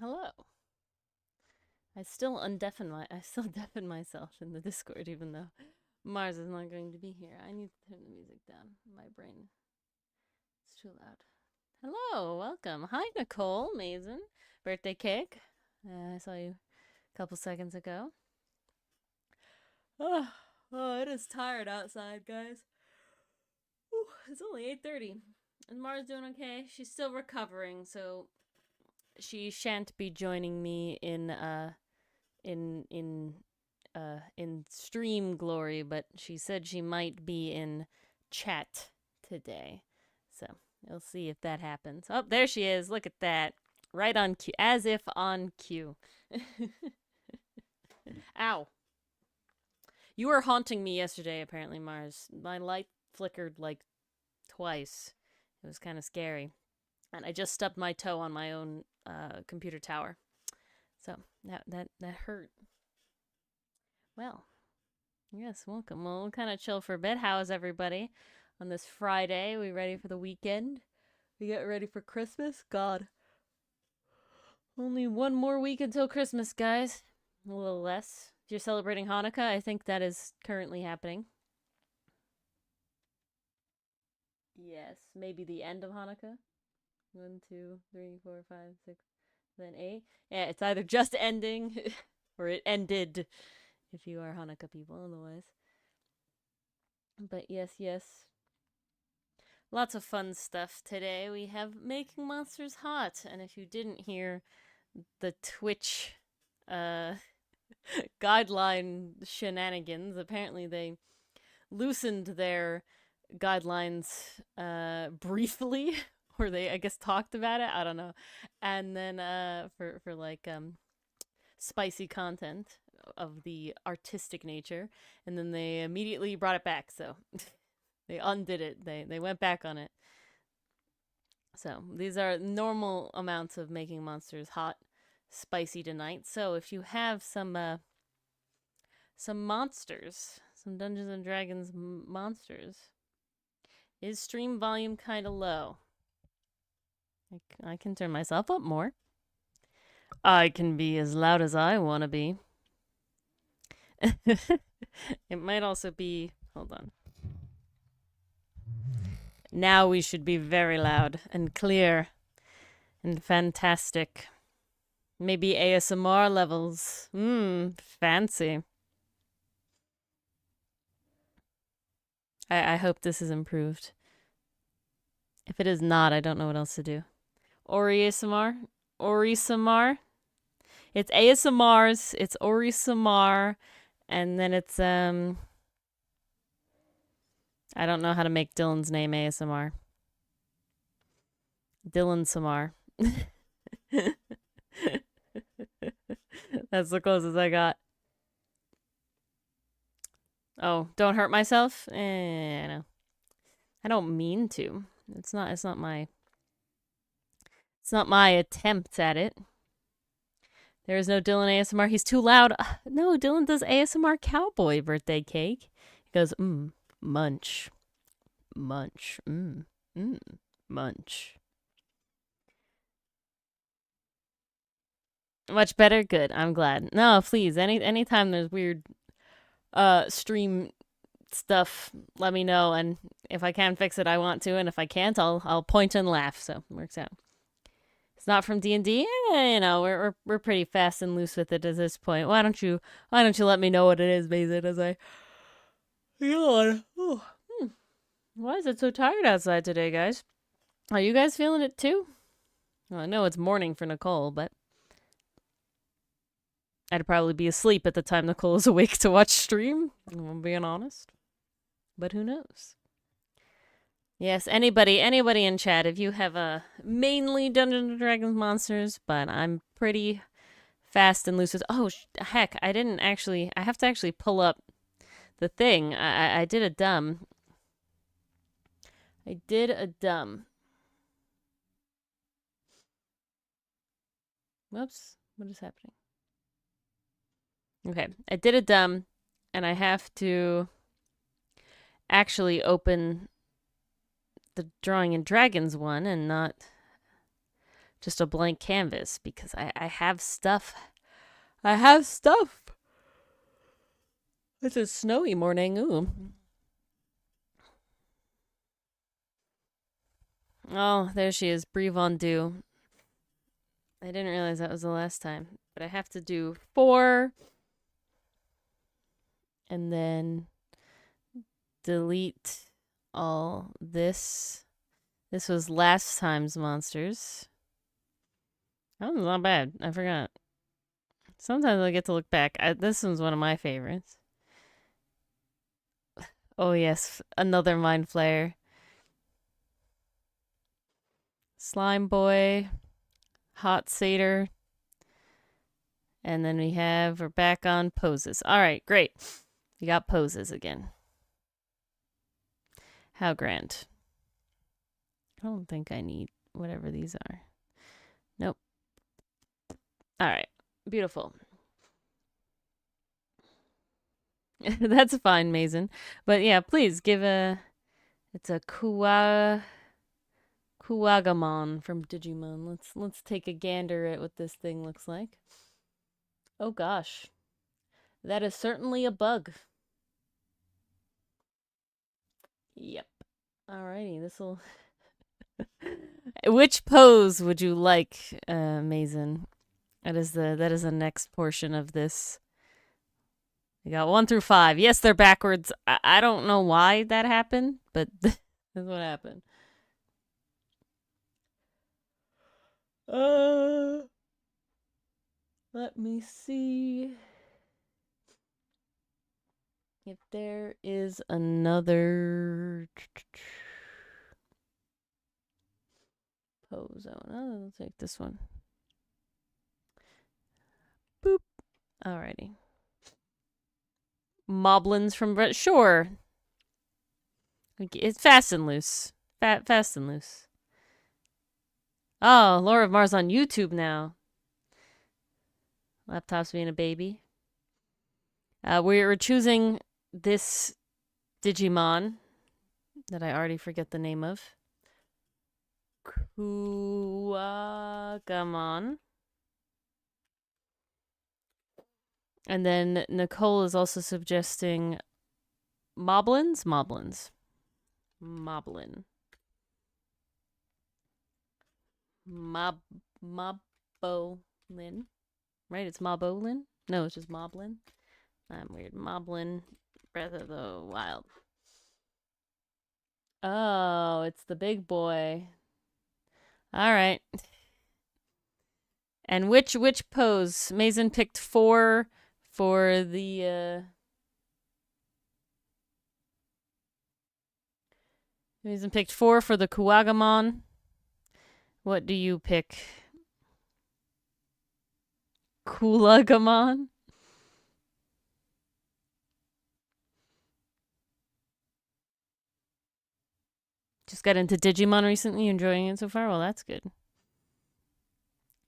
Hello. I still deafen myself in the Discord, even though Mars is not going to be here. I need to turn the music down. My brain is too loud. Hello, welcome. Hi, Nicole Mason. Birthday cake. I saw you a couple seconds ago. Oh, it is tired outside, guys. Ooh, it's only 8:30, and Mars doing okay. She's still recovering, so she shan't be joining me in stream glory, but she said she might be in chat today. So we'll see if that happens. Oh, there she is. Look at that. Right on cue, as if on cue. Ow. You were haunting me yesterday, apparently, Mars. My light flickered like twice. It was kind of scary. And I just stubbed my toe on my own computer tower. So that hurt. Well, yes, welcome. Well, we'll kind of chill for a bit. How is everybody on this Friday? We ready for the weekend? We get ready for Christmas? God. Only one more week until Christmas, guys. A little less. If you're celebrating Hanukkah, I think that is currently happening. Yes, maybe the end of Hanukkah. 1, 2, 3, 4, 5, 6, 7, 8. Yeah, it's either just ending or it ended if you are Hanukkah people, otherwise. But yes. Lots of fun stuff today. We have Making Monsters Hot. And if you didn't hear the Twitch guideline shenanigans, apparently they loosened their guidelines briefly. Or they, I guess, talked about it. I don't know. And then for like spicy content of the artistic nature, and then they immediately brought it back. So they undid it. They went back on it. So these are normal amounts of Making Monsters Hot, spicy tonight. So if you have some monsters, some Dungeons and Dragons monsters, is stream volume kind of low? I can turn myself up more. I can be as loud as I want to be. It might also be... Hold on. Now we should be very loud and clear and fantastic. Maybe ASMR levels. Fancy. I hope this is improved. If it is not, I don't know what else to do. Ori ASMR? Ori Samar? It's ASMR's, it's Ori Samar, and then it's, I don't know how to make Dylan's name ASMR. Dylan Samar. That's the closest I got. Oh, don't hurt myself? I know. I don't mean to. It's not my attempt at it. There is no Dylan ASMR. He's too loud. No, Dylan does ASMR cowboy birthday cake. He goes, munch. Munch. Munch. Much better? Good. I'm glad. No, please. Anytime there's weird stream stuff, let me know, and if I can fix it, I want to, and if I can't, I'll point and laugh. So it works out. It's not from D&D. You know, we're pretty fast and loose with it at this point. Why don't you let me know what it is, Mason, as I yawn. Why is it so tired outside today, guys? Are you guys feeling it too? Well, I know it's morning for Nicole, but I'd probably be asleep at the time Nicole is awake to watch stream. I'm being honest. But who knows? Yes, anybody in chat, if you have mainly Dungeons and Dragons monsters, but I'm pretty fast and loose with... Oh, heck, I have to actually pull up the thing. I did a dumb. Whoops, what is happening? Okay, I did a dumb, and I have to actually open the Drawing and Dragons one and not just a blank canvas because I have stuff. I have stuff. It's a snowy morning. Ooh. Oh, there she is. Brie Von Du. I didn't realize that was the last time. But I have to do 4 and then delete all this. This was last time's monsters. That was not bad. I forgot. Sometimes I get to look back. This one's one of my favorites. Oh, yes. Another Mind Flayer. Slime Boy. Hot Satyr. And then we're back on poses. All right, great. We got poses again. How grand. I don't think I need whatever these are. Nope. All right, beautiful. That's fine, Mason. But yeah, please give it's a Kuwagamon from Digimon. Let's take a gander at what this thing looks like. Oh gosh. That is certainly a bug. Yep. Alrighty, this'll Which pose would you like, Mason? That is the next portion of this. We got 1 through 5. Yes, they're backwards. I don't know why that happened, but that's what happened. Let me see if there is another pose. I'll take this one. Boop. Alrighty. Moblins from sure. It's fast and loose. Fast and loose. Oh, Laura of Mars on YouTube now. Laptop's being a baby. We're choosing this Digimon that I already forget the name of. Kuwagamon. And then Nicole is also suggesting Moblins? Moblin. Mobolin. Right? It's Mobolin? No, it's just Moblin. I'm weird. Moblin, Breath of the Wild. Oh, it's the big boy. All right. And which pose? Mason picked 4 for the Mason picked 4 for the Kuwagamon. What do you pick? Kulagamon? Just got into Digimon recently, enjoying it so far? Well, that's good.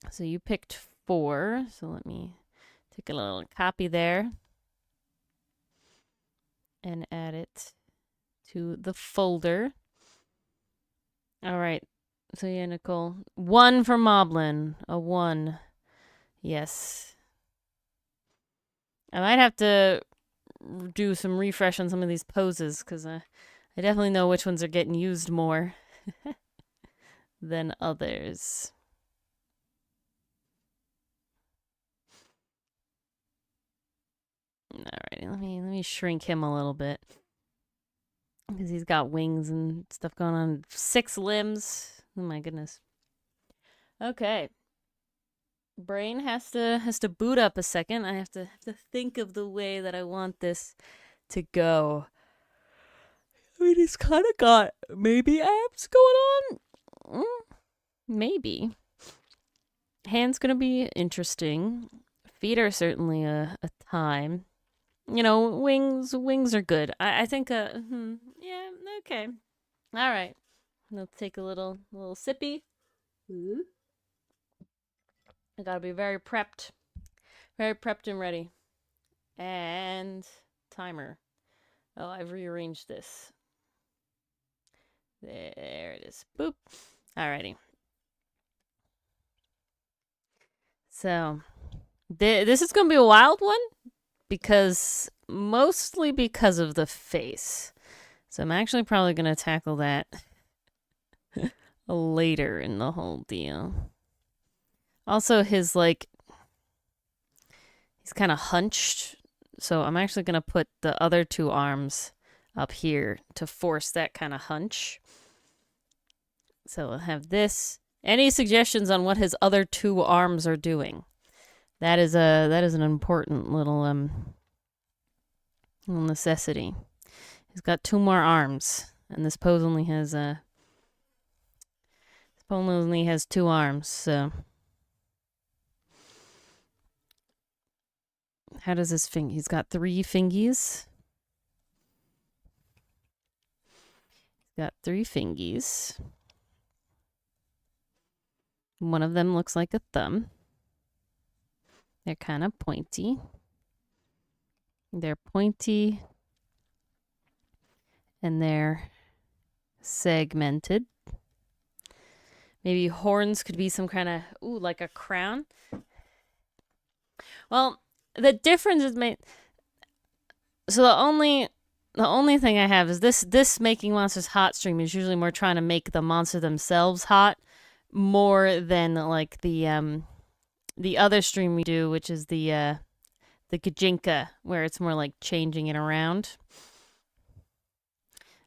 So you picked 4. So let me take a little copy there and add it to the folder. All right. So yeah, Nicole. 1 for Moblin. A 1. Yes. I might have to do some refresh on some of these poses because I definitely know which ones are getting used more than others. Alrighty, let me shrink him a little bit because he's got wings and stuff going on. 6 limbs. Oh my goodness. Okay. Brain has to boot up a second. I have to think of the way that I want this to go. I mean, he's kind of got maybe abs going on. Maybe. Hand's gonna be interesting. Feet are certainly a time. You know, wings are good. I think yeah, okay. All right. Let's take a little sippy. I gotta be very prepped and ready. And timer. Oh, I've rearranged this. There it is. Boop. Alrighty. So this is gonna be a wild one mostly because of the face. So I'm actually probably gonna tackle that later in the whole deal. Also, he's kind of hunched, so I'm actually gonna put the other two arms up here to force that kind of hunch. So we'll have this. Any suggestions on what his other two arms are doing? That is an important little necessity. He's got two more arms, and this pose only has two arms. So how does his finger? He's got 3 fingies. Got 3 fingies. One of them looks like a thumb. They're kind of pointy. They're pointy. And they're segmented. Maybe horns could be some kind of, like a crown. Well, the difference is made. So the only thing I have is this Making Monsters hot stream is usually more trying to make the monster themselves hot, more than like the other stream we do, which is the Kajinka, where it's more like changing it around.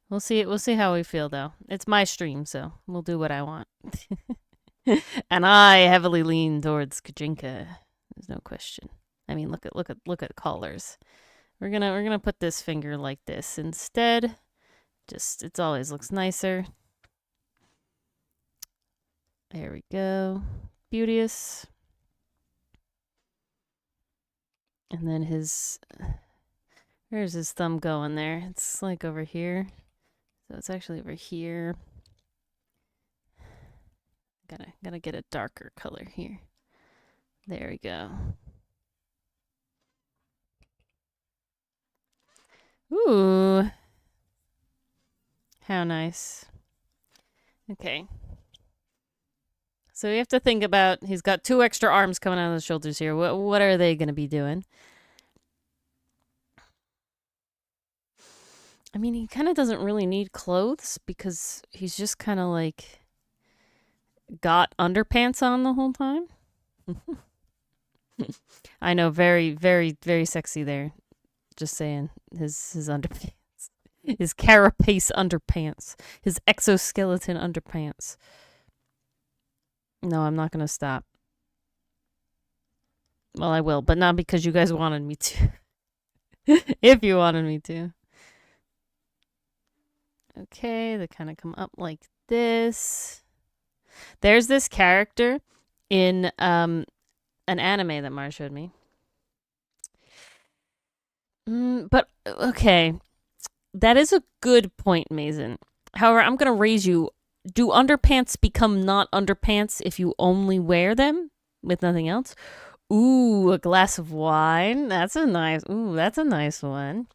We'll see how we feel though. It's my stream, so we'll do what I want. And I heavily lean towards Kajinka. There's no question. I mean, look at colors. We're gonna put this finger like this instead. It always looks nicer. There we go. Beauteous. And then where's his thumb going there? It's like over here. So it's actually over here. Gotta get a darker color here. There we go. Ooh. How nice. Okay. So we have to think about, he's got 2 extra arms coming out of the shoulders here. What are they going to be doing? I mean, he kind of doesn't really need clothes because he's just kind of like got underpants on the whole time. I know, very, very, very sexy there. Just saying, his underpants. His carapace underpants. His exoskeleton underpants. No, I'm not going to stop. Well, I will, but not because you guys wanted me to. If you wanted me to. Okay, they kind of come up like this. There's this character in an anime that Mara showed me. But, okay. That is a good point, Mason. However, I'm going to raise you. Do underpants become not underpants if you only wear them with nothing else? Ooh, a glass of wine. That's a nice one.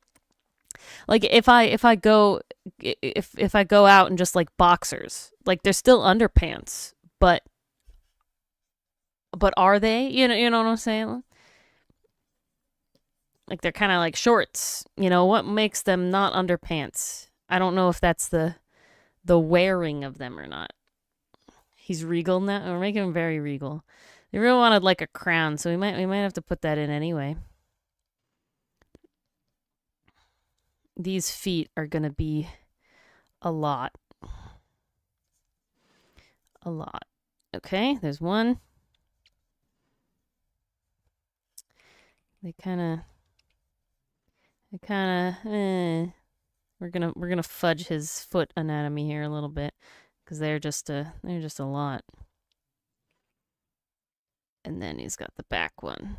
Like if I go out in just like boxers, like they're still underpants, but are they? You know what I'm saying? Like they're kind of like shorts. What makes them not underpants? I don't know if that's the wearing of them or not. He's regal now. We're making him very regal. They really wanted like a crown, so we might have to put that in anyway. These feet are gonna be a lot. Okay, there's one. We're gonna fudge his foot anatomy here a little bit because they're just a lot. And then he's got the back one.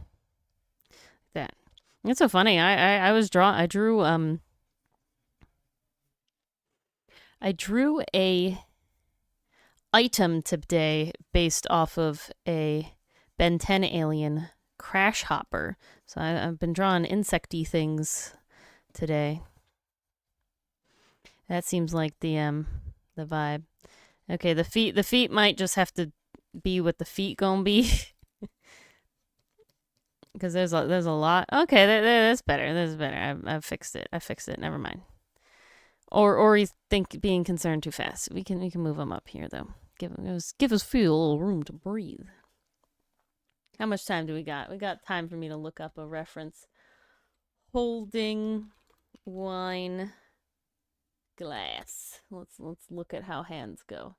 Like that. It's so funny. I drew a item today based off of a Ben 10 alien crash hopper. So I've been drawing insecty things today. That seems like the vibe. Okay, the feet might just have to be what the feet gonna be. Because there's a lot. Okay, that's better. That's better. I've fixed it. I fixed it. Never mind. Or you think being concerned too fast. We can move them up here though. Give us fuel, a little room to breathe. How much time do we got? We got time for me to look up a reference. Holding wine glass. Let's look at how hands go.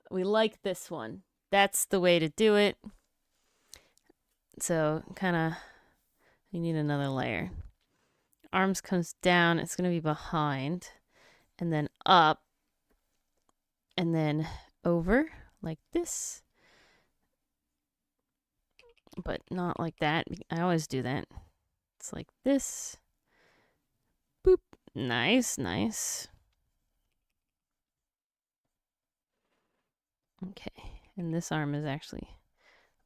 We like this one. That's the way to do it. So kind of, you need another layer. Arms comes down. It's going to be behind. And then up. And then over like this. But not like that. I always do that. It's like this. Boop. Nice, nice. Okay. And this arm is actually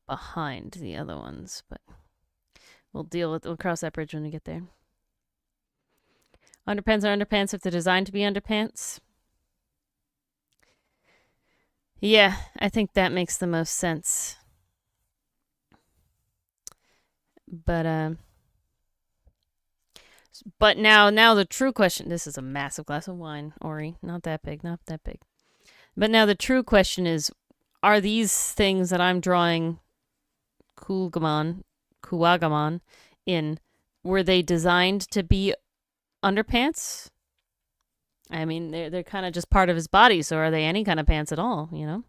behind the other ones, but we'll cross that bridge when we get there. Underpants are underpants if they're designed to be underpants. Yeah, I think that makes the most sense. But now the true question, this is a massive glass of wine, Ori, not that big. But now the true question is, are these things that I'm drawing Kuwagamon in, were they designed to be underpants? I mean, they're kind of just part of his body, so are they any kind of pants at all, you know?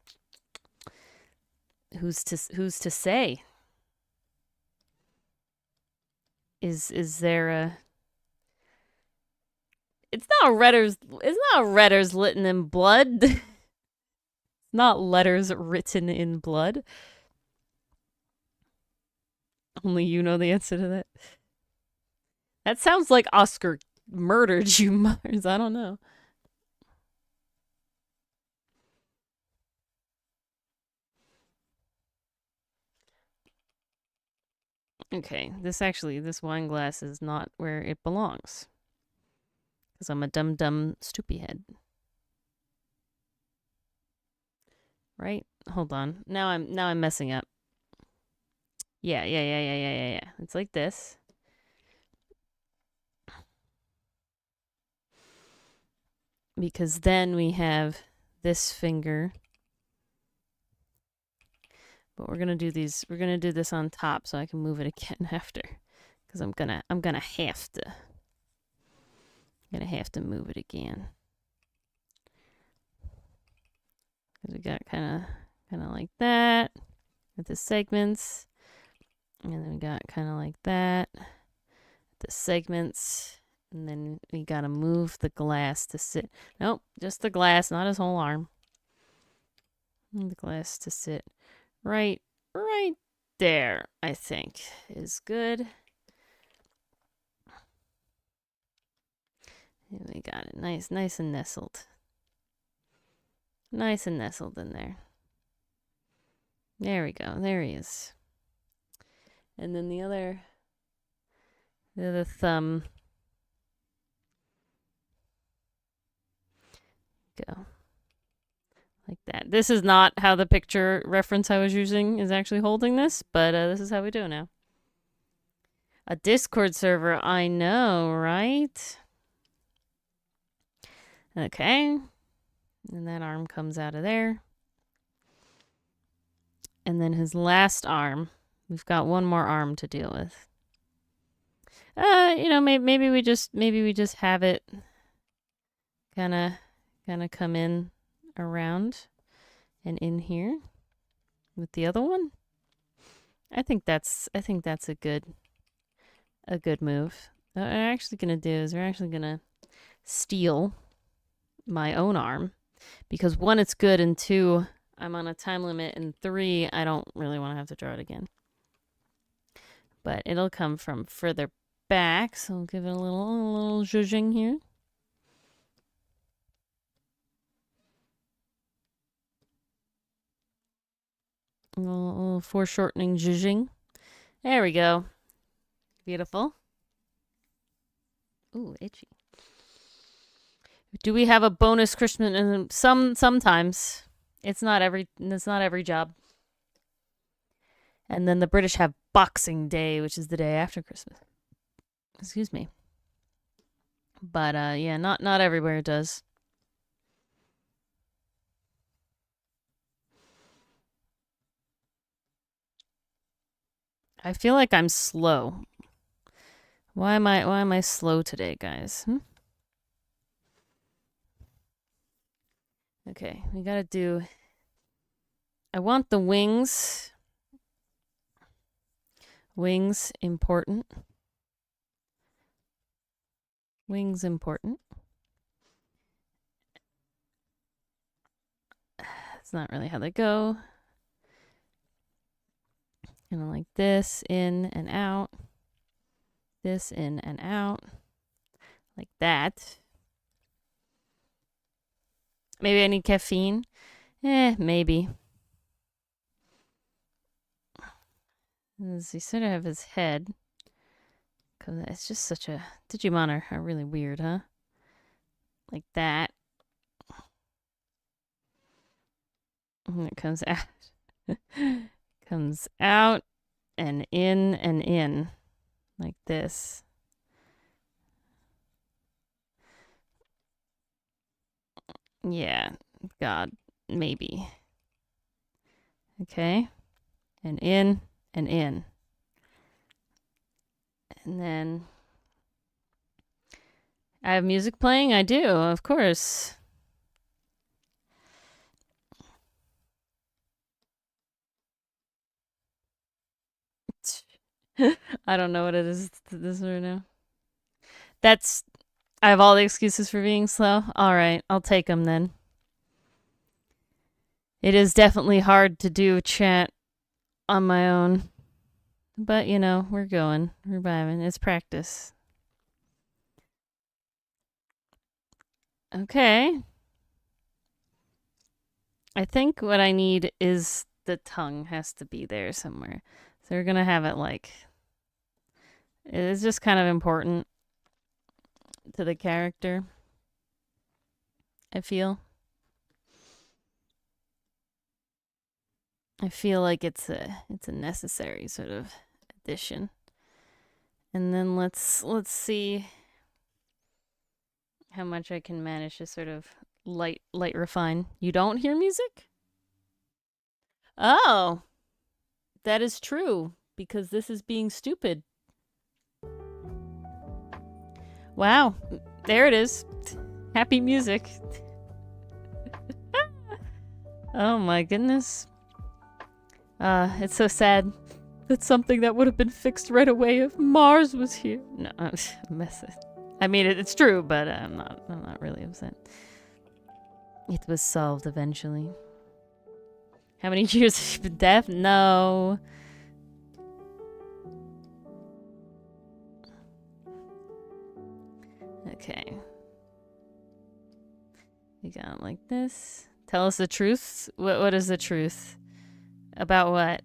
Who's to say? Is there a... It's not letters written in blood. Not letters written in blood. Only you know the answer to that. That sounds like Oscar murdered you, Mars. I don't know. Okay, this wine glass is not where it belongs. Because I'm a dumb stoopy head. Right? Hold on. Now I'm messing up. Yeah. It's like this. Because then we have this finger. But we're gonna do this on top so I can move it again after. Because I'm gonna have to move it again. Because we got kind of like that with the segments. And then we got kind of like that, the segments. And then we got to move the glass to sit. Nope, just the glass, not his whole arm. And the glass to sit right there, I think, is good. And we got it nice and nestled. Nice and nestled in there. There we go. There he is. And then the other thumb. Go. Like that. This is not how the picture reference I was using is actually holding this, but this is how we do it now. A Discord server, I know, right? Okay. And that arm comes out of there. And then his last arm, we've got one more arm to deal with. Maybe we just have it kind of come in around and in here with the other one. I think that's a good move. What we're actually gonna do is we're actually gonna steal my own arm, because 1, it's good, and 2, I'm on a time limit, and 3, I don't really want to have to draw it again. But it'll come from further back, so we'll give it a little zhuzhing here. A little foreshortening zhuzhing. There we go. Beautiful. Ooh, itchy. Do we have a bonus Christmas? Sometimes. It's not every job. And then the British have Boxing Day, which is the day after Christmas. Excuse me. But yeah, not everywhere it does. I feel like I'm slow. Why am I slow today, guys? Okay, we gotta do. I want the wings. Wings important. Wings important. That's not really how they go. Kind of like this, in and out. This in and out. Like that. Maybe I need caffeine. Maybe. You sort of have his head. Cause it's just such a Digimon are really weird, huh? Like that. And it comes out. Comes out and in. Like this. Yeah. God. Maybe. Okay. And in and in. And then I have music playing? I do, of course. I don't know what it is this right now. I have all the excuses for being slow. All right, I'll take them then. It is definitely hard to do chat on my own. But, we're going. We're vibing. It's practice. Okay. I think what I need is the tongue has to be there somewhere. So we're going to have it it's just kind of important to the character, I feel. I feel like it's a necessary sort of addition. And then let's see how much I can manage to sort of light refine. You don't hear music? Oh. That is true because this is being stupid. Wow. There it is. Happy music. Oh my goodness. It's so sad. That's something that would have been fixed right away if Mars was here. No, I mean, it's true, but I'm not really upset. It was solved eventually. How many years have you been deaf? No. Okay. We got it like this. Tell us the truth. What is the truth? About what?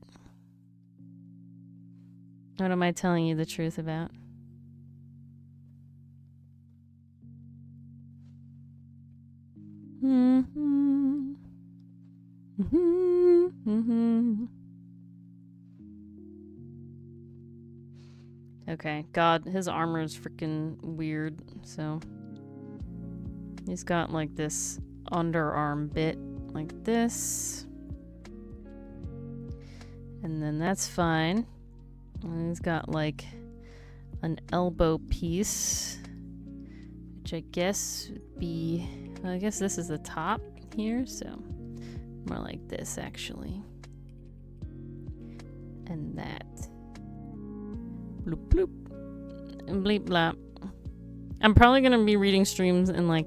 What am I telling you the truth about? Okay, God, his armor is freaking weird, so he's got like this underarm bit like this. And then that's fine. And he's got like an elbow piece, which I guess would be, well, I guess this is the top here, so more like this actually. And that. Bloop bloop. And bleep blop. I'm probably gonna be reading streams in like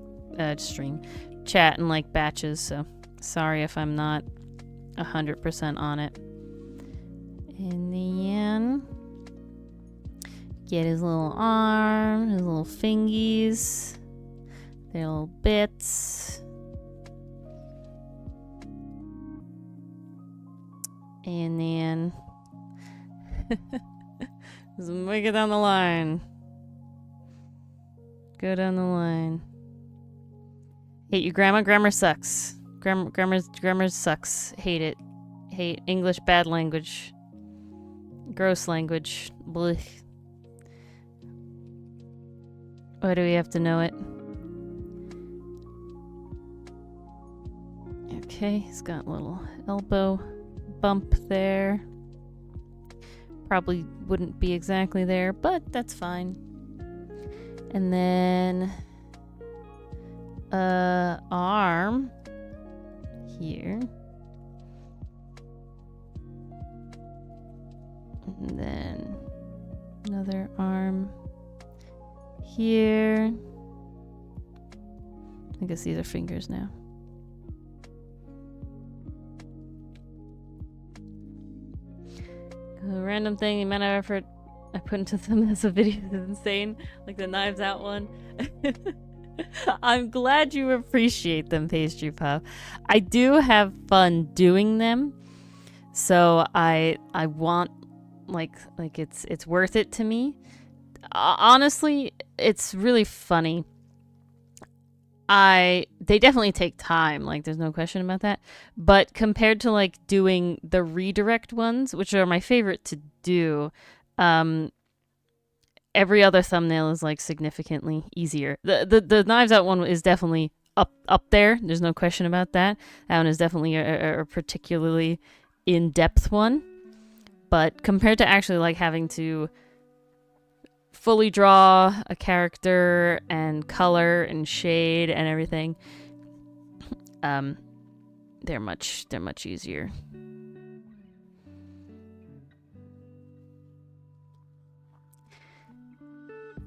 chat in like batches, so sorry if I'm not 100% on it. In the end, get his little arm, his little fingies, their little bits. And then just make it down the line. Go down the line. Hate you, Grandma. Grammar sucks. Grammar sucks. Hate it. Hate English, bad language. Gross language. Blech. Why do we have to know it? Okay, he's got a little elbow bump there. Probably wouldn't be exactly there, but that's fine. And then arm here. And then another arm here. I guess these are fingers now. A random thing, the amount of effort I put into them as a video is insane. Like the Knives Out one. I'm glad you appreciate them, Pastry Puff. I do have fun doing them. So I want like it's worth it to me. Honestly, it's really funny. They definitely take time, like there's no question about that. But compared to like doing the redirect ones, which are my favorite to do, every other thumbnail is like significantly easier. The Knives Out one is definitely up there. There's no question about that. That one is definitely a particularly in-depth one. But compared to actually like having to fully draw a character and color and shade and everything, they're much easier.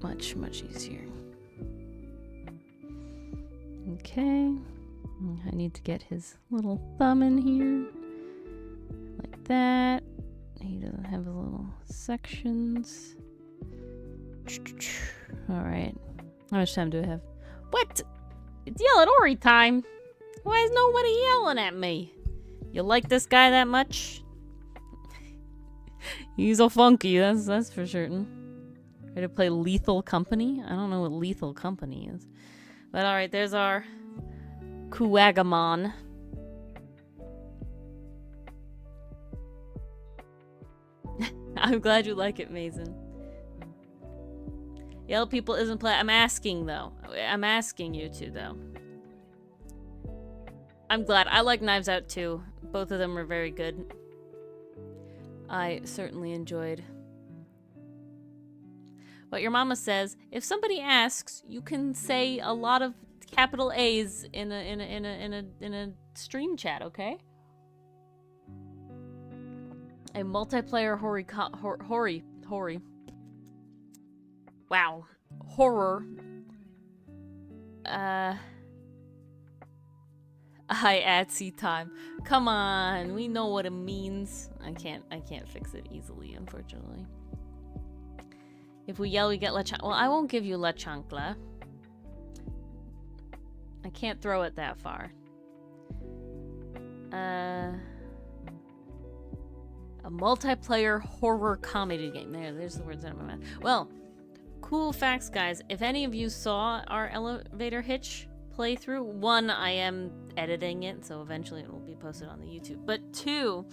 Much easier. Okay. I need to get his little thumb in here. Like that. He doesn't have his little sections. Alright. How much time do I have? What? It's Yell at Ori time! Why is nobody yelling at me? You like this guy that much? He's a funky, that's for certain. Ready to play Lethal Company? I don't know what Lethal Company is. But alright, there's our Kuwagamon. I'm glad you like it, Mason. Yellow People isn't play. I'm asking, though. I'm asking you to, though. I'm glad. I like Knives Out, too. Both of them were very good. I certainly enjoyed. But your mama says, if somebody asks, you can say a lot of capital A's in a stream chat, okay? A multiplayer horror. Wow. Horror. IATSE time. Come on, we know what it means. I can't fix it easily, unfortunately. If we yell, we get La Chancla. Well, I won't give you La Chancla. I can't throw it that far. A multiplayer horror comedy game. There's the words out of my mouth. Well, cool facts, guys. If any of you saw our Elevator Hitch playthrough, one, I am editing it, so eventually it will be posted on the YouTube. But two,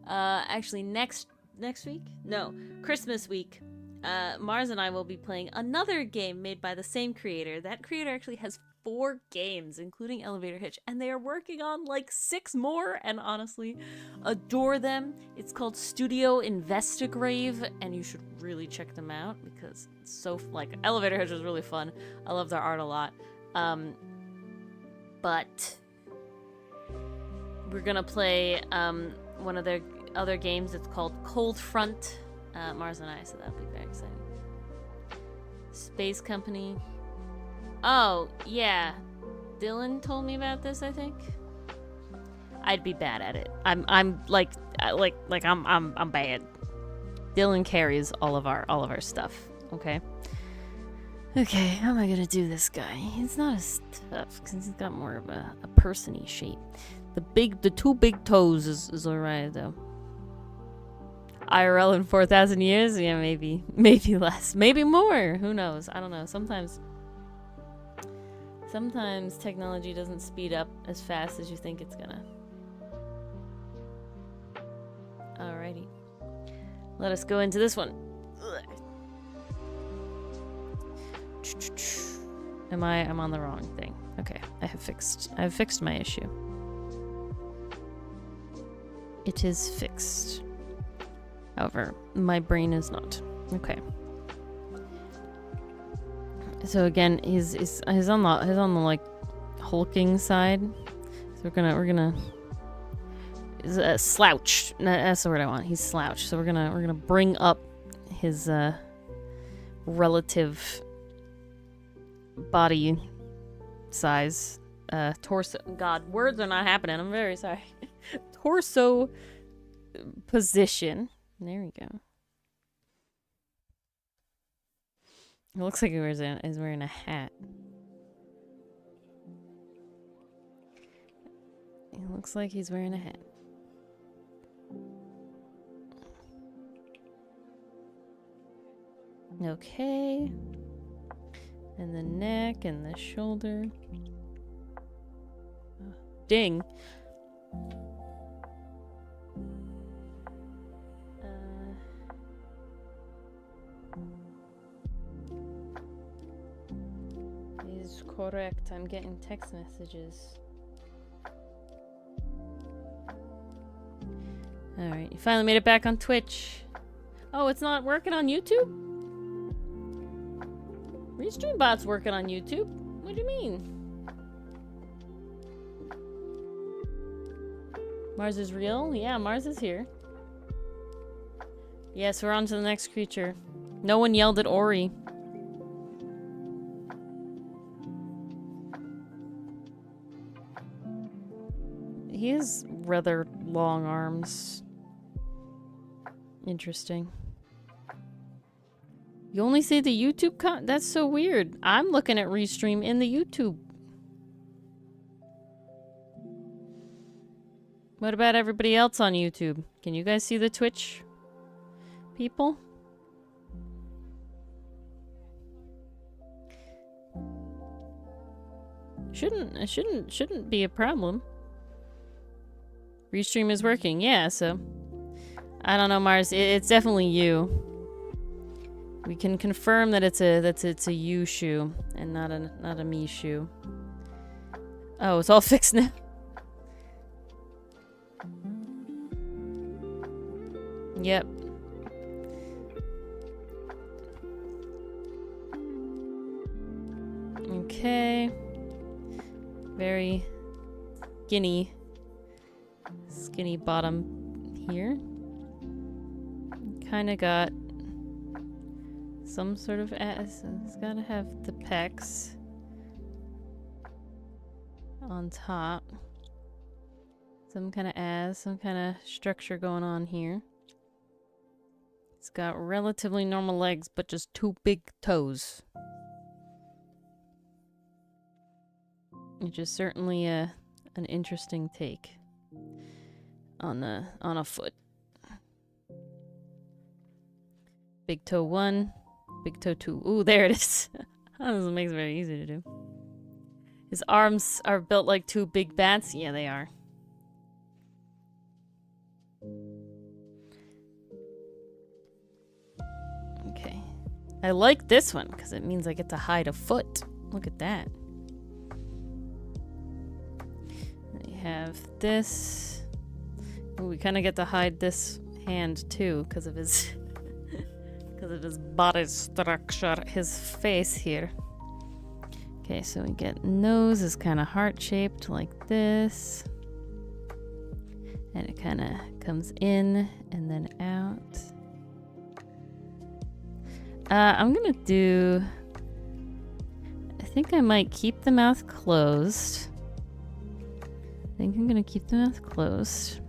actually next week? No, Christmas week, Mars and I will be playing another game made by the same creator. That creator actually has 4 games, including Elevator Hitch, and they are working on like 6 more, and honestly, adore them. It's called Studio Investigrave, and you should really check them out because it's so, like, Elevator Hitch was really fun. I love their art a lot. But we're gonna play one of their other games. It's called Cold Front. Mars and I, so that'll be very exciting. Space Company. Oh, yeah. Dylan told me about this, I think. I'd be bad at it. I'm bad. Dylan carries all of our stuff, okay? Okay, how am I gonna do this guy? He's not as tough because he's got more of a person-y shape. The 2 big toes is alright though. IRL in 4,000 years? Yeah, maybe less, maybe more. Who knows? I don't know. Sometimes technology doesn't speed up as fast as you think it's gonna. Alrighty. Let us go into this one. I'm on the wrong thing. Okay, I've fixed my issue. It is fixed. However, my brain is not. Okay. So again, he's on the like hulking side. So we're gonna slouch. That's the word I want. He's slouched. So we're gonna bring up his relative body size, torso. God, words are not happening. I'm very sorry. Torso position. There we go. It looks like he's wearing a hat. It looks like he's wearing a hat. Okay. And the neck and the shoulder. Ding. Is correct. I'm getting text messages. Alright, you finally made it back on Twitch. Oh, it's not working on YouTube? Restreambot's working on YouTube. What do you mean? Mars is real? Yeah, Mars is here. Yes, we're on to the next creature. No one yelled at Ori. He has rather long arms. Interesting. You only see the YouTube That's so weird. I'm looking at Restream in the YouTube. What about everybody else on YouTube? Can you guys see the Twitch people? Shouldn't be a problem. Restream is working, yeah, so I don't know, Mars. It's definitely you. We can confirm that it's a you shoe and not a me shoe. Oh, it's all fixed now. Yep. Okay. Very skinny bottom here. Kind of got some sort of ass. It's gotta have the pecs on top. Some kind of ass, some kind of structure going on here. It's got relatively normal legs, but just two big toes. Which is certainly an interesting take on a foot. Big toe 1, big toe 2. Ooh, there it is. This makes it very easy to do. His arms are built like two big bats. Yeah, they are. Okay. I like this one because it means I get to hide a foot. Look at that. We have this. Ooh, we kind of get to hide this hand too because of his body structure, his face here. Okay, so we get nose is kind of heart-shaped like this. And it kind of comes in and then out. I'm gonna do... I think I might keep the mouth closed. I think I'm gonna keep the mouth closed.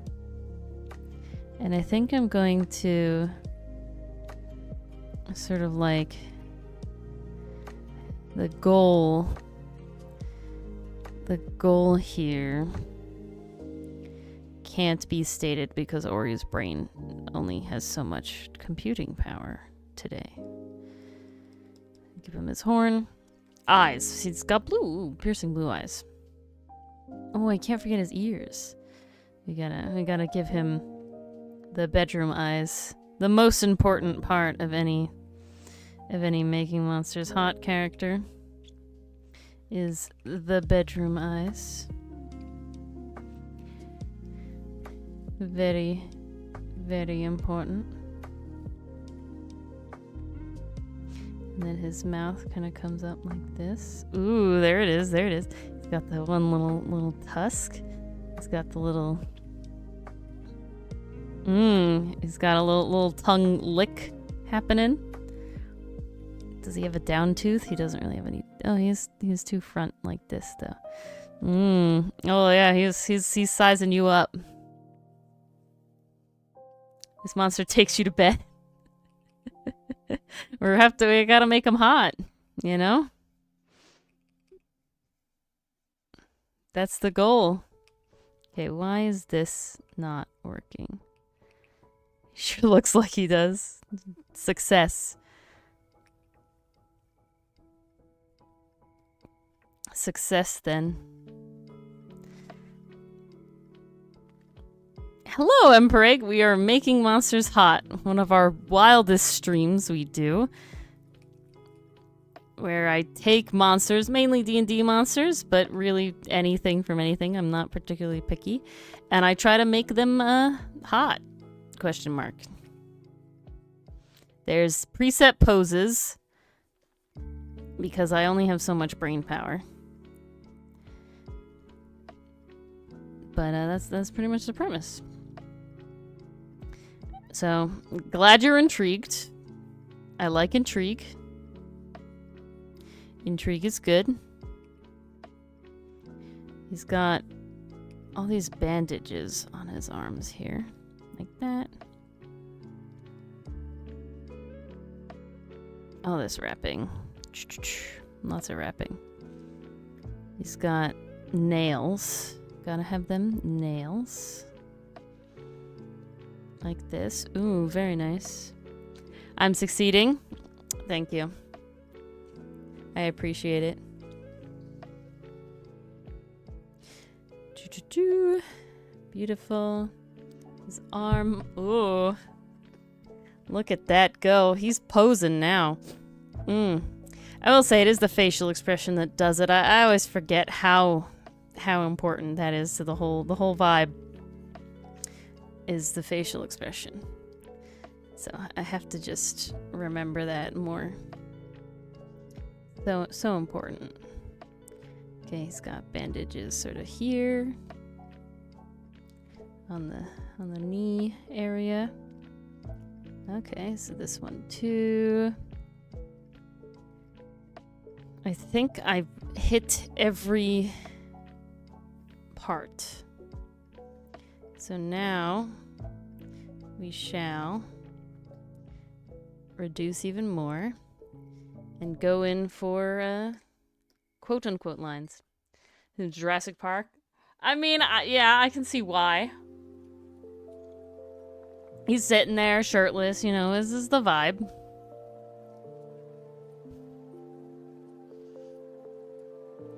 And I think I'm going to sort of like the goal here can't be stated because Ori's brain only has so much computing power today. Give him his horn. Eyes. He's got piercing blue eyes. Oh, I can't forget his ears. We gotta give him the bedroom eyes. the most important part of any Making Monsters hot character is the bedroom eyes. Very, very important. And then his mouth kind of comes up like this. Ooh, there it is. There it is. He's got the one little tusk. He's got the little. He's got a little tongue lick happening. Does he have a down tooth? He doesn't really have any. Oh, he has two front like this though. Oh yeah, he's sizing you up. This monster takes you to bed. We gotta make him hot, you know? That's the goal. Okay, why is this not working? He sure looks like he does. Success. Success then. Hello, Emperor. We are making monsters hot. One of our wildest streams we do. Where I take monsters, mainly D&D monsters, but really anything from anything. I'm not particularly picky. And I try to make them hot. Question mark. There's preset poses. Because I only have so much brain power. But that's pretty much the premise. So, glad you're intrigued. I like intrigue. Intrigue is good. He's got all these bandages on his arms here. Like that. All this wrapping. Lots of wrapping. He's got nails. Gotta have them nails. Like this. Ooh, very nice. I'm succeeding. Thank you. I appreciate it. Beautiful. His arm. Ooh. Look at that go. He's posing now. I will say it is the facial expression that does it. I always forget how important that is to the whole vibe. Is the facial expression. So I have to just remember that more. So important. Okay, he's got bandages sort of here. On the knee area. Okay, so this one too. I think I've hit every part. So now we shall reduce even more and go in for quote unquote lines. In Jurassic Park. I mean, yeah, I can see why. He's sitting there shirtless, you know, this is the vibe.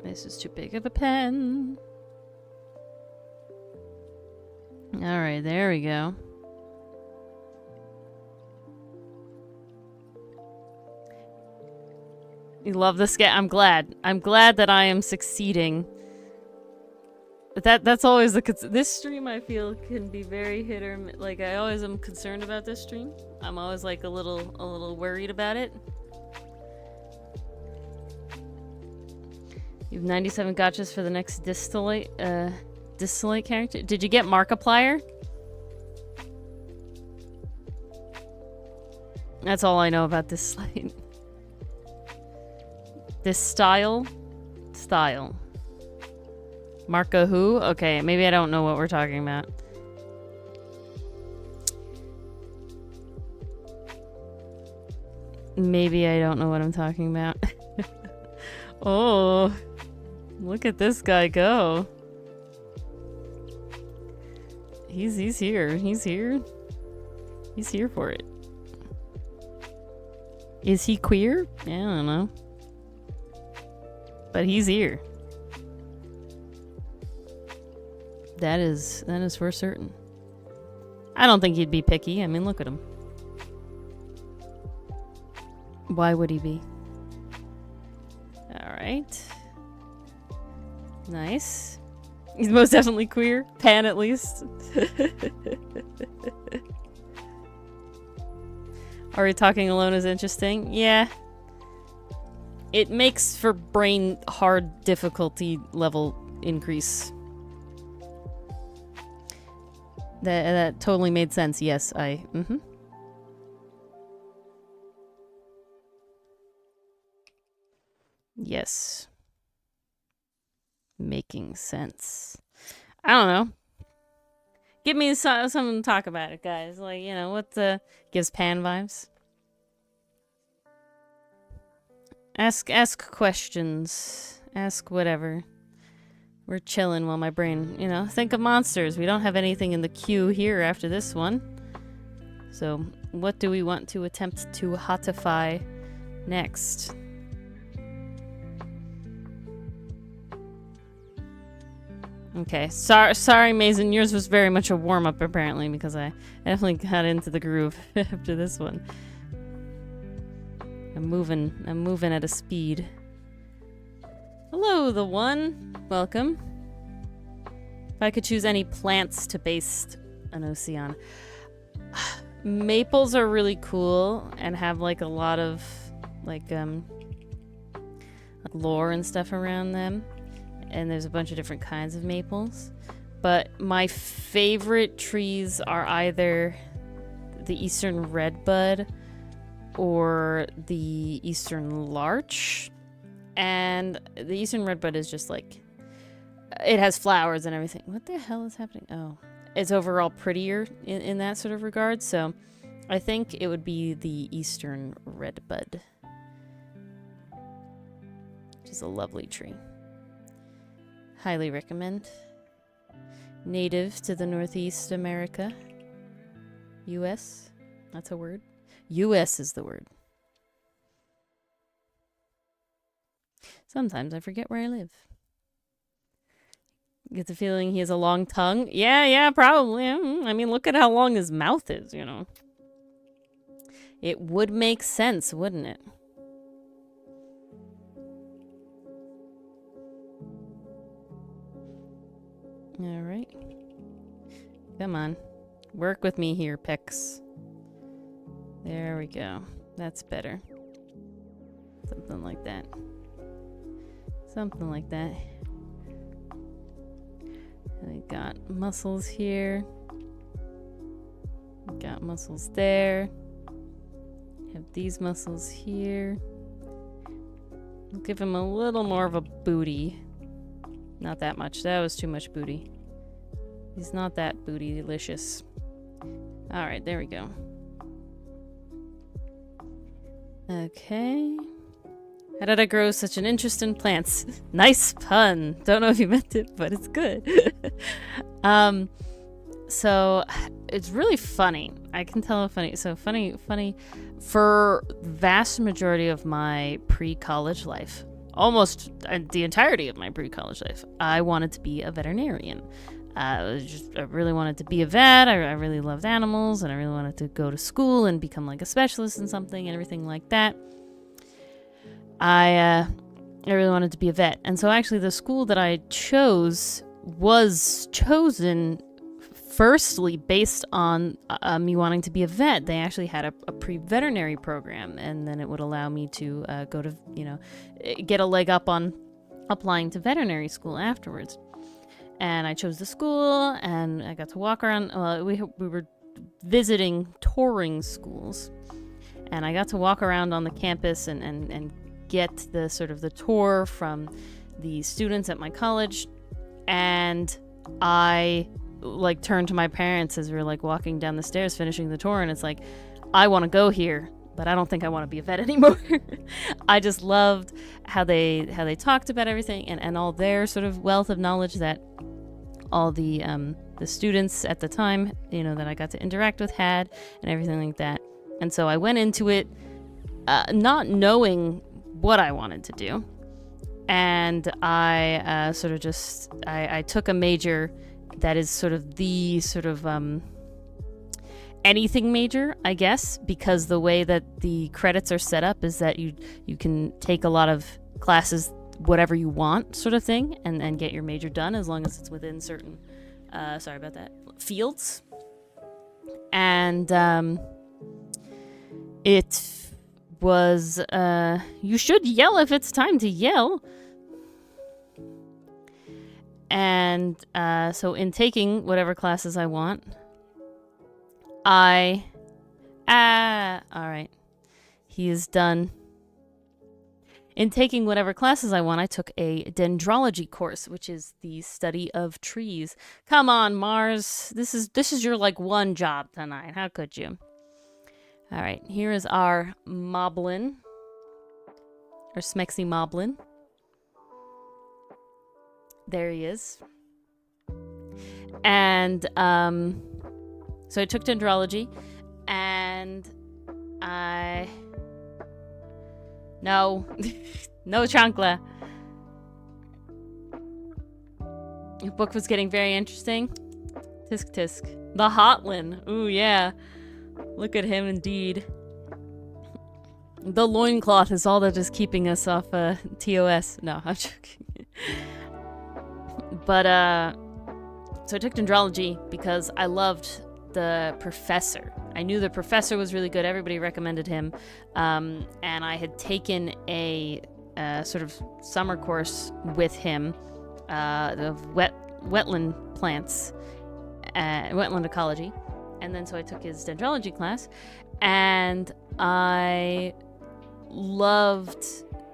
This is too big of a pen. Alright, there we go. You love this guy. I'm glad. I'm glad that I am succeeding. But that's always this stream I feel can be very hit or miss. Like I always am concerned about this stream. I'm always like a little worried about it. You have 97 gotchas for the next distillate character. Did you get Markiplier? That's all I know about this slate. This style. Marco who? Okay, maybe I don't know what we're talking about. Maybe I don't know what I'm talking about. Oh, look at this guy go. He's here. He's here. He's here for it. Is he queer? Yeah, I don't know. But he's here. That is for certain. I don't think he'd be picky. I mean, look at him. Why would he be? Alright. Nice. He's most definitely queer. Pan, at least. Are we talking alone is interesting? Yeah. It makes for brain hard difficulty level increase. That totally made sense. Yes, Yes. Making sense. I don't know. Give me something to talk about it, guys. Like, you know, what gives Pan vibes? Ask questions. Ask whatever. We're chilling while my brain, you know, think of monsters. We don't have anything in the queue here after this one. So, what do we want to attempt to hotify next? Okay, sorry, Mason. Yours was very much a warm-up, apparently, because I definitely got into the groove after this one. I'm moving at a speed. Hello, the one. Welcome. If I could choose any plants to base an OC on. Maples are really cool and have like a lot of like lore and stuff around them. And there's a bunch of different kinds of maples. But my favorite trees are either the eastern redbud or the eastern larch. And the eastern redbud is just like, it has flowers and everything. What the hell is happening? Oh, it's overall prettier in that sort of regard. So I think it would be the eastern redbud, which is a lovely tree. Highly recommend. Native to the Northeast America. U.S. That's a word. U.S. is the word. Sometimes I forget where I live. Get the feeling he has a long tongue. Yeah, probably. I mean, look at how long his mouth is, you know. It would make sense, wouldn't it? All right. Come on. Work with me here, Pex. There we go. That's better. Something like that. Something like that. We got muscles here. We got muscles there. Have these muscles here. We'll give him a little more of a booty. Not that much. That was too much booty. He's not that booty-delicious. Alright, there we go. Okay. How did I grow such an interest in plants? Nice pun. Don't know if you meant it, but it's good. So it's really funny. I can tell funny. So funny. For vast majority of my pre-college life, almost the entirety of my pre-college life, I wanted to be a veterinarian. I really wanted to be a vet. I really loved animals, and I really wanted to go to school and become like a specialist in something and everything like that. I really wanted to be a vet. And so actually the school that I chose was chosen firstly based on me wanting to be a vet. They actually had a pre-veterinary program, and then it would allow me to go to, get a leg up on applying to veterinary school afterwards. And I chose the school, and I got to walk around. Well, we were visiting touring schools, and I got to walk around on the campus and get the sort of the tour from the students at my college. And I turned to my parents as we were walking down the stairs finishing the tour, and it's like, I want to go here, but I don't think I want to be a vet anymore. I just loved how they talked about everything, and all their sort of wealth of knowledge that all the students at the time, that I got to interact with had, and everything like that. And so I went into it not knowing what I wanted to do, and I I took a major that is sort of the anything major, I guess, because the way that the credits are set up is that you can take a lot of classes, whatever you want, sort of thing, and get your major done as long as it's within certain fields. And it was you should yell if it's time to yell. And so in taking whatever classes I want, all right, he is done. In taking whatever classes I want, I took a dendrology course, which is the study of trees. Come on, Mars. This is your like one job tonight. How could you? All right, here is our moblin, or Smexy moblin. There he is. And so I took dendrology, and no chancla. The book was getting very interesting. Tisk tisk. The Hotlin. Ooh, yeah. Look at him indeed. The loincloth is all that is keeping us off TOS. No, I'm joking. But, so I took dendrology because I loved the professor. I knew the professor was really good. Everybody recommended him. And I had taken a sort of summer course with him of wetland plants, wetland ecology. And then so I took his dendrology class, and I loved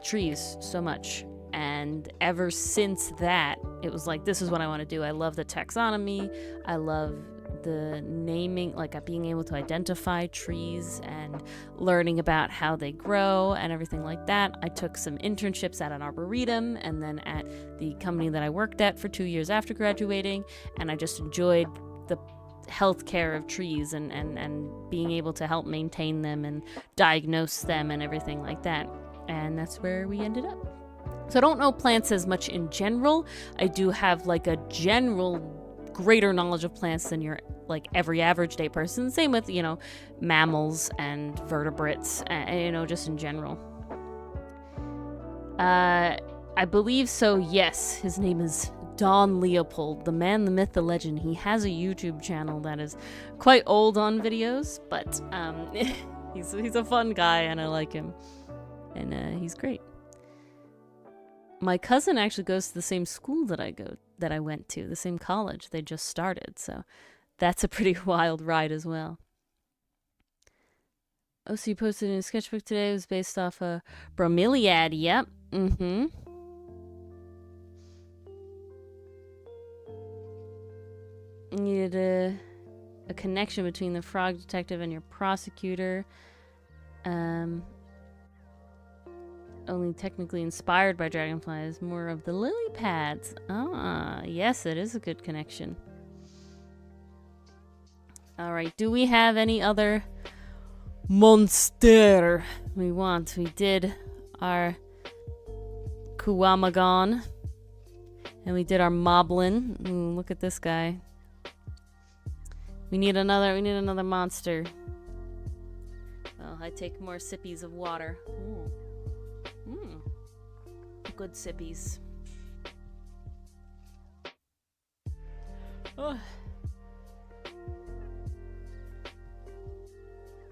trees so much. And ever since that, it was like, this is what I want to do. I love the taxonomy. I love the naming, like being able to identify trees and learning about how they grow and everything like that. I took some internships at an arboretum and then at the company that I worked at for 2 years after graduating. And I just enjoyed the healthcare of trees and being able to help maintain them and diagnose them and everything like that. And that's where we ended up. So I don't know plants as much in general. I do have like a general greater knowledge of plants than your like every average day person. Same with, mammals and vertebrates, and, just in general. I believe so, yes. His name is Don Leopold, the man, the myth, the legend. He has a YouTube channel that is quite old on videos, but he's a fun guy and I like him. And he's great. My cousin actually goes to the same school that I went to, the same college. They just started, so that's a pretty wild ride as well. Oh, so you posted in a sketchbook today. It was based off a bromeliad. Yep. Mm-hmm. You needed a connection between the frog detective and your prosecutor. Only technically inspired by dragonflies, more of the lily pads. Ah, yes, it is a good connection. Alright, do we have any other monster we want? We did our Kuwamagon, and we did our Moblin. Ooh, look at this guy. We need another monster. Well, I take more sippies of water. Ooh. Good sippies. Oh.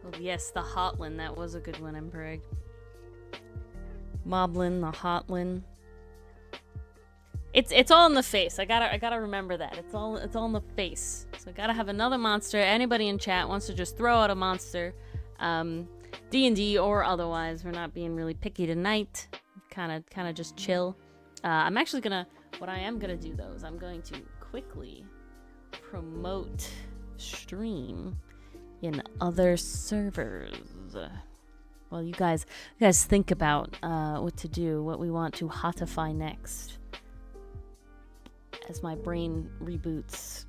Well, yes, the Hotlin. That was a good one, Emperor. Moblin, the Hotlin. It's all in the face. I gotta remember that. It's all in the face. So I gotta have another monster. Anybody in chat wants to just throw out a monster, D&D or otherwise. We're not being really picky tonight. Kind of just chill. I'm actually what I am gonna do though is I'm going to quickly promote stream in other servers. Well, you guys think about what to do, what we want to hotify next, as my brain reboots.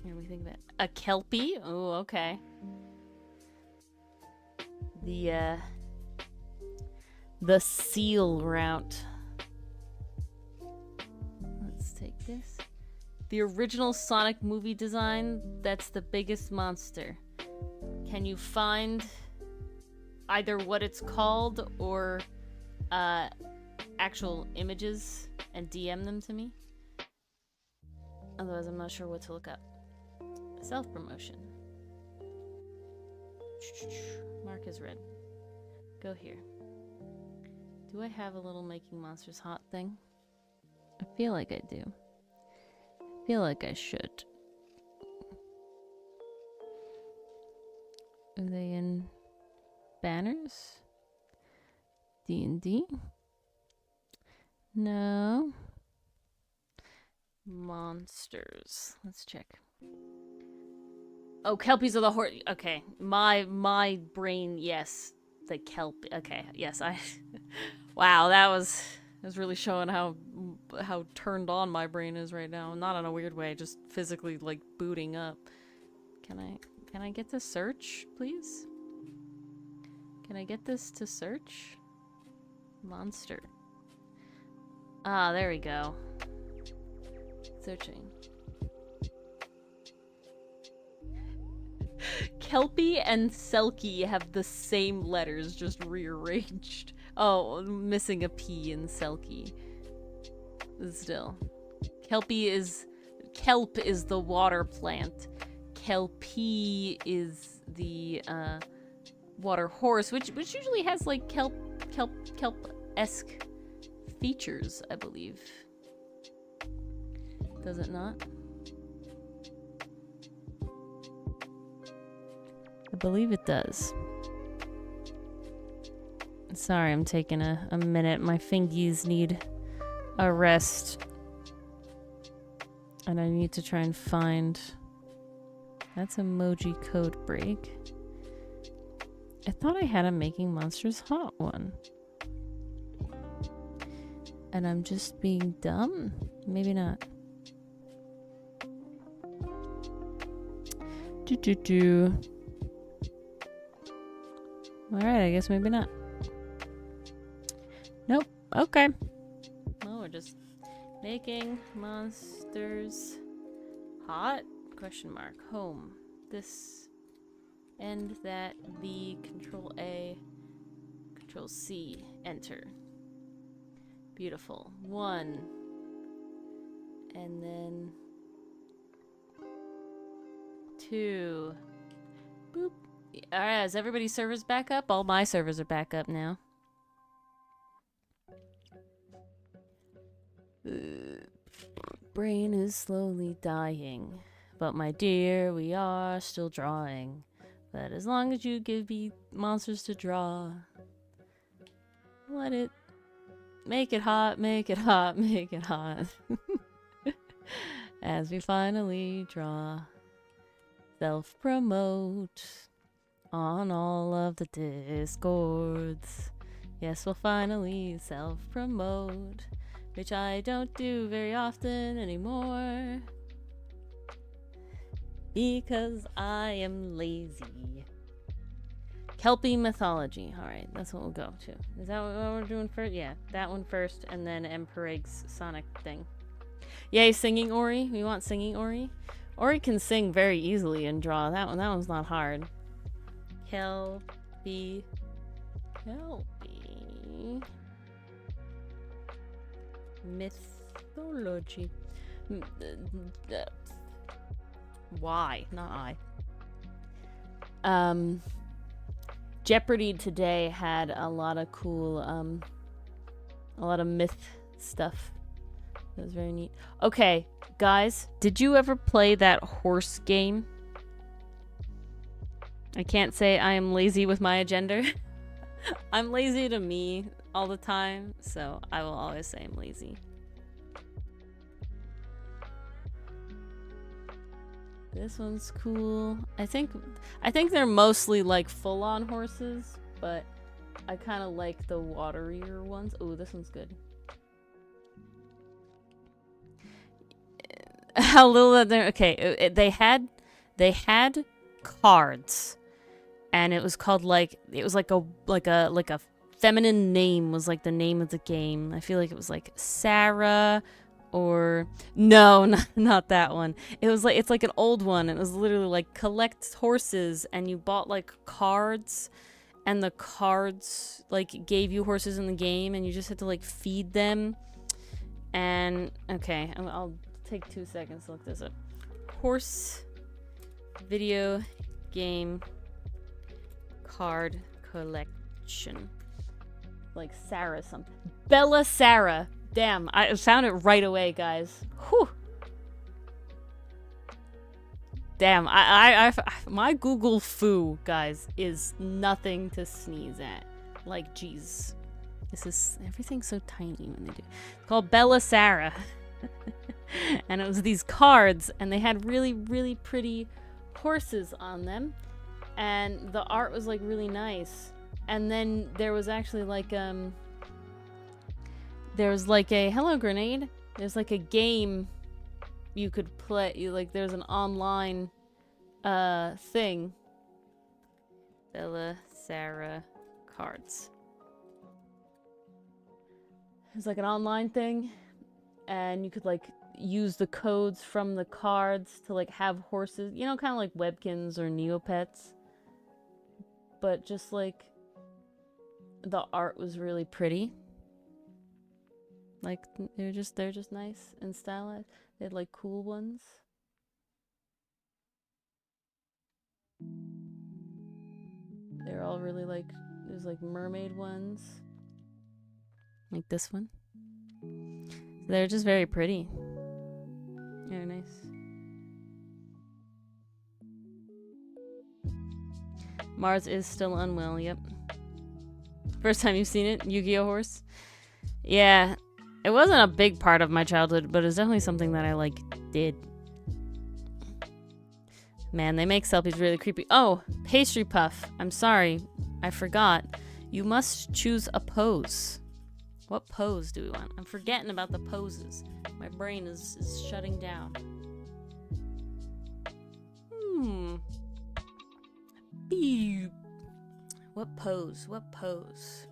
Here we think of it. A Kelpie? Oh, okay. The seal route. Let's take this. The original Sonic movie design, that's the biggest monster. Can you find either what it's called or actual images and DM them to me? Otherwise, I'm not sure what to look up. Self-promotion. Mark is red. Go here. Do I have a little Making Monsters hot thing? I feel like I do. I feel like I should. Are they in banners? D&D? No. Monsters. Let's check. Oh, Kelpies are the horse. Okay, my brain. Yes, the kelp. Okay, yes, I. Wow, that was really showing how turned on my brain is right now. Not in a weird way, just physically like booting up. Can I get to search, please? Can I get this to search? Monster. Ah, there we go. Searching. Kelpie and Selkie have the same letters, just rearranged. Oh, missing a P in Selkie. Still. Kelp is the water plant. Kelpie is the water horse, which usually has like kelp-esque features, I believe. Does it not? I believe it does. Sorry, I'm taking a minute. My fingies need a rest. And I need to try and find... That's emoji code break. I thought I had a Making Monsters hot one. And I'm just being dumb? Maybe not. Alright, I guess maybe not. Nope. Okay. Well, we're just Making Monsters hot? Question mark. Home. This and that. V. Control A. Control C. Enter. Beautiful. 1. And then 2. Boop. Alright, is everybody's servers back up? All my servers are back up now. Brain is slowly dying. But my dear, we are still drawing. But as long as you give me monsters to draw, let it... Make it hot, make it hot, make it hot. As we finally draw. Self-promote on all of the Discords. Yes, we'll finally self-promote, which I don't do very often anymore. Because I am lazy. Kelpie mythology. Alright, that's what we'll go to. Is that what we're doing first? Yeah, that one first, and then Emperig's Sonic thing. Yay, singing Ori. We want singing Ori. Ori can sing very easily and draw. That one's not hard. Kelpie. Mythology. Why? Not I. Jeopardy today had a lot of cool, a lot of myth stuff. That was very neat. Okay, guys, did you ever play that horse game? I can't say I am lazy with my agenda. I'm lazy to me all the time, so I will always say I'm lazy. This one's cool. I think they're mostly like full-on horses, but I kind of like the waterier ones. Oh, this one's good. How little that they're okay. They had cards, and it was called like a feminine name was like the name of the game. I feel like it was like Sarah or no, not that one. It was like, it's like an old one. It was literally like collect horses, and you bought like cards, and the cards like gave you horses in the game, and you just had to like feed them. And okay, I'll take 2 seconds to look this up. Horse video game card collection. Like Sarah something. Bella Sarah. Damn, I found it right away, guys. Whew. Damn, my Google foo, guys, is nothing to sneeze at. Like, jeez. This is, everything's so tiny when they do. It's called Bella Sarah. And it was these cards, and they had really, really pretty horses on them. And the art was, like, really nice. And then there was actually, like, there was, like, a... Hello, Grenade. There's, like, a game you could play. Like, there's an online, thing. Bella Sarah cards. It's like an online thing. And you could, like, use the codes from the cards to, like, have horses. You know, kind of like Webkins or Neopets. But just, like, the art was really pretty. Like, they're just nice and stylized. They had, like, cool ones. They're all really, like, there's, like, mermaid ones. Like this one. They're just very pretty. Very nice. Mars is still unwell, yep. First time you've seen it? Yu-Gi-Oh! Horse? Yeah. It wasn't a big part of my childhood, but it's definitely something that I, like, did. Man, they make Selpies really creepy. Oh, Pastry Puff. I'm sorry. I forgot. You must choose a pose. What pose do we want? I'm forgetting about the poses. My brain is shutting down. Beep. What pose? What pose?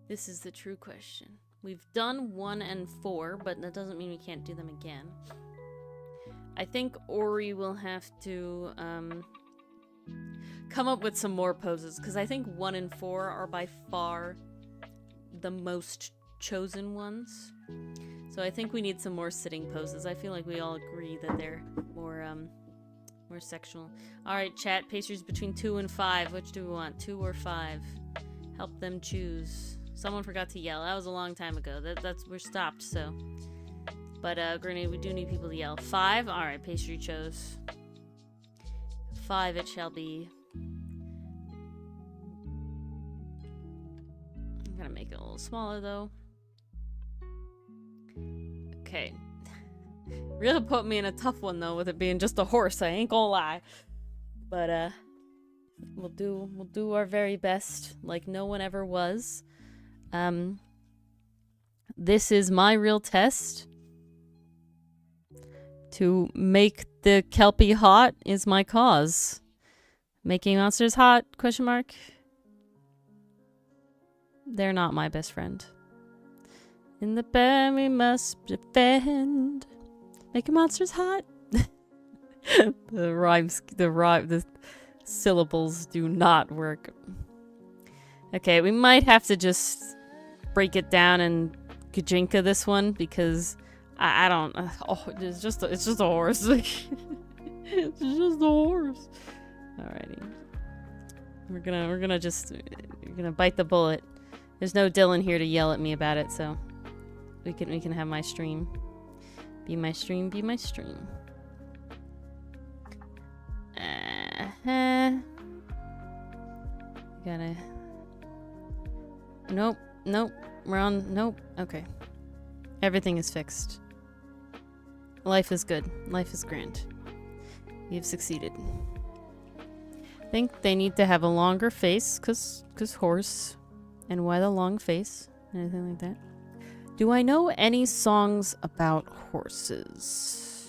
This is the true question. We've done 1 and 4, but that doesn't mean we can't do them again. I think Ori will have to come up with some more poses, because I think 1 and 4 are by far the most chosen ones. So I think we need some more sitting poses. I feel like we all agree that they're more sexual. Alright, chat, pastries between 2 and 5. Which do we want? 2 or 5? Help them choose. Someone forgot to yell. That was a long time ago. We're stopped, so. But, Grenade, we do need people to yell. 5? Alright, pastry chose. 5 it shall be. I'm gonna make it a little smaller, though. Okay. Really put me in a tough one, though, with it being just a horse. I ain't gonna lie. But, we'll do our very best, like no one ever was. This is my real test. To make the Kelpie hot is my cause. Making monsters hot? Question mark. They're not my best friend. In the bed we must defend. Making monsters hot. The syllables do not work. Okay, we might have to just break it down and Gajinka this one because I don't. It's just a horse. It's just a horse. Alrighty, we're gonna bite the bullet. There's no Dylan here to yell at me about it, so we can have my stream. Be my stream. Be my stream. Gotta. Nope. We're on. Nope. Okay. Everything is fixed. Life is good. Life is grand. You've succeeded. Think they need to have a longer face, cause horse. And why the long face? Anything like that? Do I know any songs about horses?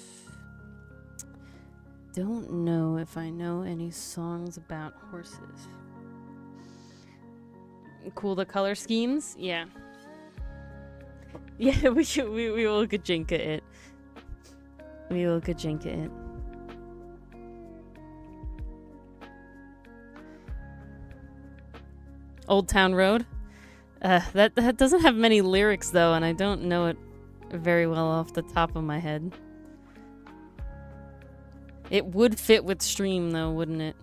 Don't know if I know any songs about horses. Cool, the color schemes? Yeah. Yeah, we will Kajinka it. We will Kajinka it. Old Town Road? That doesn't have many lyrics though, and I don't know it very well off the top of my head. It would fit with stream though, wouldn't it?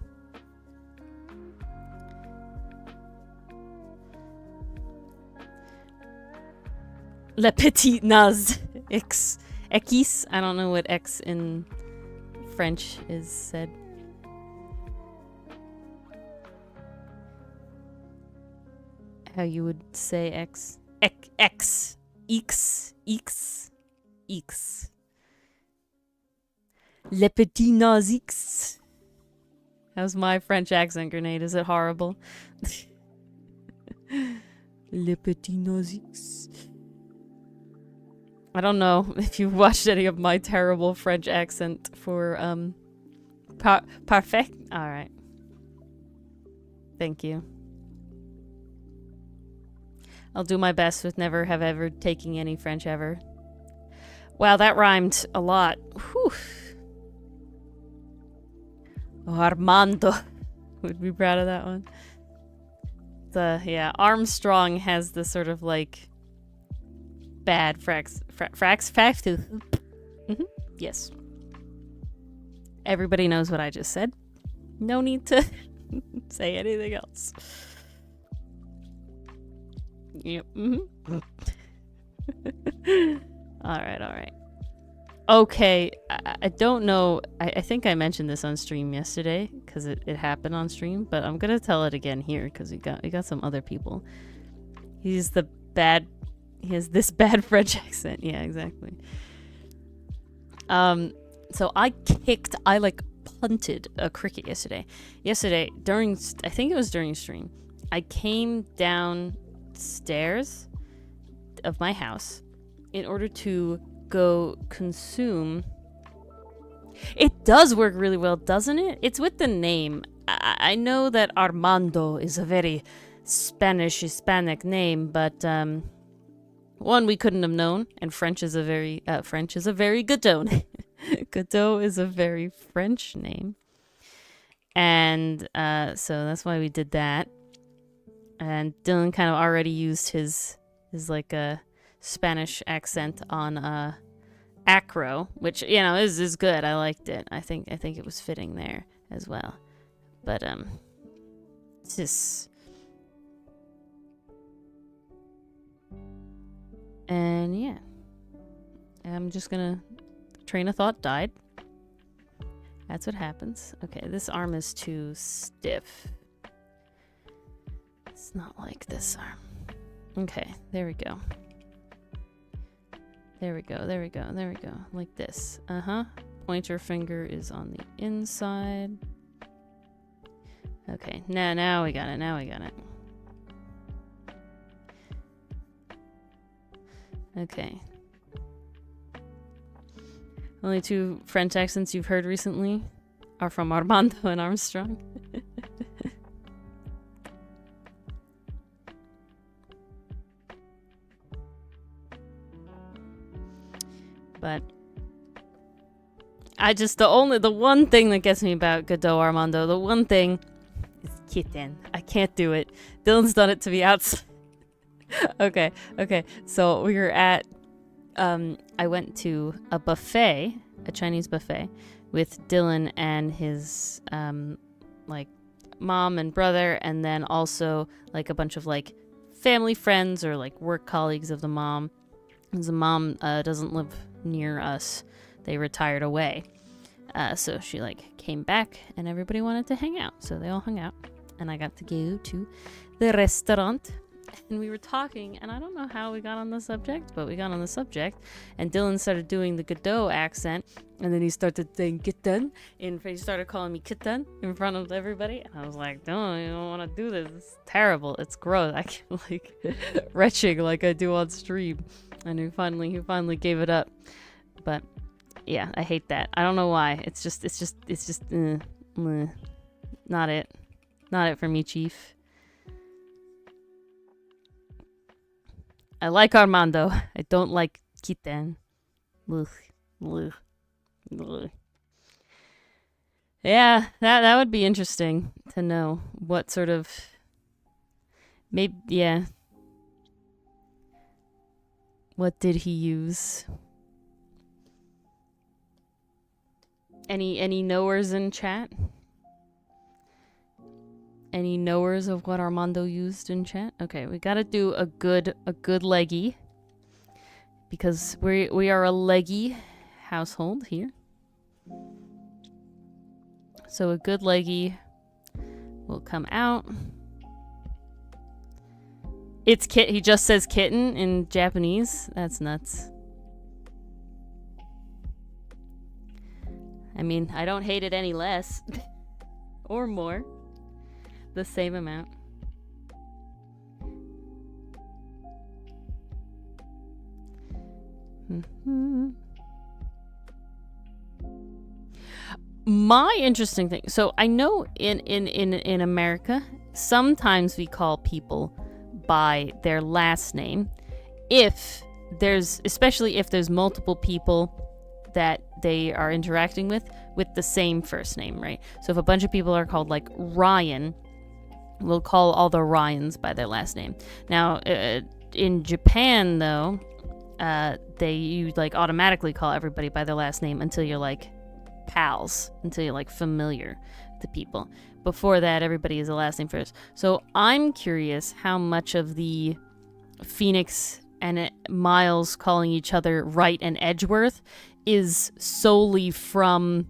Le petit naz x X. I don't know what X in French is said. How you would say X? X. X. X. X. Le petit naz x. How's my French accent, Grenade? Is it horrible? Le petit naz x. I don't know if you've watched any of my terrible French accent for, parfait. Alright. Thank you. I'll do my best with never have ever taking any French ever. Wow, that rhymed a lot. Whew. Armando. Would be proud of that one. Yeah, Armstrong has the sort of like bad frax yes. Everybody knows what I just said. No need to say anything else. Yep. Alright. Okay, I don't know. I think I mentioned this on stream yesterday because it happened on stream, but I'm gonna tell it again here because we got some other people. He has this bad French accent. Yeah, exactly. So I punted a cricket yesterday. I think it was during stream, I came downstairs of my house in order to go consume. It does work really well, doesn't it? It's with the name. I know that Armando is a very Hispanic name, but one we couldn't have known, and French is a very Godot. Godot is a very French name, and so that's why we did that. And Dylan kind of already used his like a Spanish accent on Acro, which is good. I liked it. I think it was fitting there as well. But it's just. And yeah, I'm just gonna. Train of thought died. That's what happens. Okay, this arm is too stiff. It's not like this arm. Okay, there we go. There we go. Like this. Pointer finger is on the inside. Okay, now we got it. Okay. Only two French accents you've heard recently are from Armando and Armstrong. But the one thing that gets me about Godot Armando, the one thing is kitten. I can't do it. Dylan's done it to me outside. Okay. So we were at I went to a buffet, a Chinese buffet, with Dylan and his like mom and brother, and then also like a bunch of like family friends or like work colleagues of the mom. Because the mom doesn't live near us; they retired away, so she like came back, and everybody wanted to hang out, so they all hung out, and I got to go to the restaurant. And we were talking, and I don't know how we got on the subject, but we got on the subject, and Dylan started doing the Godot accent, and then he started saying kitten, and he started calling me kitten in front of everybody, and I was like, Dylan, you don't want to do this. It's terrible. It's gross. I can't like retching like I do on stream. And he finally gave it up. But yeah, I hate that. I don't know why. It's just not it for me, Chief. I like Armando. I don't like Kitten. Ugh. Ugh. Ugh. Yeah, that would be interesting to know what sort of maybe yeah. What did he use? Any knowers in chat? Any knowers of what Armando used in chat? Okay, we gotta do a good leggy. Because we are a leggy household here. So a good leggy will come out. It's kit. He just says kitten in Japanese. That's nuts. I mean, I don't hate it any less. Or more. The same amount. My interesting thing. So I know in America, sometimes we call people by their last name. Especially if there's multiple people that they are interacting with the same first name, right? So if a bunch of people are called like Ryan, we'll call all the Ryans by their last name. Now, in Japan, though, you like automatically call everybody by their last name until you're like pals, until you're like familiar to people. Before that, everybody is a last name first. So I'm curious how much of the Phoenix and Miles calling each other Wright and Edgeworth is solely from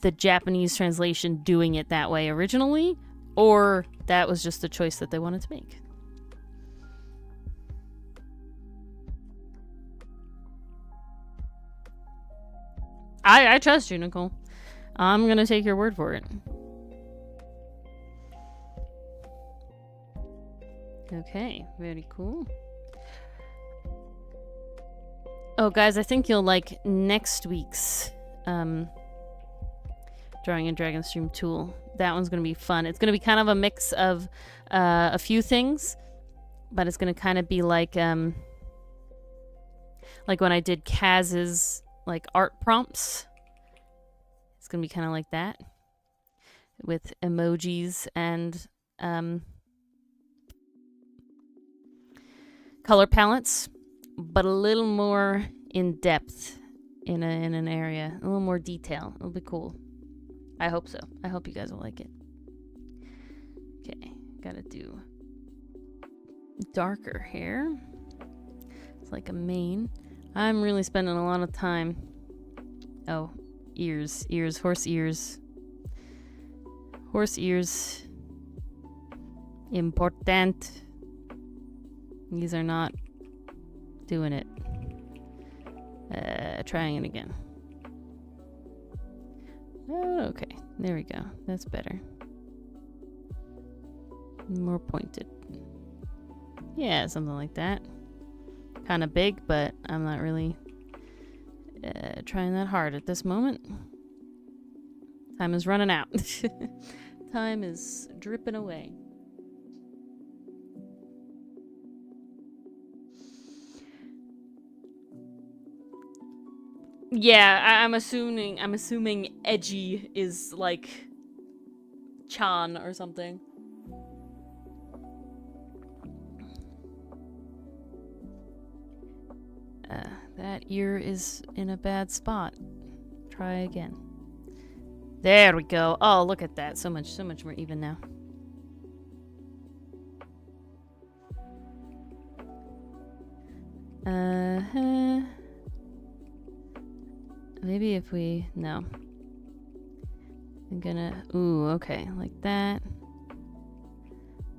the Japanese translation doing it that way originally, or that was just the choice that they wanted to make. I trust you, Nicole. I'm gonna take your word for it. Okay, very cool. Oh, guys, I think you'll like next week's Drawing and Dragon Stream tool. That one's gonna be fun. It's gonna be kind of a mix of a few things, but it's gonna kind of be like when I did Kaz's like art prompts. It's gonna be kind of like that with emojis and color palettes, but a little more in depth in an area, a little more detail. It'll be cool. I hope so. I hope you guys will like it. Okay, gotta do darker hair. It's like a mane. I'm really spending a lot of time. Oh, ears, horse ears. Horse ears. Important. These are not doing it. Trying it again. Oh, okay, there we go. That's better. More pointed. Yeah, something like that. Kind of big, but I'm not really trying that hard at this moment. Time is running out. Time is dripping away. Yeah, I'm assuming edgy is like Chan or something. That ear is in a bad spot. Try again. There we go. Oh, look at that. So much more even now. Maybe if we... No. I'm gonna... Ooh, okay. Like that.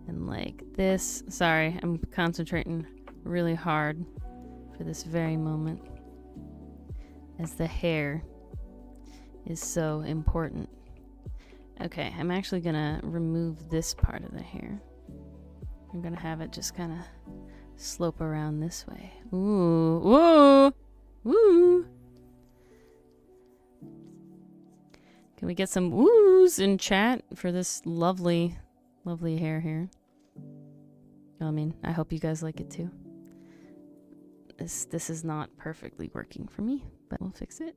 And like this. Sorry, I'm concentrating really hard for this very moment, as the hair is so important. Okay, I'm actually gonna remove this part of the hair. I'm gonna have it just kind of slope around this way. Ooh, woo, woo. Can we get some woos in chat for this lovely, lovely hair here? I mean, I hope you guys like it too. This is not perfectly working for me, but we'll fix it.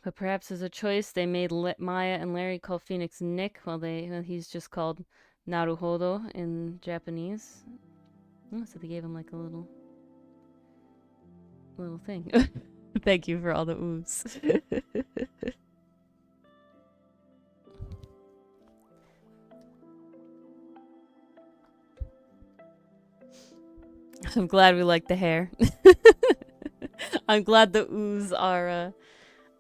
But perhaps as a choice, they made Maya and Larry call Phoenix Nick, while he's just called Naruhodo in Japanese. Oh, so they gave him like a little thing. Thank you for all the oohs. I'm glad we like the hair. I'm glad the oohs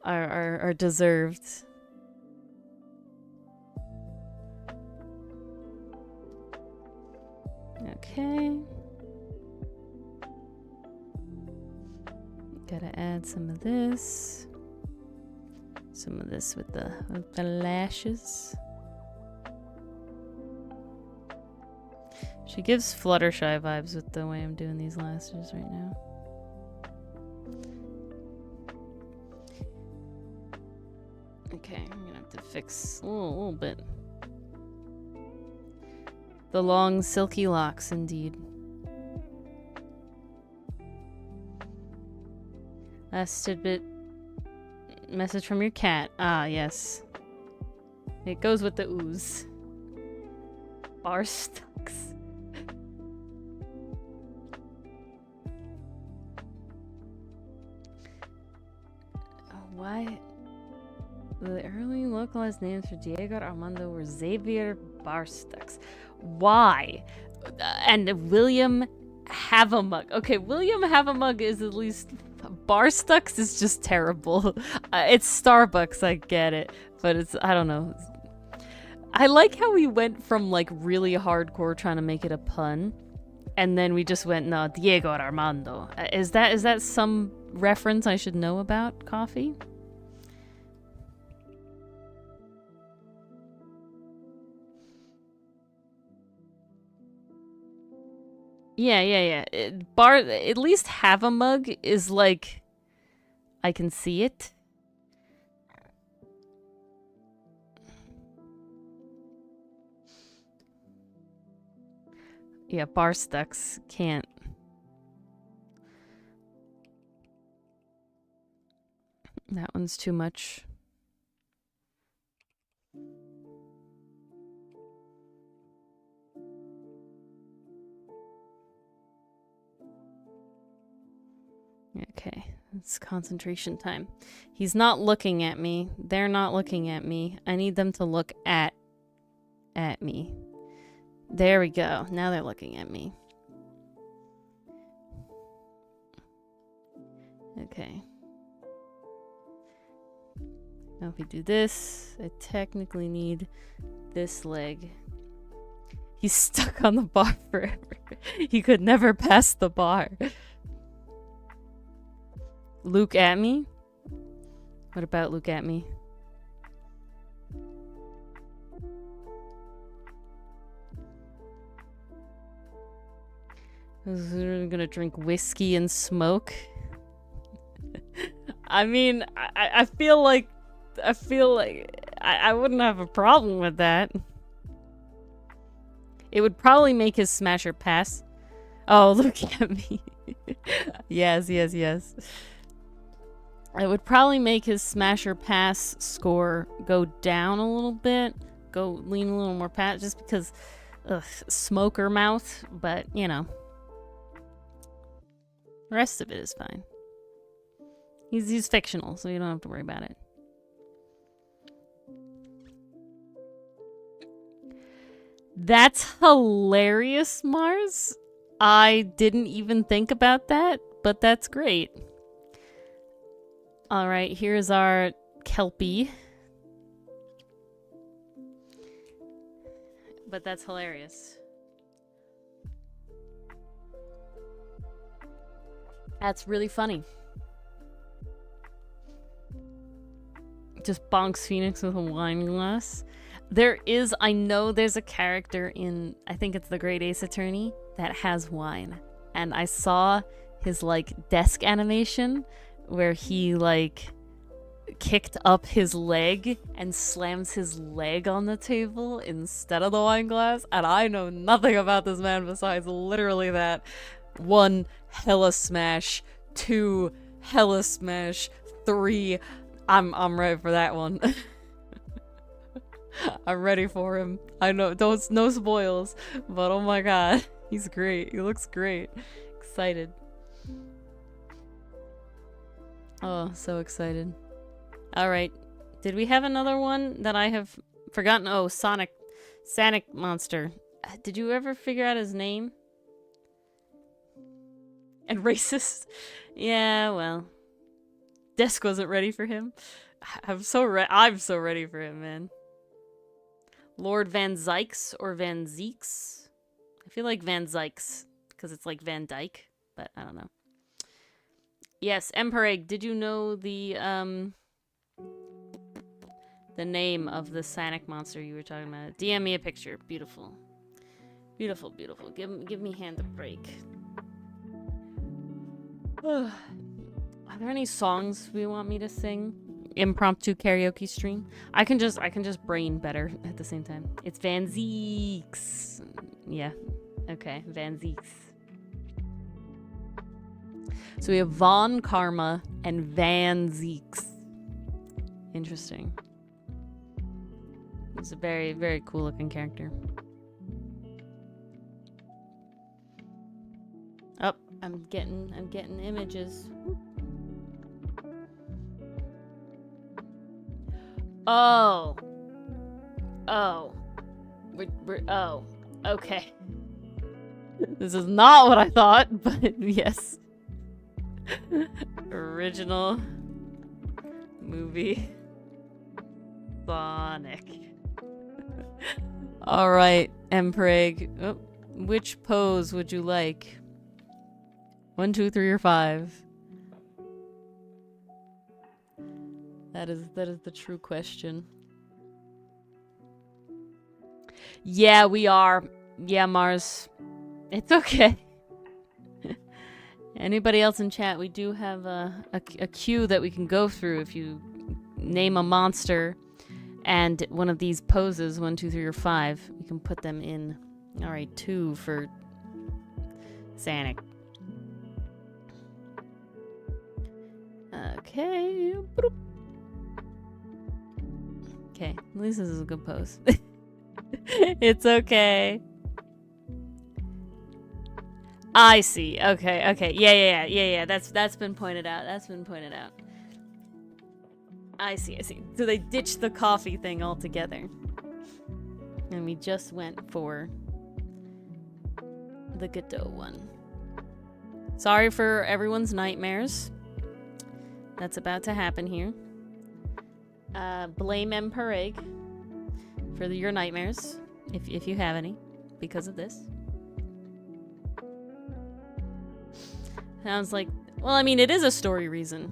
are deserved. Okay. Gotta add some of this. Some of this with the lashes. She gives Fluttershy vibes with the way I'm doing these lashes right now. Okay, I'm gonna have to fix a little bit. The long, silky locks, indeed. Last tidbit. Message from your cat. Ah, yes. It goes with the ooze. Bar stucks. Why? The early localized names for Diego Armando were Xavier Barstucks. Why? And William Havamug. Okay, William Havamug is at least... Barstucks is just terrible. It's Starbucks, I get it. But it's... I don't know. I like how we went from, like, really hardcore trying to make it a pun. And then we just went, no, Diego Armando. Is that some reference I should know about coffee? Yeah. At least have a mug is like, I can see it. Yeah, Barstucks can't. That one's too much. Okay, it's concentration time. He's not looking at me. They're not looking at me. I need them to look at me. There we go. Now they're looking at me. Okay. Now if we do this, I technically need this leg. He's stuck on the bar forever. He could never pass the bar. Luke at me? What about Luke at me? I was literally gonna drink whiskey and smoke. I mean, I feel like I wouldn't have a problem with that. It would probably make his smasher pass. Oh, look at me. Yes. It would probably make his smasher pass score go down a little bit. Go lean a little more past, just because smoker mouth, but you know. The rest of it is fine. He's fictional, so you don't have to worry about it. That's hilarious, Mars. I didn't even think about that, but that's great. Alright, here's our Kelpie. But that's hilarious. That's really funny. Just bonks Phoenix with a wine glass. I know there's a character in, I think it's the Great Ace Attorney, that has wine. And I saw his, like, desk animation where he, like, kicked up his leg and slams his leg on the table instead of the wine glass, and I know nothing about this man besides literally that. 1, hella smash. 2, hella smash. 3, I'm ready for that one. I'm ready for him. I know, no spoils, but oh my god, he's great. He looks great. Excited. Oh, so excited. Alright. Did we have another one that I have forgotten? Oh, Sonic Monster. Did you ever figure out his name? And racist? Yeah, well. Desk wasn't ready for him. I'm so ready for him, man. Lord Van Zykes or Van Zeeks? I feel like Van Zykes, because it's like Van Dyke, but I don't know. Yes, Empereg, did you know the name of the Sonic monster you were talking about? DM me a picture. Beautiful. Beautiful, beautiful. Give me hand a break. Are there any songs we want me to sing? Impromptu karaoke stream? I can just brain better at the same time. It's Van Zeeks. Yeah. Okay, Van Zeeks. So we have Von Karma and Van Zeeks. Interesting. He's a very, very cool looking character. Oh, I'm getting images. Oh. Oh. Oh. Okay. This is not what I thought, but yes. Original movie Sonic. Alright, Empreg. Oh, which pose would you like? 1, 2, 3, or 5? That is the true question. Yeah, we are. Yeah, Mars. It's okay. Anybody else in chat? We do have a queue that we can go through if you name a monster and one of these poses, 1, 2, 3, or 5. We can put them in. All right, 2 for Sonic. Okay. Okay, at least this is a good pose. It's okay. I see. Okay. Yeah. That's been pointed out. I see. So they ditched the coffee thing altogether. And we just went for the Godot one. Sorry for everyone's nightmares. That's about to happen here. Blame Empereg for your nightmares, if you have any, because of this. Sounds like, well, I mean, it is a story reason.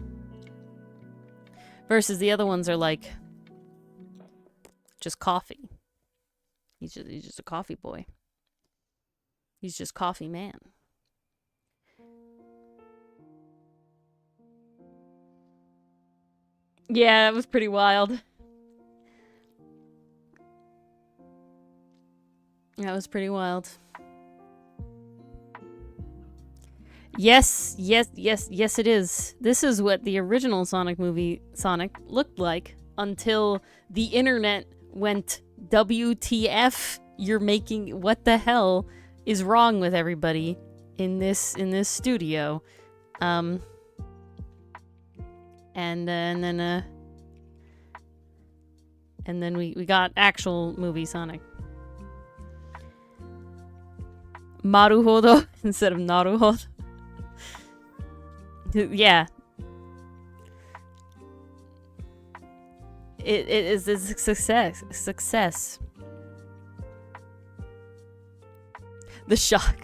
Versus the other ones are like just coffee. He's just a coffee boy. He's just coffee man. Yeah, it was pretty wild. That was pretty wild. Yes, it is. This is what the original Sonic movie, Sonic, looked like until the internet went WTF, you're making, what the hell is wrong with everybody in this studio? And then we got actual movie Sonic. Maruhodo instead of Naruhodo. Yeah. It is a success. The shock.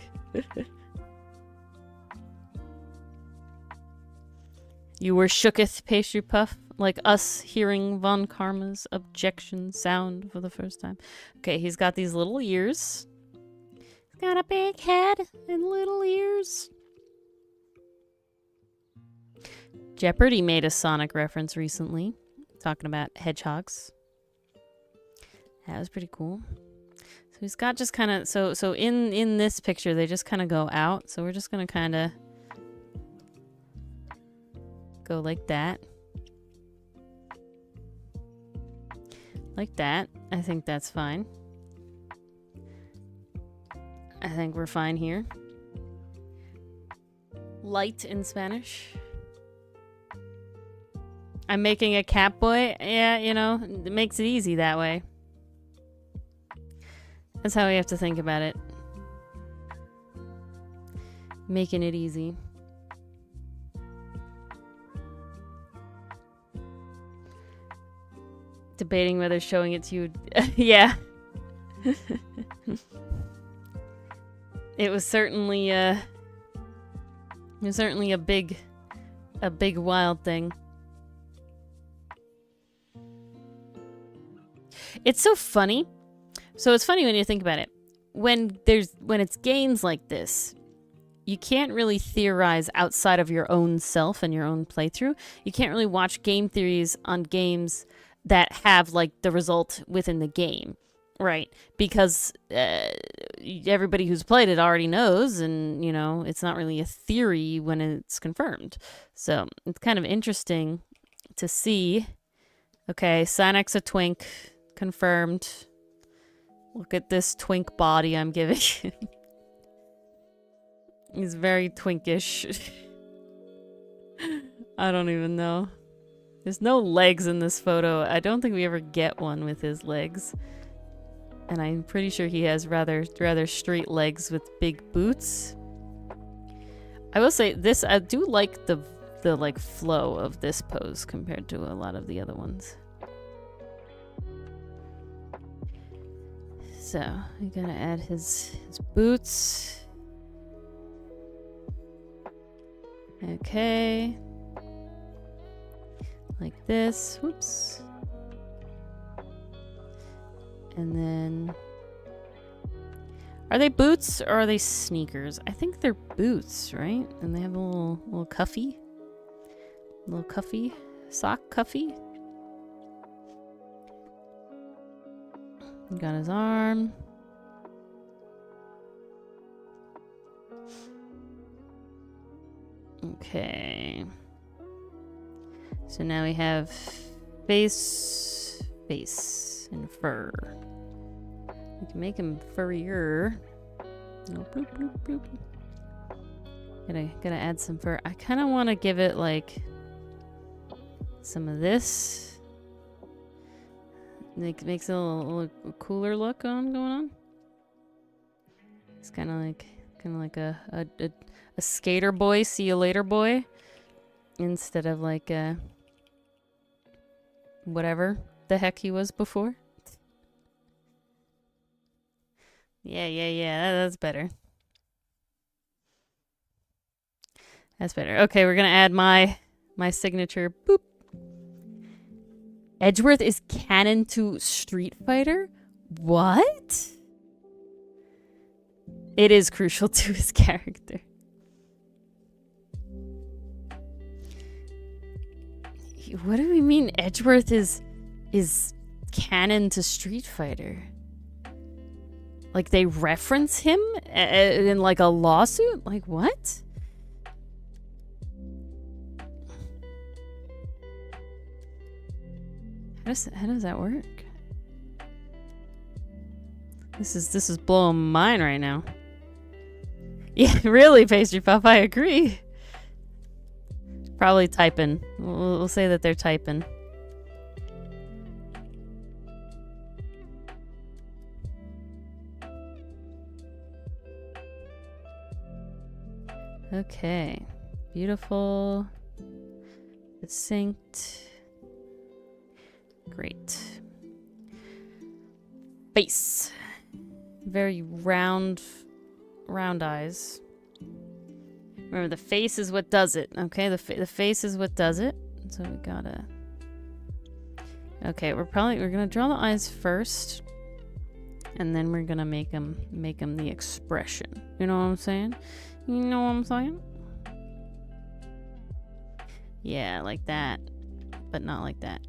You were shooketh, pastry puff, like us hearing Von Karma's objection sound for the first time. Okay, he's got these little ears. He's got a big head and little ears. Jeopardy made a Sonic reference recently. talking about hedgehogs. That was pretty cool. So he's got just kind of so in this picture they just kind of go out. So we're just gonna kind of go like that. Like that. I think that's fine. I think we're fine here. Light in Spanish. I'm making a cat boy. Yeah, you know, it makes it easy that way. That's how we have to think about it. Making it easy. Debating whether showing it to you. Yeah. It was certainly a big wild thing. It's so funny. So it's funny when you think about it. When it's games like this, you can't really theorize outside of your own self and your own playthrough. You can't really watch game theories on games that have like the result within the game, right? Because everybody who's played it already knows, and you know it's not really a theory when it's confirmed. So it's kind of interesting to see. Okay, Sinek's a twink, confirmed. Look at this twink body I'm giving him. He's very twinkish. I don't even know. There's no legs in this photo. I don't think we ever get one with his legs. And I'm pretty sure he has rather straight legs with big boots. I will say this, I do like the like flow of this pose compared to a lot of the other ones. So, we're gonna add his boots. Okay. Like this. Whoops. And then... Are they boots or are they sneakers? I think they're boots, right? And they have a little cuffy. Little cuffy. Sock cuffy. Got his arm. Okay. So now we have face, and fur. We can make him furrier. Oh, bloop, bloop, bloop. Gotta add some fur. I kind of want to give it like some of this. Makes it a little cooler look going on. It's kind of like a skater boy, see you later boy, instead of like a whatever the heck he was before. Yeah. That's better. That's better. Okay, we're gonna add my signature. Boop. Edgeworth is canon to Street Fighter? What? It is crucial to his character. What do we mean Edgeworth is canon to Street Fighter? Like they reference him in like a lawsuit? Like what? How does that work? This is blowing my mind right now. Yeah, really, Pastry Puff, I agree. Probably typing. We'll say that they're typing. Okay. Beautiful. Succinct. Great. Face. Very round eyes. Remember, the face is what does it. Okay, the face is what does it. So we gotta. Okay, we're gonna draw the eyes first, and then we're gonna make them the expression. You know what I'm saying? You know what I'm saying? Yeah, like that, but not like that.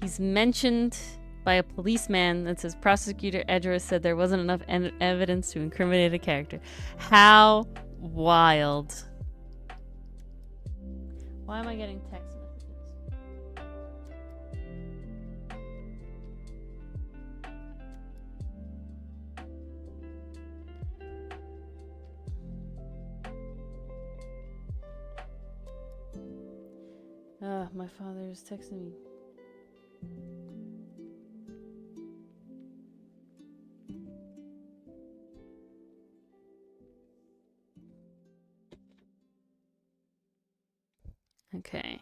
He's mentioned by a policeman that says Prosecutor Edgeworth said there wasn't enough evidence to incriminate a character. How wild. Why am I getting text messages? My father is texting me. Okay.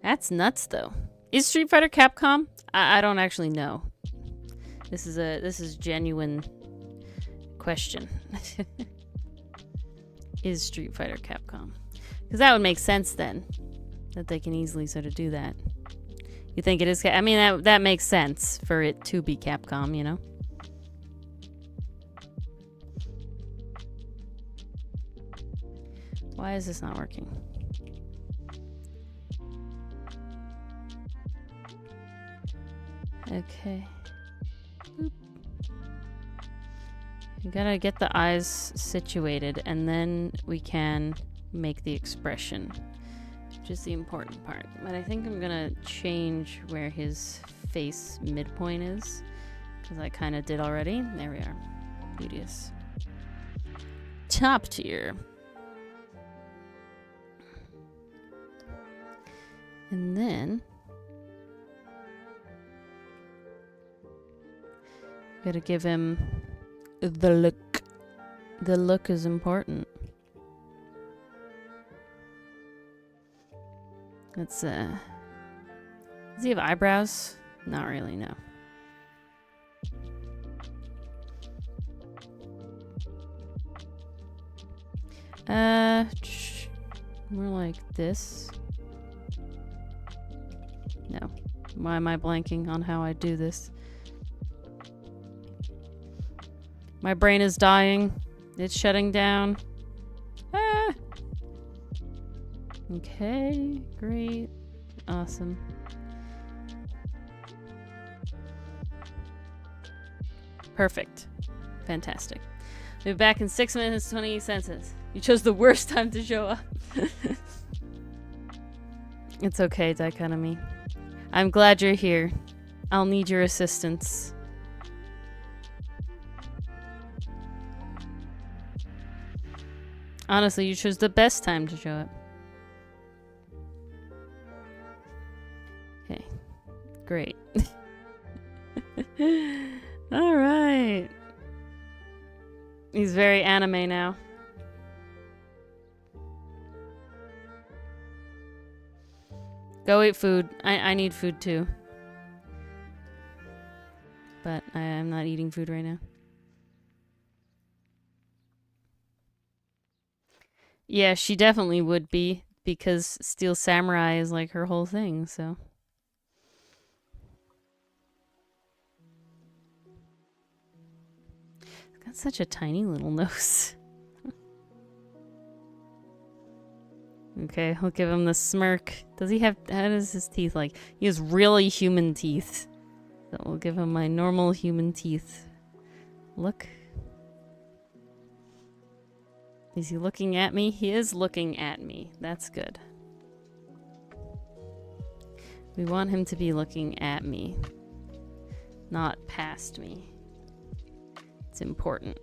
That's nuts, though. Is Street Fighter Capcom? I don't actually know. This is genuine question. Is Street Fighter Capcom? Because that would make sense then, that they can easily sort of do that. You think it is? I mean, that makes sense for it to be Capcom, you know. Why is this not working? Okay. Boop. You gotta get the eyes situated, and then we can make the expression, which is the important part. But I think I'm gonna change where his face midpoint is, because I kind of did already. There we are. Beauteous. Top tier. And then gotta give him the look. The look is important. Let's does he have eyebrows? Not really, no. More like this. No. Why am I blanking on how I do this? My brain is dying. It's shutting down. Ah! Okay, great. Awesome. Perfect. Fantastic. We'll be back in 6 minutes, 28 seconds. You chose the worst time to show up. It's okay, Dichotomy. I'm glad you're here. I'll need your assistance. Honestly, you chose the best time to show up. Okay. Great. Alright. He's very anime now. Go eat food. I need food too. But I am not eating food right now. Yeah, she definitely would be, because Steel Samurai is like her whole thing, so. It's got such a tiny little nose. Okay, I'll give him the smirk. Does he have... How does his teeth like? He has really human teeth. So we'll give him my normal human teeth. Look. Is he looking at me? He is looking at me. That's good. We want him to be looking at me. Not past me. It's important.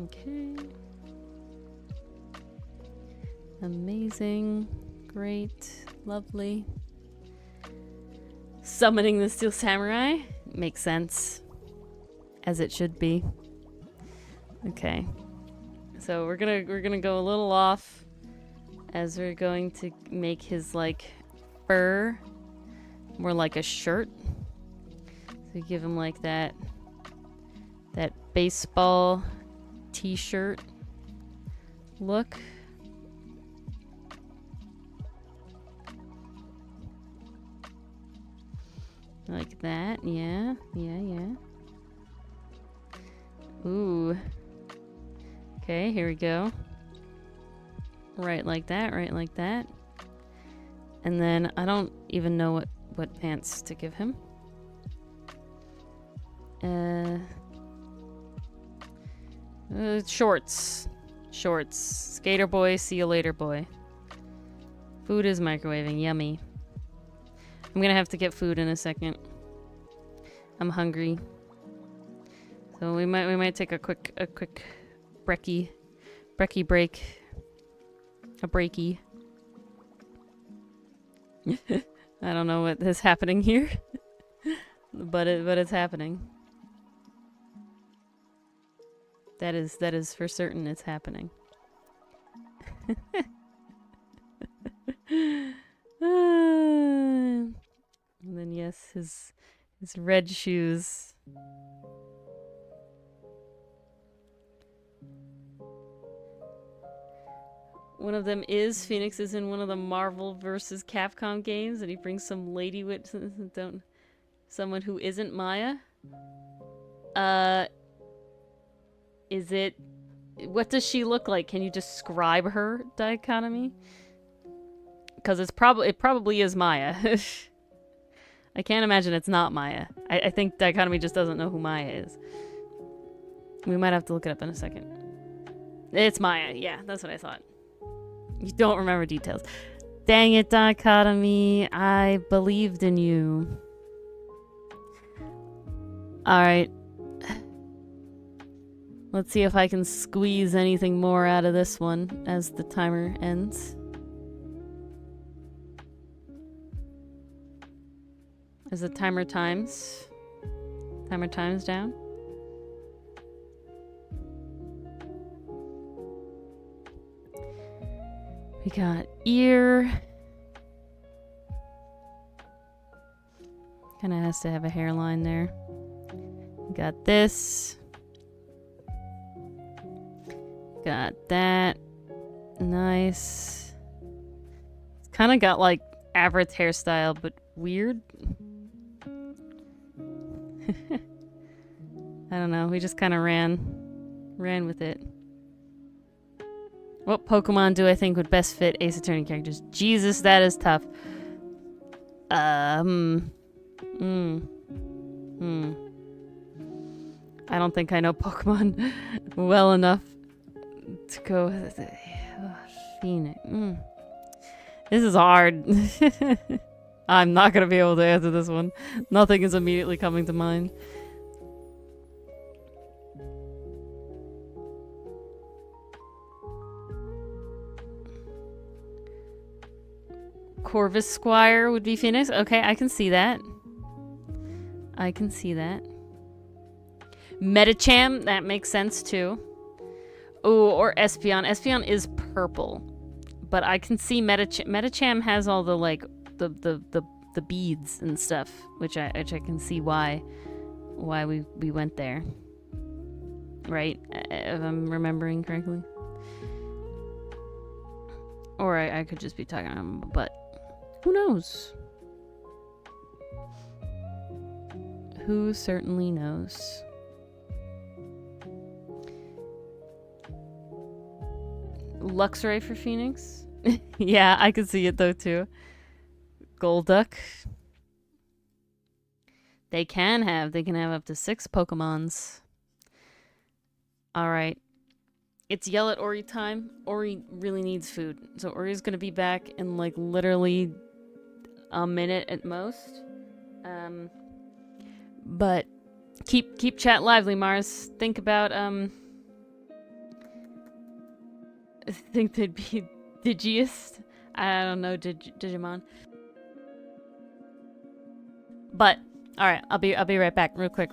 Okay. Amazing. Great. Lovely. Summoning the Steel Samurai makes sense, as it should be. Okay. So we're gonna go a little off, as we're going to make his like fur more like a shirt. So give him like that baseball t-shirt look. Like that, yeah. Ooh, Okay, here we go. Right like that, right like that. And then I don't even know what pants to give him. Shorts. Shorts. Skater boy, see you later boy. Food is microwaving, yummy. I'm gonna have to get food in a second. I'm hungry. So we might take a quick brekkie break. A breakie. I don't know what is happening here. but it's happening. That is for certain it's happening. And then yes, his red shoes. One of them is Phoenix is in one of the Marvel versus Capcom games, and he brings some lady with someone who isn't Maya. Is it? What does she look like? Can you describe her dichotomy? Because it probably is Maya. I can't imagine it's not Maya. I think dichotomy just doesn't know who Maya is. We might have to look it up in a second. It's Maya. Yeah, that's what I thought. You don't remember details. Dang it, dichotomy. I believed in you. Alright. Let's see if I can squeeze anything more out of this one as the timer ends. As the timer times. Timer times down. We got ear. Kinda has to have a hairline there. We got this. Got that. Nice. It's kinda got like Avrit's hairstyle, but weird. I don't know. We just kinda ran with it. What Pokemon do I think would best fit Ace Attorney characters? Jesus, that is tough. I don't think I know Pokemon well enough to go with it. Phoenix. This is hard. I'm not gonna be able to answer this one. Nothing is immediately coming to mind. Corvus Squire would be Phoenix. Okay, I can see that. I can see that. Medicham, that makes sense too. Oh, or Espeon. Espeon is purple. But I can see Medicham. Medicham has all the like the beads and stuff, which I can see why we went there. Right? If I'm remembering correctly. Or I could just be talking about him, but who knows? Who certainly knows? Luxray for Phoenix? Yeah, I could see it though too. Golduck. They can have up to 6 Pokemons. Alright. It's yell at Ori time. Ori really needs food. So Ori's gonna be back in like literally a minute at most. But keep chat lively, Mars. Think about I think they'd be Digiest. I don't know, Digimon. But alright, I'll be right back real quick.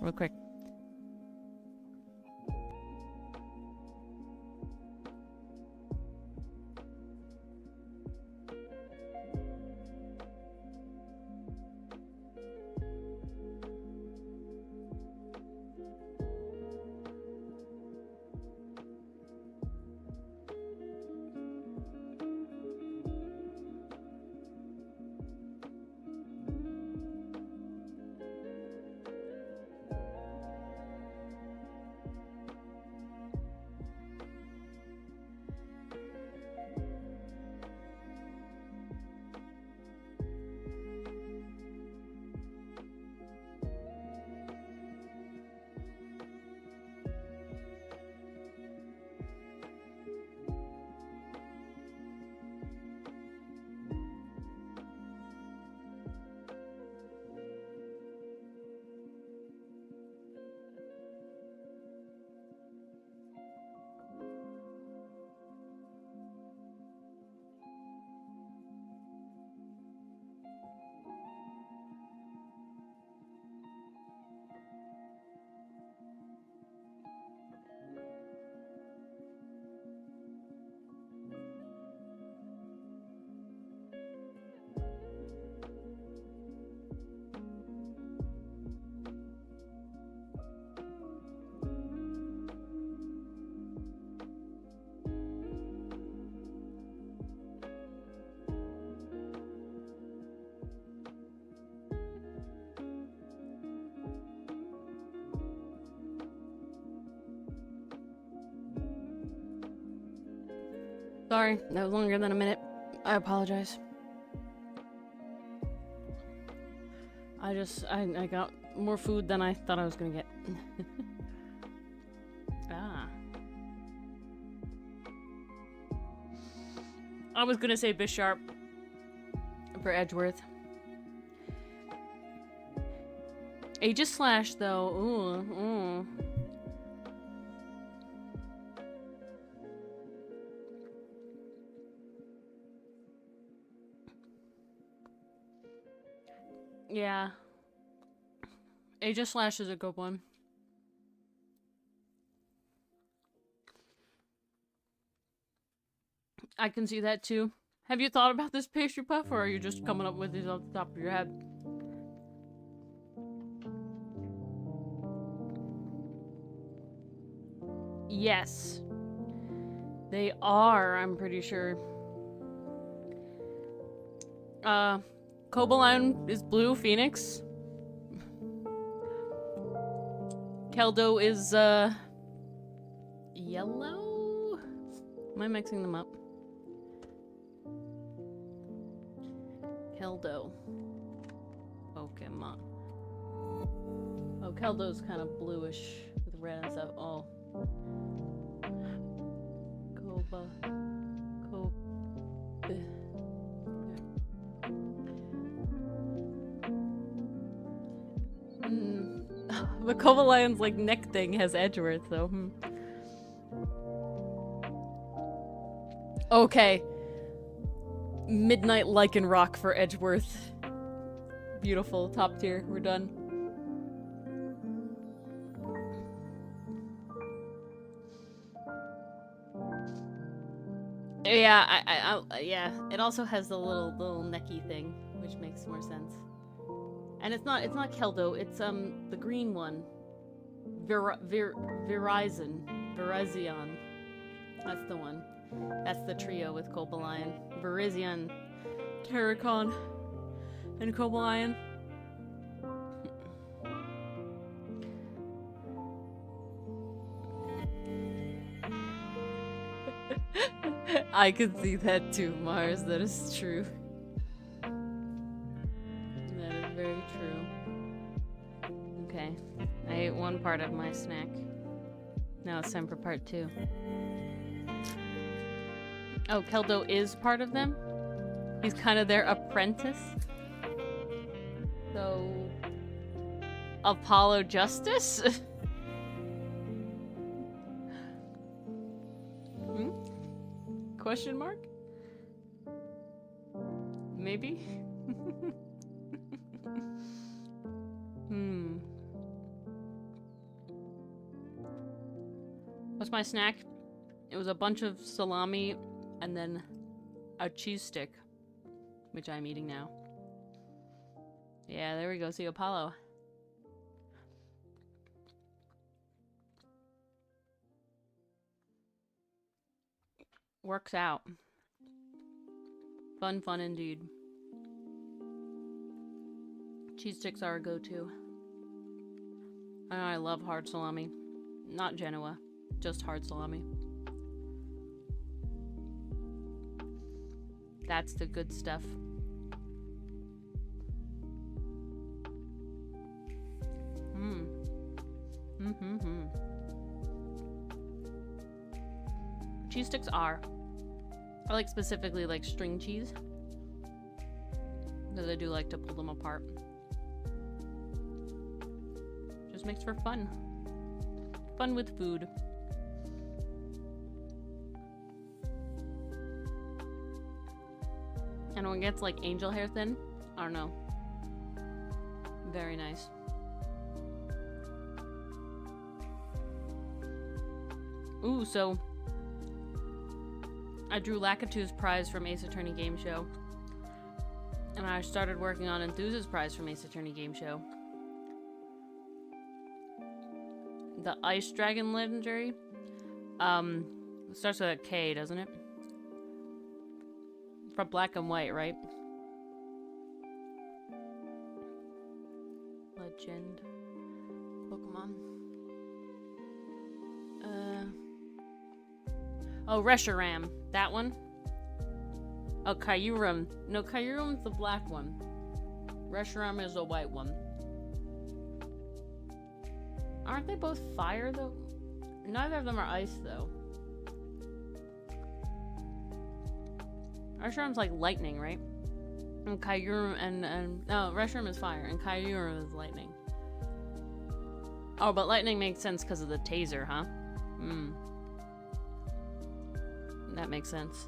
Sorry, that was longer than a minute. I apologize. I got more food than I thought I was gonna get. Ah. I was gonna say Bisharp for Edgeworth. Aegis Slash, though. Ooh. Yeah. Aegis Slash is a good one. I can see that too. Have you thought about this pastry puff, or are you just coming up with these off the top of your head? Yes. They are, I'm pretty sure. Cobaline is blue, Phoenix. Keldo is, yellow? Am I mixing them up? Keldo. Pokemon. Oh, Keldo's kind of bluish with red and stuff. Oh. Koba. The Cobalion's like neck thing has Edgeworth, though. Okay. Midnight Lichen Rock for Edgeworth. Beautiful. Top tier. We're done. Yeah, yeah. It also has the little necky thing, which makes more sense. And it's not Keldo, it's the green one. Verizon. That's the one. That's the trio with Cobalion. Virizion, Terracon, and Cobalion. I could see that too, Mars. That is true. That is very true. Okay. I ate one part of my snack. Now it's time for part 2. Oh, Keldo is part of them? He's kind of their apprentice? So... Apollo Justice? Question mark? Maybe? What's my snack? It was a bunch of salami and then a cheese stick, which I'm eating now. Yeah, there we go. See Apollo. Works out. Fun indeed. Cheese sticks are a go-to. I love hard salami. Not Genoa, just hard salami. That's the good stuff. Cheese sticks are. I like specifically like string cheese. Because I do like to pull them apart. Just makes for fun. Fun with food. And when it gets like angel hair thin, I don't know. Very nice. Ooh, so I drew Lakitu's prize from Ace Attorney Game Show. And I started working on Enthuse's prize from Ace Attorney Game Show. The Ice Dragon Legendary. It starts with a K, doesn't it? From Black and White, right? Legend. Pokemon. Oh, Reshiram. That one? Oh, Kyurem. No, Kyurem's the black one. Reshiram is the white one. Aren't they both fire, though? Neither of them are ice, though. Reshiram's like lightning, right? And Kyurem no, Reshiram is fire, and Kyurem is lightning. Oh, but lightning makes sense because of the taser, huh? Hmm. That makes sense.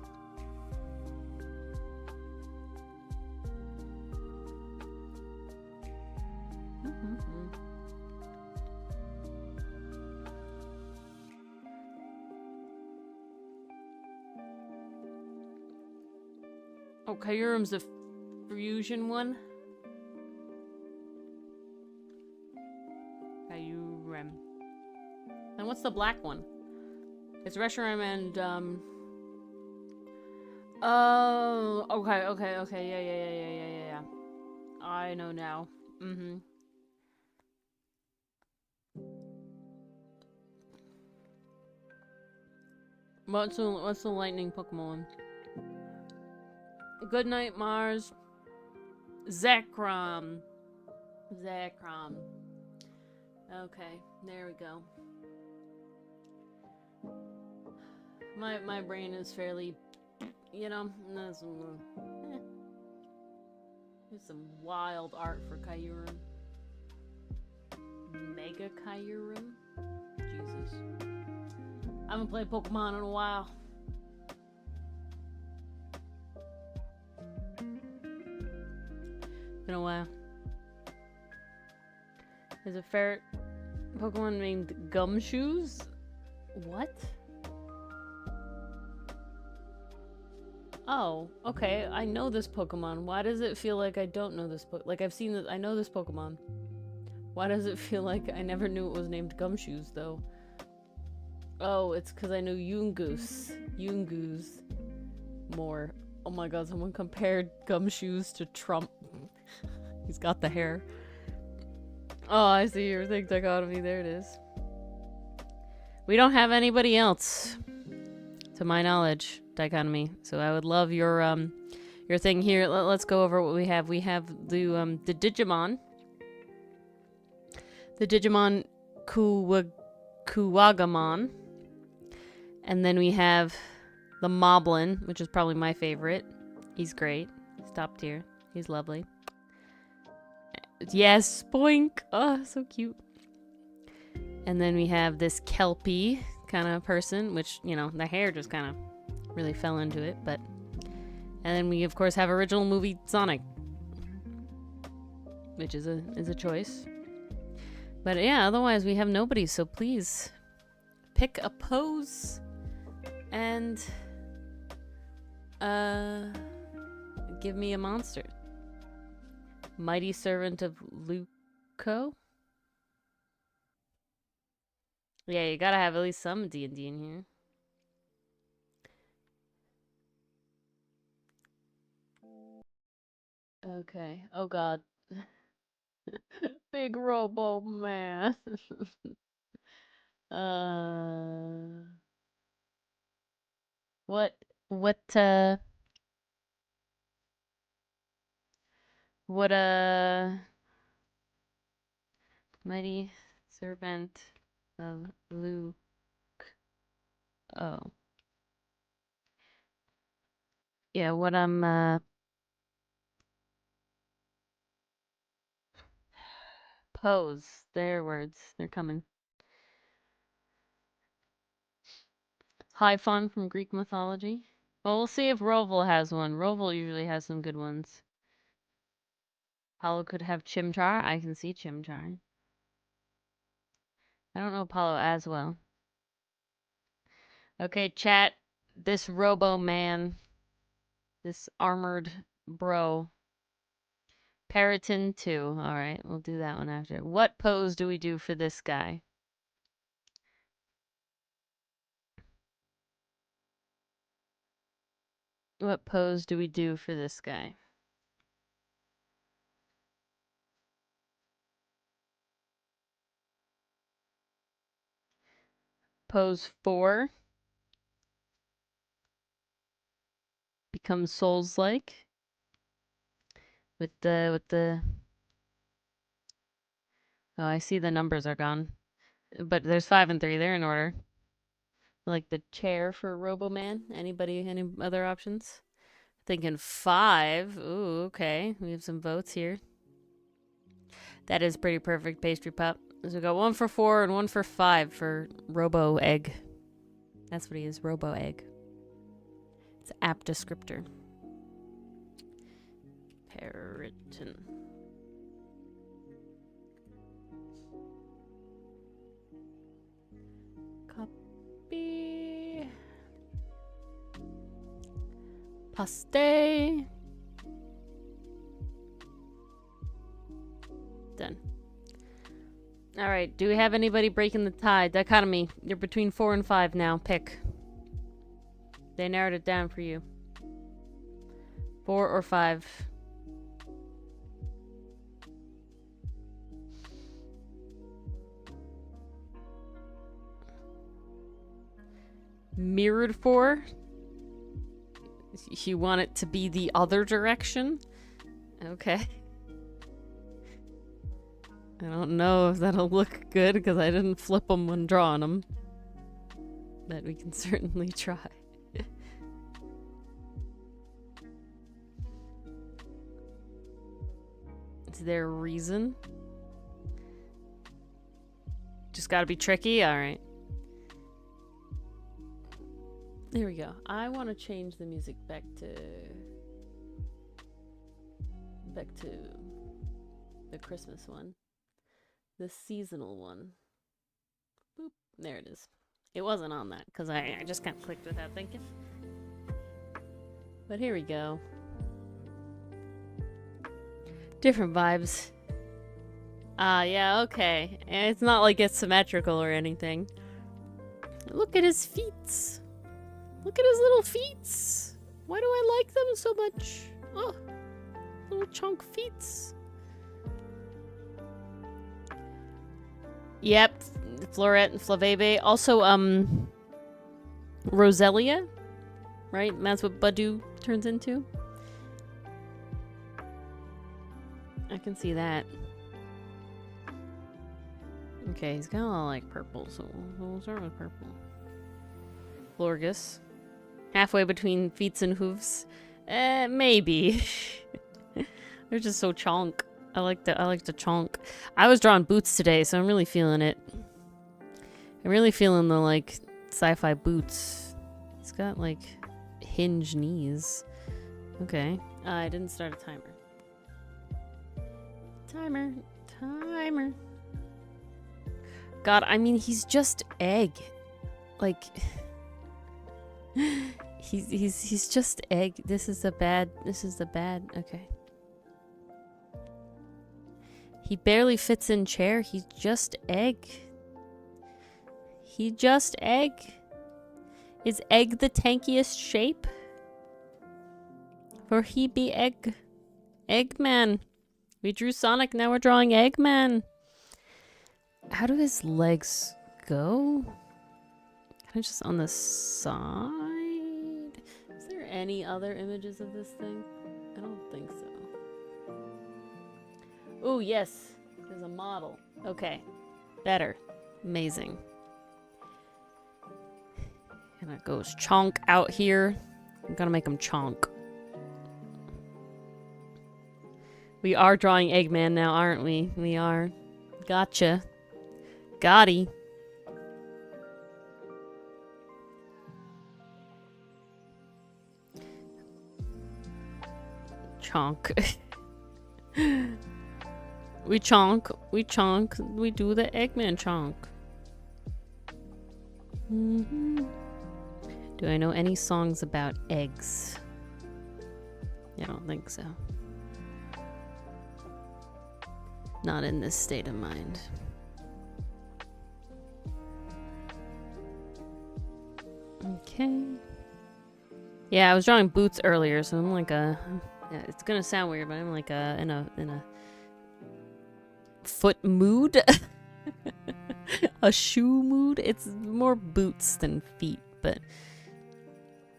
Oh, Kyurem's the fusion one. Kyurem. And what's the black one? It's Reshiram and oh, okay. Yeah. I know now. Mm-hmm. What's the lightning Pokemon? Good night, Mars. Zekrom. Okay, there we go. My brain is fairly, you know, there's some wild art for Kyurem. Mega Kyurem? Jesus. I haven't played Pokemon in a while. Been a while. There's a ferret Pokemon named Gumshoes? What? Oh, okay. I know this Pokemon. Why does it feel like I don't know this Like, I've seen this. I know this Pokemon. Why does it feel like I never knew it was named Gumshoes, though? Oh, it's because I know Yungoos more. Oh my god, someone compared Gumshoes to Trump. He's got the hair. Oh, I see your thing dichotomy. There it is. We don't have anybody else, to my knowledge, dichotomy. So I would love your thing here. Let's go over what we have. We have the Digimon. The Digimon Kuwagamon. And then we have the Moblin, which is probably my favorite. He's great. He's top tier. He's lovely. Yes, boink. Oh, so cute. And then we have this Kelpie kind of person, which, you know, the hair just kind of really fell into it, but... And then we, of course, have original movie Sonic, which is a choice. But yeah, otherwise we have nobody, so please pick a pose and give me a monster. Mighty Servant of Luco? Yeah, you gotta have at least some D&D in here. Okay. Oh god. Big Robo Man. What what Mighty Servant of Luke. Oh. Yeah, what pose. Their words. They're coming. Hyphon from Greek mythology. Well, we'll see if Roval has one. Roval usually has some good ones. Apollo could have Chimchar. I can see Chimchar. I don't know Apollo as well. Okay, chat. This Robo Man. This armored bro. Periton 2. Alright, we'll do that one after. What pose do we do for this guy? What pose do we do for this guy? Pose 4. become Souls-like with the. Oh, I see the numbers are gone, but there's 5 and 3. They're in order. Like the chair for Roboman. Anybody? Any other options? Thinking 5. Ooh, okay. We have some votes here. That is pretty perfect, Pastry Pop. So we got 1 for 4 and 1 for 5 for Robo Egg. That's what he is, Robo Egg. It's an apt descriptor. Periton. Copy. Paste. Done. Alright, do we have anybody breaking the tie? Dichotomy. You're between 4 and 5 now. Pick. They narrowed it down for you. 4 or 5. Mirrored 4? You want it to be the other direction? Okay. I don't know if that'll look good because I didn't flip them when drawing them. But we can certainly try. Is there a reason? Just gotta be tricky? Alright. There we go. I want to change the music back to the Christmas one. The seasonal one. Boop. There it is. It wasn't on that because I just kind of clicked without thinking. But here we go. Different vibes. Yeah, okay. And it's not like it's symmetrical or anything. Look at his feet. Look at his little feet. Why do I like them so much? Oh, little chunk feet. Yep, Florette and Flavebe. Also, Roselia, right? And that's what Badu turns into. I can see that. Okay, he's kind of like purple, so we'll start with purple. Florgus. Halfway between feet and hooves. Maybe. They're just so chonk. I like the chonk. I was drawing boots today, so I'm really feeling it. I'm really feeling the like sci-fi boots. It's got like hinge knees. Okay. I didn't start a timer. Timer. God, I mean he's just egg. Like he's just egg. This is the bad. Okay. He barely fits in chair. He's just egg. Is egg the tankiest shape? For he be egg. Eggman. We drew Sonic, now we're drawing Eggman. How do his legs go? Kind of just on the side? Is there any other images of this thing? I don't think so. Oh, yes. There's a model. Okay. Better. Amazing. And it goes chonk out here. I'm gonna make him chonk. We are drawing Eggman now, aren't we? We are. Gotcha. Gotti. Chonk. We chonk. We do the Eggman chonk. Do I know any songs about eggs? I don't think so. Not in this state of mind. Okay. Yeah, I was drawing boots earlier, so I'm like a... Yeah, it's gonna sound weird, but I'm like in a foot mood. A shoe mood. It's more boots than feet, but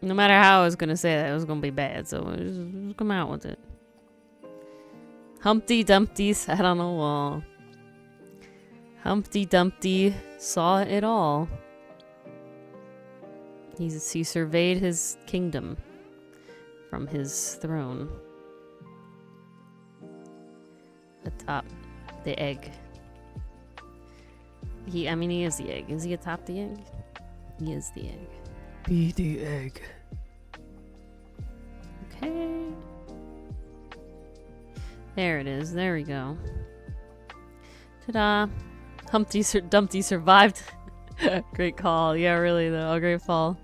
No matter how I was gonna say that, it was gonna be bad, so just come out with it. Humpty Dumpty sat on a wall. Humpty Dumpty saw it all. He surveyed his kingdom from his throne. Atop the egg. He is the egg. Is he atop the egg? He is the egg. Be the egg. Okay. There it is. There we go. Ta-da. Humpty Dumpty survived. Great call. Yeah, really though. A great fall.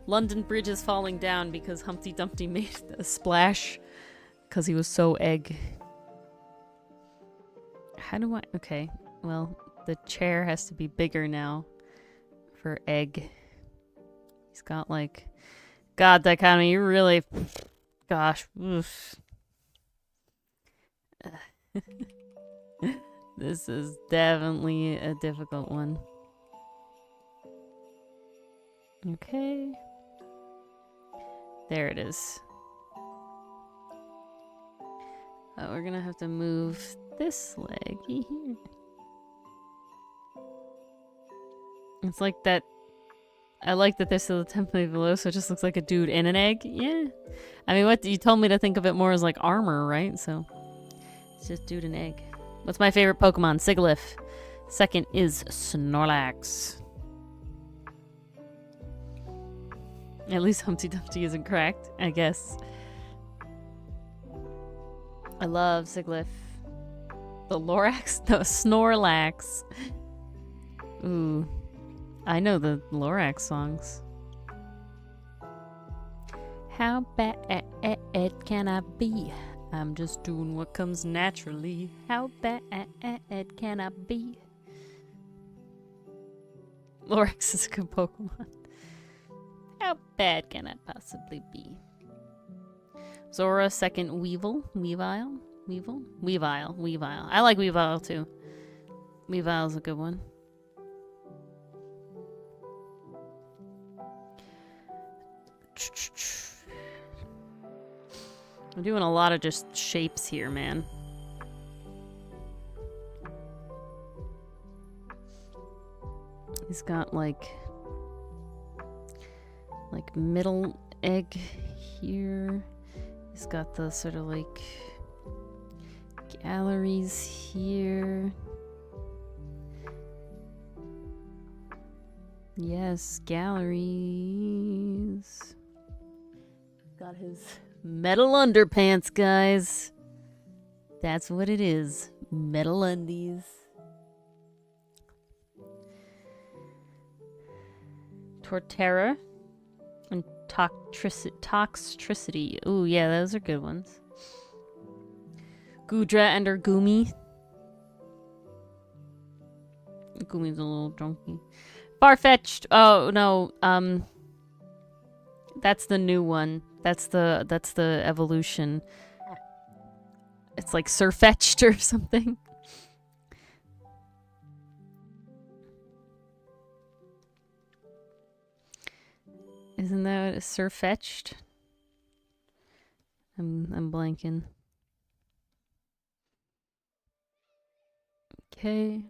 London Bridge is falling down because Humpty Dumpty made a splash because he was so egg. How do I... Okay. Well, the chair has to be bigger now for egg. He's got like... God, dichotomy, you really... Gosh. This is definitely a difficult one. Okay. There it is. We're gonna have to move this leg here. It's like that. I like that there's still a template below, so it just looks like a dude in an egg. Yeah. I mean, what you told me to think of it more as like armor, right? So it's just dude and egg. What's my favorite Pokemon? Sigilyph. Second is Snorlax. At least Humpty Dumpty isn't cracked, I guess. I love Sigilyph. The Lorax? No, Snorlax. Ooh. I know the Lorax songs. How bad can I be? I'm just doing what comes naturally. How bad can I be? Lorax is a good Pokemon. How bad can I possibly be? Zora, second Weevil. Weavile? I like Weavile too. Weavile's a good one. I'm doing a lot of just shapes here, man. He's got like middle egg here. He's got the sort of like galleries here. Yes, galleries. Got his metal underpants, guys. That's what it is. Metal undies. Torterra and Toxtricity. Ooh, yeah, those are good ones. Gudra and her Goomy. Goomy's a little drunky. Farfetch'd. Oh no. That's the new one. That's the evolution. It's like Surfetched or something. Isn't that a Surfetched? I'm blanking. Okay.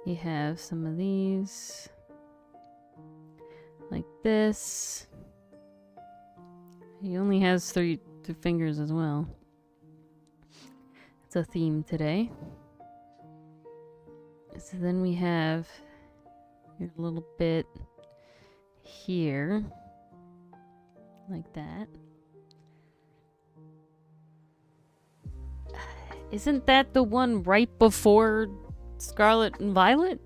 You have some of these. Like this. He only has three fingers as well. It's a theme today. So then we have a little bit here. Like that. Isn't that the one right before Scarlet and Violet?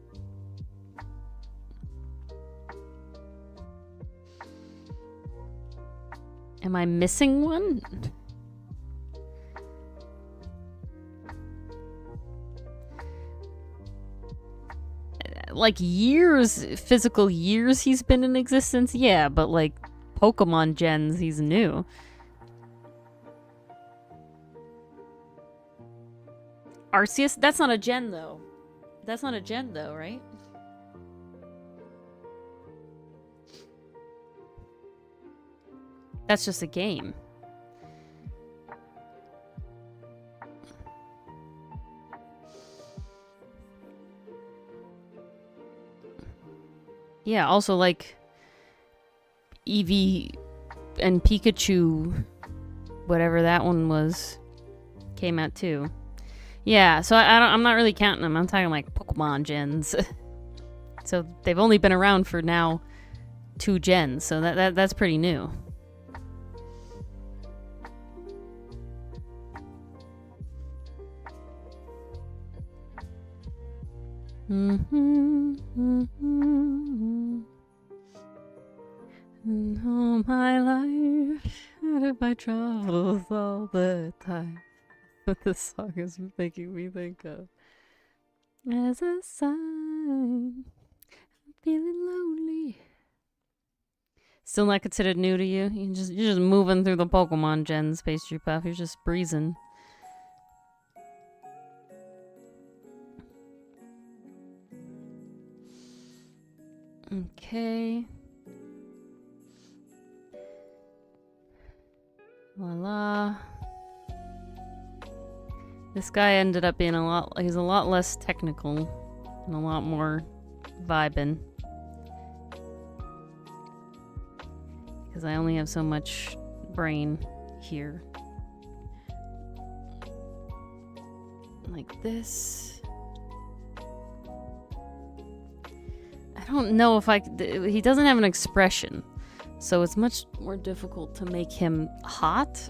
Am I missing one? Like years, physical years he's been in existence? Yeah, but like Pokemon gens, he's new. Arceus? That's not a gen though. That's not a gen though, right? That's just a game. Yeah, also like Eevee and Pikachu, whatever that one was, came out too. Yeah, so I'm not really counting them. I'm talking like Pokemon gens. So they've only been around for now 2 gens, so that's pretty new. And all my life, out of my troubles all the time. What this song is making me think of. As a sign, I'm feeling lonely. Still not considered new to you? You're just moving through the Pokemon gens, Pastry Puff. You're just breezing. Okay. Voila. This guy ended up being he's a lot less technical and a lot more vibin'. Because I only have so much brain here. Like this. I don't know if he doesn't have an expression. So it's much more difficult to make him hot,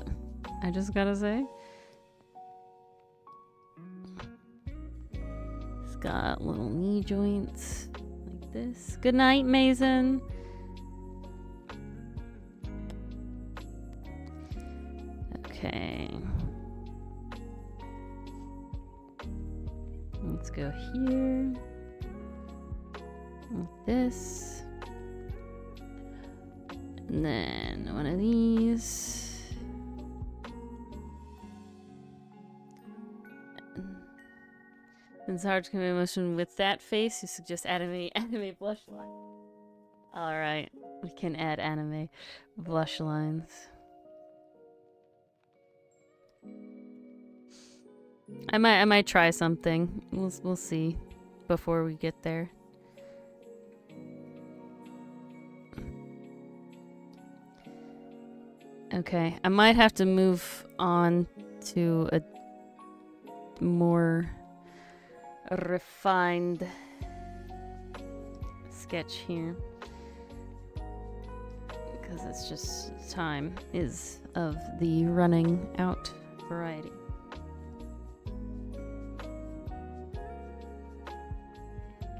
I just gotta say. He's got little knee joints like this. Good night, Mason. Okay. Let's go here. Like this. And then one of these. It's hard to convey emotion with that face. You suggest anime blush line. Alright, we can add anime blush lines. I might try something. We'll see before we get there. Okay, I might have to move on to a more refined sketch here. Because it's just time is of the running out variety.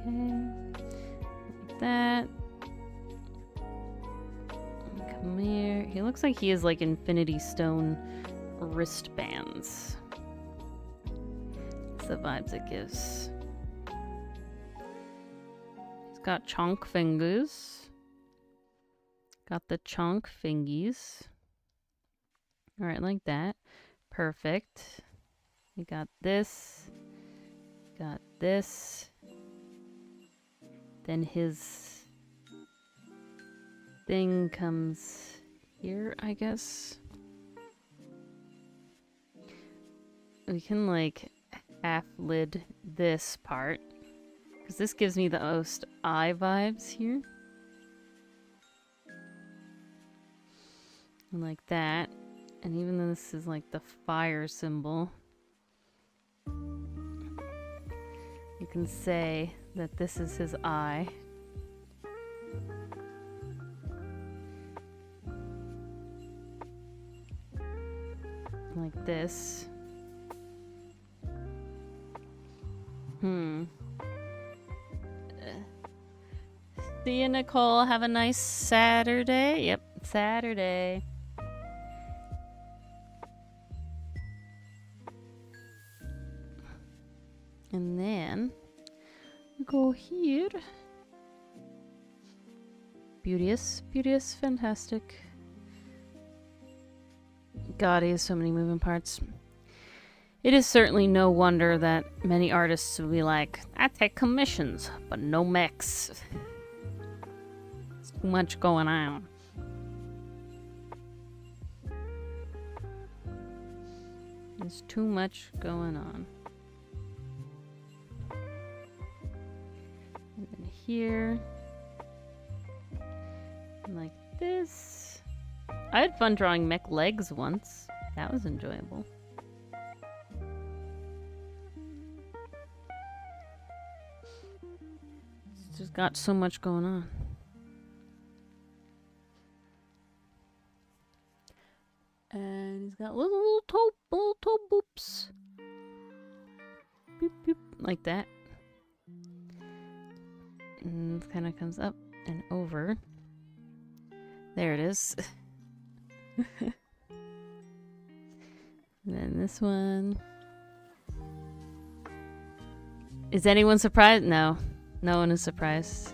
Okay, like that. Come here. He looks like he has like Infinity Stone wristbands. That's the vibes it gives. He's got chonk fingers. Got the chonk fingies. Alright, like that. Perfect. We got this. Got this. Then his thing comes here, I guess. We can like half lid this part, because this gives me the most eye vibes here. And like that. And even though this is like the fire symbol, you can say that this is his eye. Like this. See you, Nicole. Have a nice Saturday. Yep, Saturday. And then go here. Beauteous, beauteous, fantastic. God, he has so many moving parts. It is certainly no wonder that many artists will be like, I take commissions, but no mechs. There's too much going on. There's too much going on. And then here. And like this. I had fun drawing mech legs once. That was enjoyable. It's just got so much going on. And he's got little toe boops. Boop, boop, like that. And it kind of comes up and over. There it is. And then this one. Is anyone surprised? No. No one is surprised.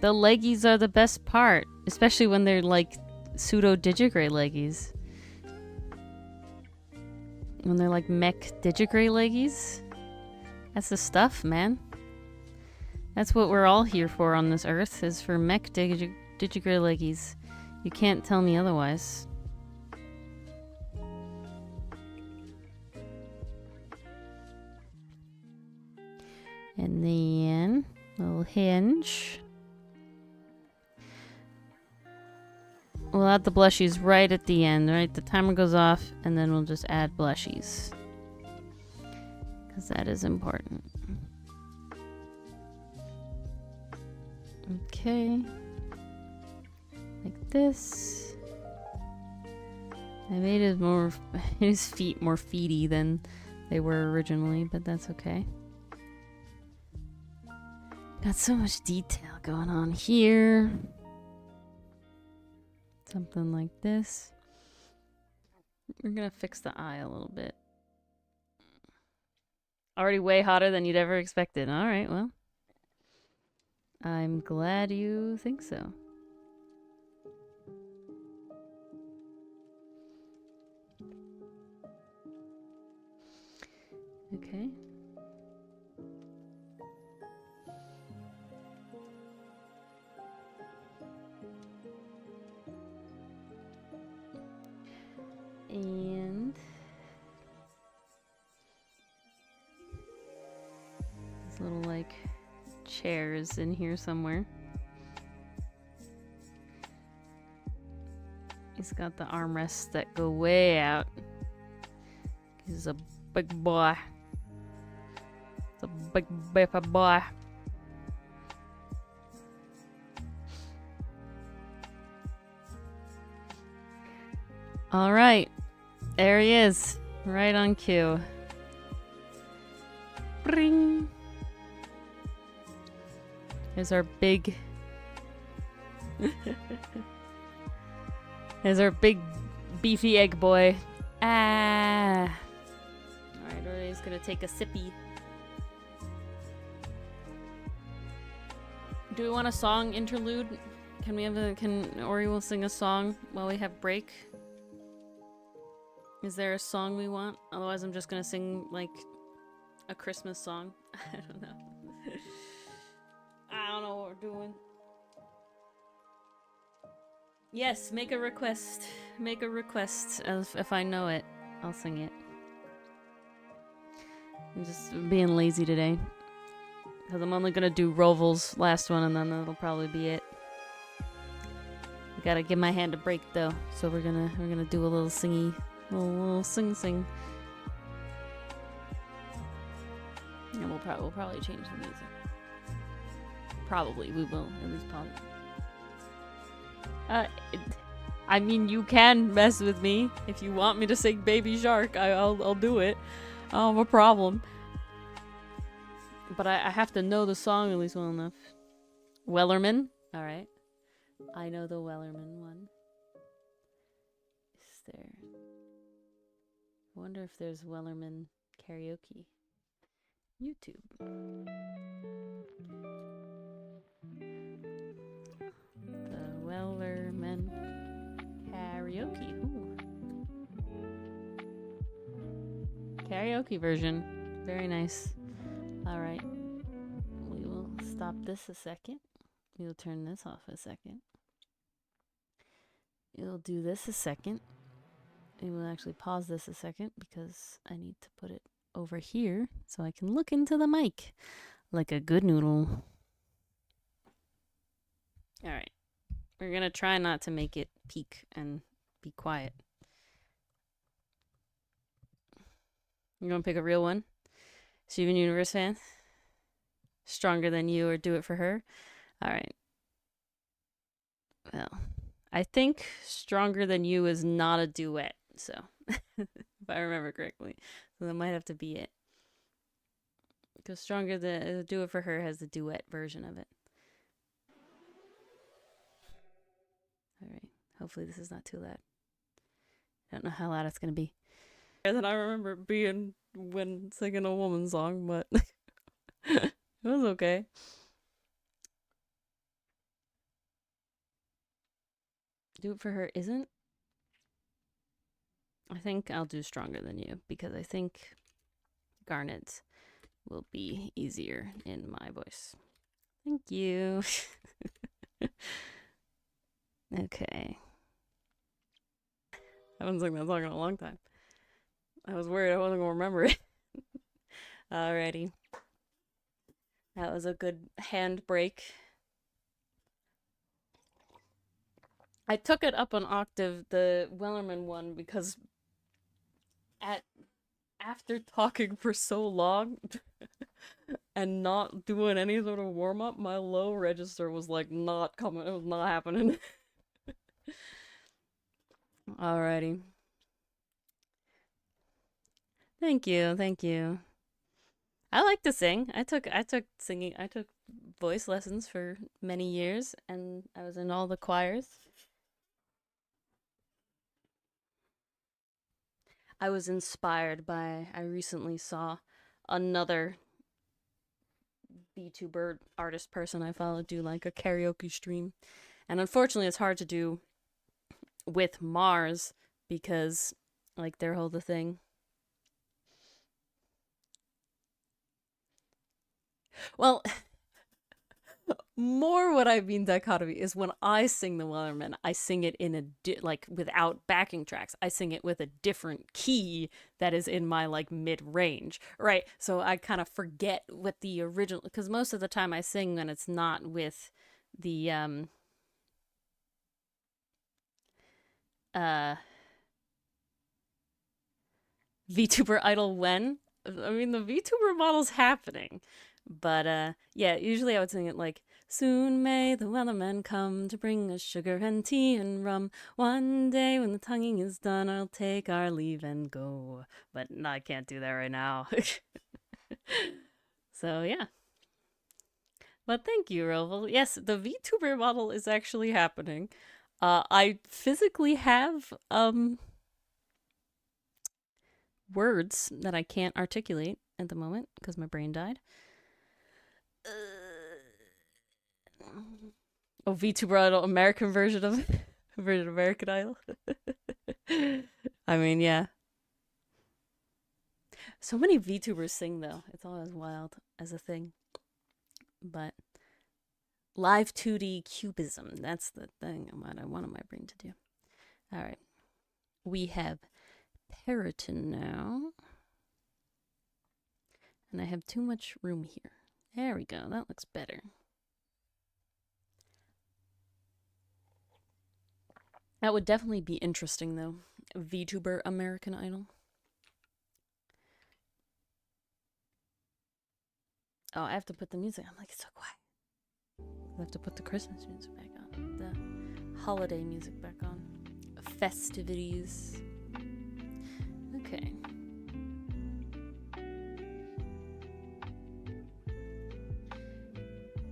The leggies are the best part. Especially when they're like pseudo digigray leggies. When they're like mech digigray leggies. That's the stuff, man. That's what we're all here for on this earth, is for mech digigray leggies. You can't tell me otherwise. And then, little hinge. We'll add the blushies right at the end, right? The timer goes off, and then we'll just add blushies. Because that is important. Okay. Like this. I made his feet more feety than they were originally, but that's okay. Got so much detail going on here. Something like this. We're gonna fix the eye a little bit. Already way hotter than you'd ever expected. Alright, well. I'm glad you think so. Okay. And these little like chairs in here somewhere. He's got the armrests that go way out. He's a big boy. It's a big baby boy. All right. There he is, right on cue. Bring. Here's our big. Here's our big beefy egg boy. Ah. All right, Ori's gonna take a sippy. Do we want a song interlude? Can we have a? Can Ori will sing a song while we have break? Is there a song we want? Otherwise, I'm just gonna sing, like, a Christmas song. I don't know. I don't know what we're doing. Yes, make a request. Make a request. If I know it, I'll sing it. I'm just being lazy today. Because I'm only gonna do Roval's last one, and then that'll probably be it. I gotta give my hand a break, though. So we're gonna do a little singy. We'll sing. And we'll probably change the music. Probably, we will, at least probably. I mean, you can mess with me. If you want me to sing Baby Shark, I'll do it. I don't have a problem. But I have to know the song at least well enough. Wellerman? Alright. I know the Wellerman one. Is there... I wonder if there's Wellerman karaoke. YouTube. The Wellerman karaoke. Ooh. Karaoke version. Very nice. Alright. We will stop this a second. We will turn this off a second. We'll do this a second. will actually pause this a second because I need to put it over here so I can look into the mic like a good noodle. All right. We're going to try not to make it peak and be quiet. You want to pick a real one? Steven Universe fan? Stronger Than You or Do It For Her? All right. Well, I think Stronger Than You is not a duet, so if I remember correctly. So that might have to be it. Because Stronger Than Do It For Her has the duet version of it. All right. Hopefully this is not too loud. I don't know how loud it's going to be. Than I remember being when singing a woman song, but it was okay. Do It For Her isn't. I think I'll do Stronger Than You because I think Garnet's will be easier in my voice. Thank you. Okay. I haven't sung that song in a long time. I was worried I wasn't going to remember it. Alrighty. That was a good handbrake. I took it up an octave, the Wellerman one, because after talking for so long and not doing any sort of warm-up, my low register was like not coming. It was not happening. Alrighty. Thank you, thank you. I like to sing. I took voice lessons for many years, and I was in all the choirs. I was inspired by, I recently saw another VTuber artist person I follow do like a karaoke stream. And unfortunately it's hard to do with Mars because like their whole thing. Well, more what I mean dichotomy is when I sing the Wellerman, I sing it in a like without backing tracks. I sing it with a different key that is in my like mid range, right? So I kind of forget what the original, because most of the time I sing when it's not with the VTuber idol when. I mean the VTuber model's happening. But yeah, usually I would sing it like, soon may the Wellerman come to bring us sugar and tea and rum. One day when the tonguing is done, I'll take our leave and go. But no, I can't do that right now. So yeah. But thank you, Roval. Yes, the VTuber model is actually happening. I physically have words that I can't articulate at the moment because my brain died. Oh, VTuber Idol, American version of American Idol. I mean, yeah. So many VTubers sing though. It's always wild as a thing. But live 2D cubism, that's the thing what I wanted my brain to do. All right. We have Periton now. And I have too much room here. There we go. That looks better. That would definitely be interesting, though. VTuber American Idol. Oh, I have to put the music. I'm like, it's so quiet. I have to put the Christmas music back on. The holiday music back on. Festivities. Okay.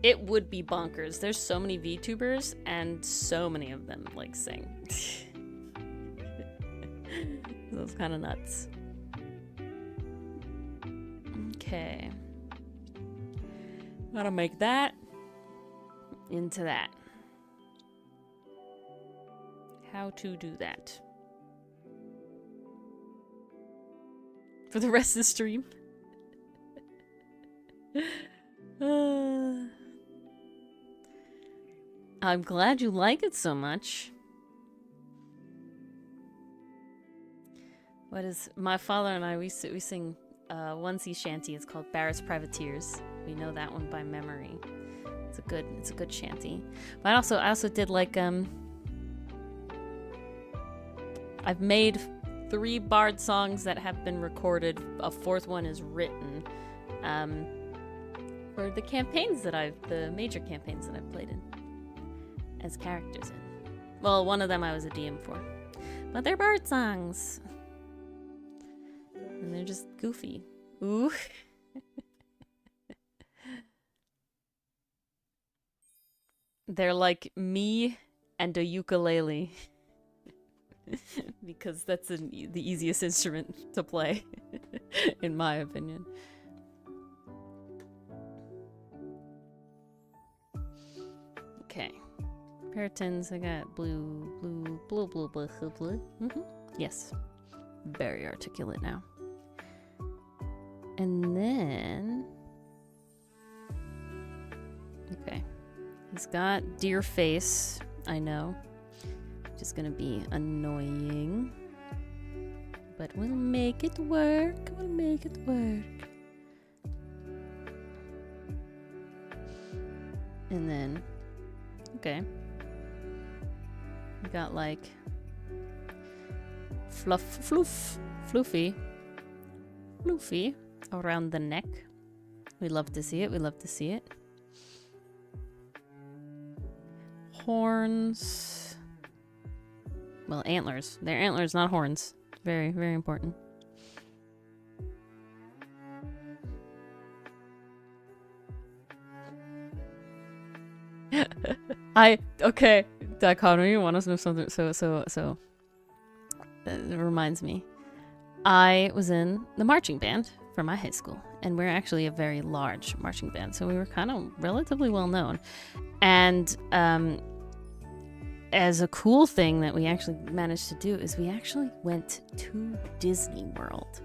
It would be bonkers. There's so many VTubers, and so many of them like sing. That's kind of nuts. Okay. Gotta make that into that. How to do that. For the rest of the stream. I'm glad you like it so much. What is my father and I? We sing one sea shanty. It's called Barrett's Privateers. We know that one by memory. It's a good shanty. But I also did like I've made 3 bard songs that have been recorded. A 4th one is written. For the major campaigns that I've played in as characters in. Well, one of them I was a DM for. But they're bard songs. And they're just goofy. Ooh. They're like me and a ukulele. Because that's the easiest instrument to play, in my opinion. Okay. Puritans, I got blue. Yes. Very articulate now. And then... Okay. He's got deer face, I know. Which is gonna be annoying. But we'll make it work. We'll make it work. And then... Okay. We got like... Floofy around the neck. We love to see it. We love to see it. Horns. Well, antlers. They're antlers, not horns. Very, very important. Okay, Dichotomy, you want us to know something? So, it reminds me. I was in the marching band for my high school, and we're actually a very large marching band, so we were kind of relatively well known. And as a cool thing that we actually managed to do is we actually went to Disney World,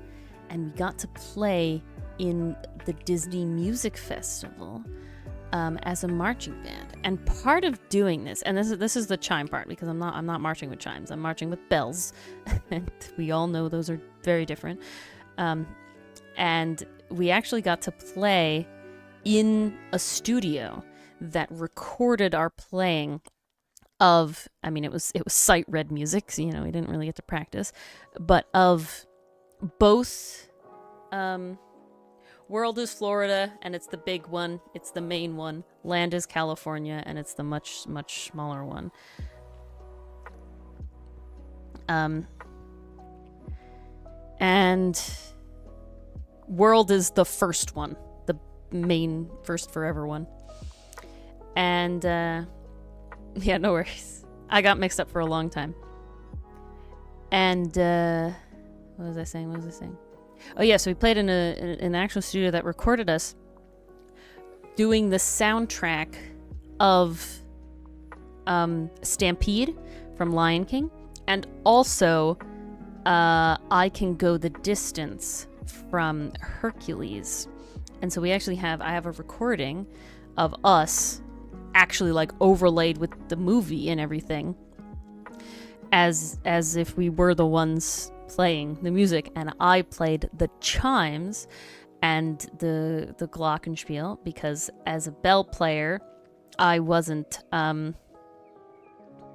and we got to play in the Disney Music Festival as a marching band. And part of doing this, and this is the chime part, because I'm not marching with chimes, I'm marching with bells, and we all know those are very different. And we actually got to play in a studio that recorded our playing of, I mean, it was sight read music, so, you know, we didn't really get to practice, but of both World is Florida, and it's the big one, it's the main one. Land is California, and it's the much, much smaller one. And World is the first one, the main first forever one. And yeah, no worries. I got mixed up for a long time. And what was I saying? Oh yeah, so we played in an actual studio that recorded us doing the soundtrack of Stampede from Lion King, and also I Can Go the Distance from Hercules. And so I have a recording of us actually like overlaid with the movie and everything, as if we were the ones playing the music, and I played the chimes and the glockenspiel, because as a bell player I wasn't I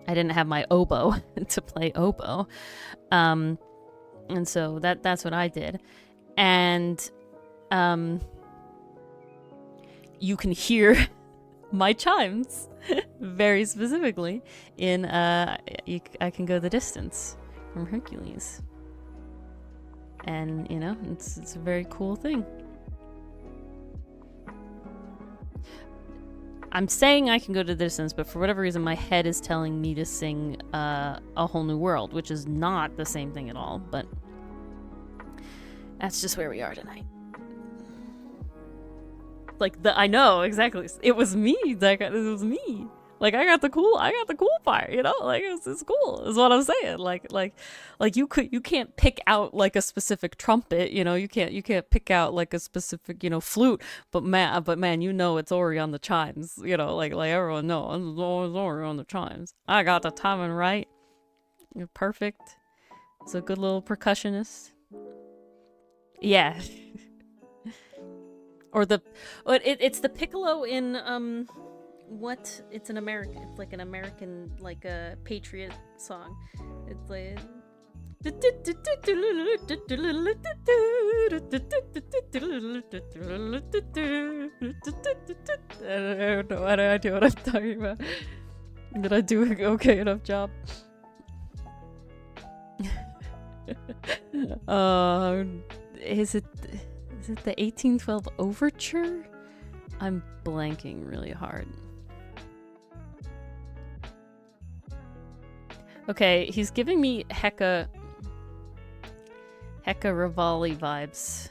didn't have my oboe to play oboe, and so that's what I did. And you can hear my chimes very specifically in I Can Go the Distance from Hercules. And, you know, it's a very cool thing. I'm saying I Can Go to the Distance, but for whatever reason, my head is telling me to sing A Whole New World, which is not the same thing at all, but that's just where we are tonight. Like, I know, exactly. It was me. Like, it was me. Like, I got the cool part, you know? Like, it's cool, is what I'm saying. Like you can't pick out, like, a specific trumpet, you know? You can't pick out, like, a specific, you know, flute, but man, you know it's Ori on the chimes, you know? Like everyone knows it's Ori on the chimes. I got the timing right. You're perfect. It's a good little percussionist. Yeah. Or it's the piccolo in it's an American, it's like an American, like a patriot song. It's like I don't know what I'm talking about. Did I do an okay enough job? Is it the 1812 Overture? I'm blanking really hard. Okay, he's giving me Hecka Rivali vibes.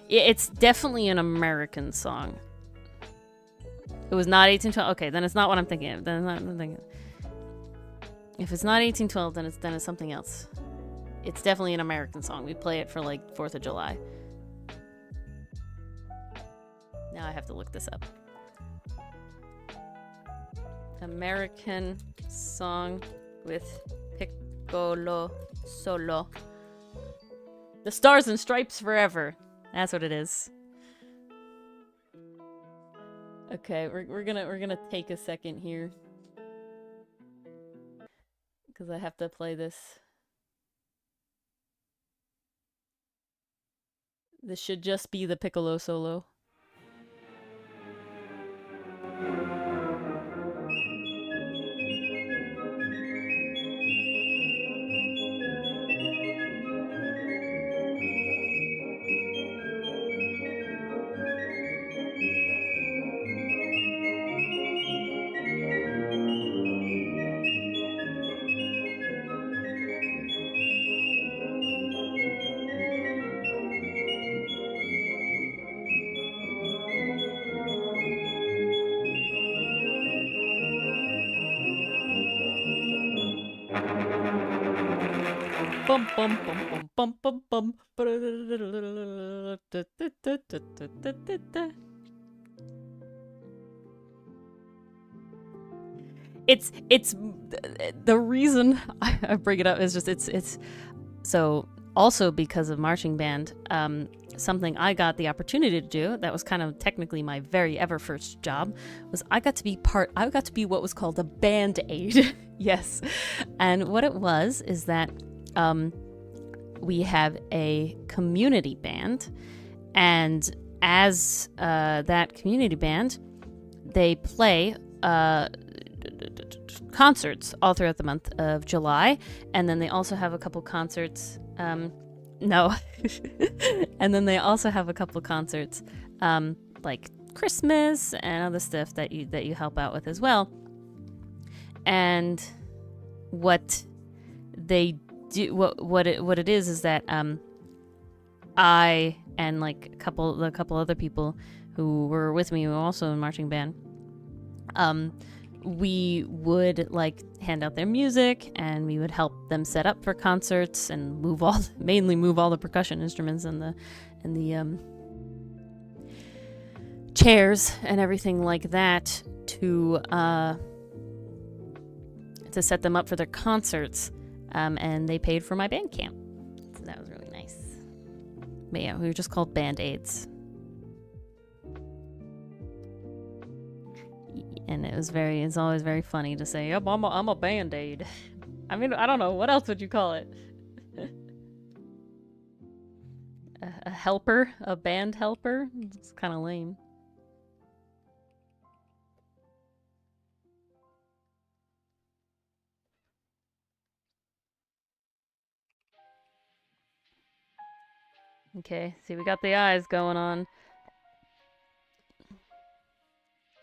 It's definitely an American song. It was not 1812. Okay, then it's not what I'm thinking of. Then it's not what I'm thinking of. If it's not 1812, then it's something else. It's definitely an American song. We play it for like 4th of July. Now I have to look this up. American song with piccolo solo. The Stars and Stripes Forever. That's what it is. Okay, we're gonna take a second here, because I have to play this. This should just be the piccolo solo. Bum bum bum bum bum bum bum. It's the reason I bring it up is just it's so also because of marching band. Something I got the opportunity to do that was kind of technically my very ever first job was I got to be what was called a band aid. Yes. And what it was is that we have a community band, and as that community band, they play concerts all throughout the month of July, and then they also have a couple concerts. No. And then they also have a couple concerts like Christmas and other stuff that you help out with as well. And what they do, what it is that I and like a couple other people who were with me who were also in marching band, we would like hand out their music, and we would help them set up for concerts and mainly move all the percussion instruments and the chairs and everything like that to set them up for their concerts. And they paid for my band camp, so that was really nice. But yeah, we were just called band aids. And it's always very funny to say, yep, I'm a band-aid. I mean, I don't know, what else would you call it? A helper? A band helper? It's kind of lame. Okay, see, we got the eyes going on.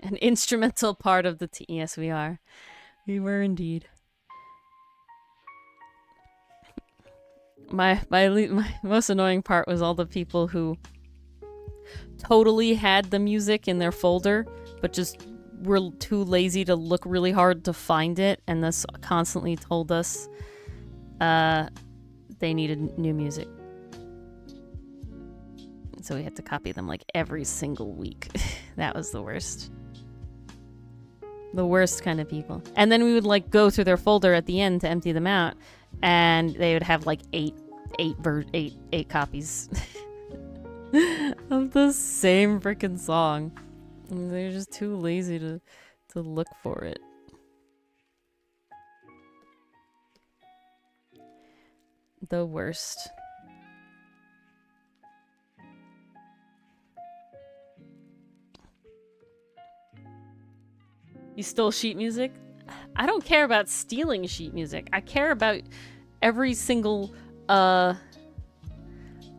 An instrumental part of the team. Yes, we are. We were indeed. My most annoying part was all the people who totally had the music in their folder, but just were too lazy to look really hard to find it, and thus constantly told us they needed new music. So we had to copy them like every single week. That was the worst. The worst kind of people. And then we would like go through their folder at the end to empty them out, and they would have like eight copies of the same freaking song. And they're just too lazy to look for it. The worst. You stole sheet music? I don't care about stealing sheet music. I care about every single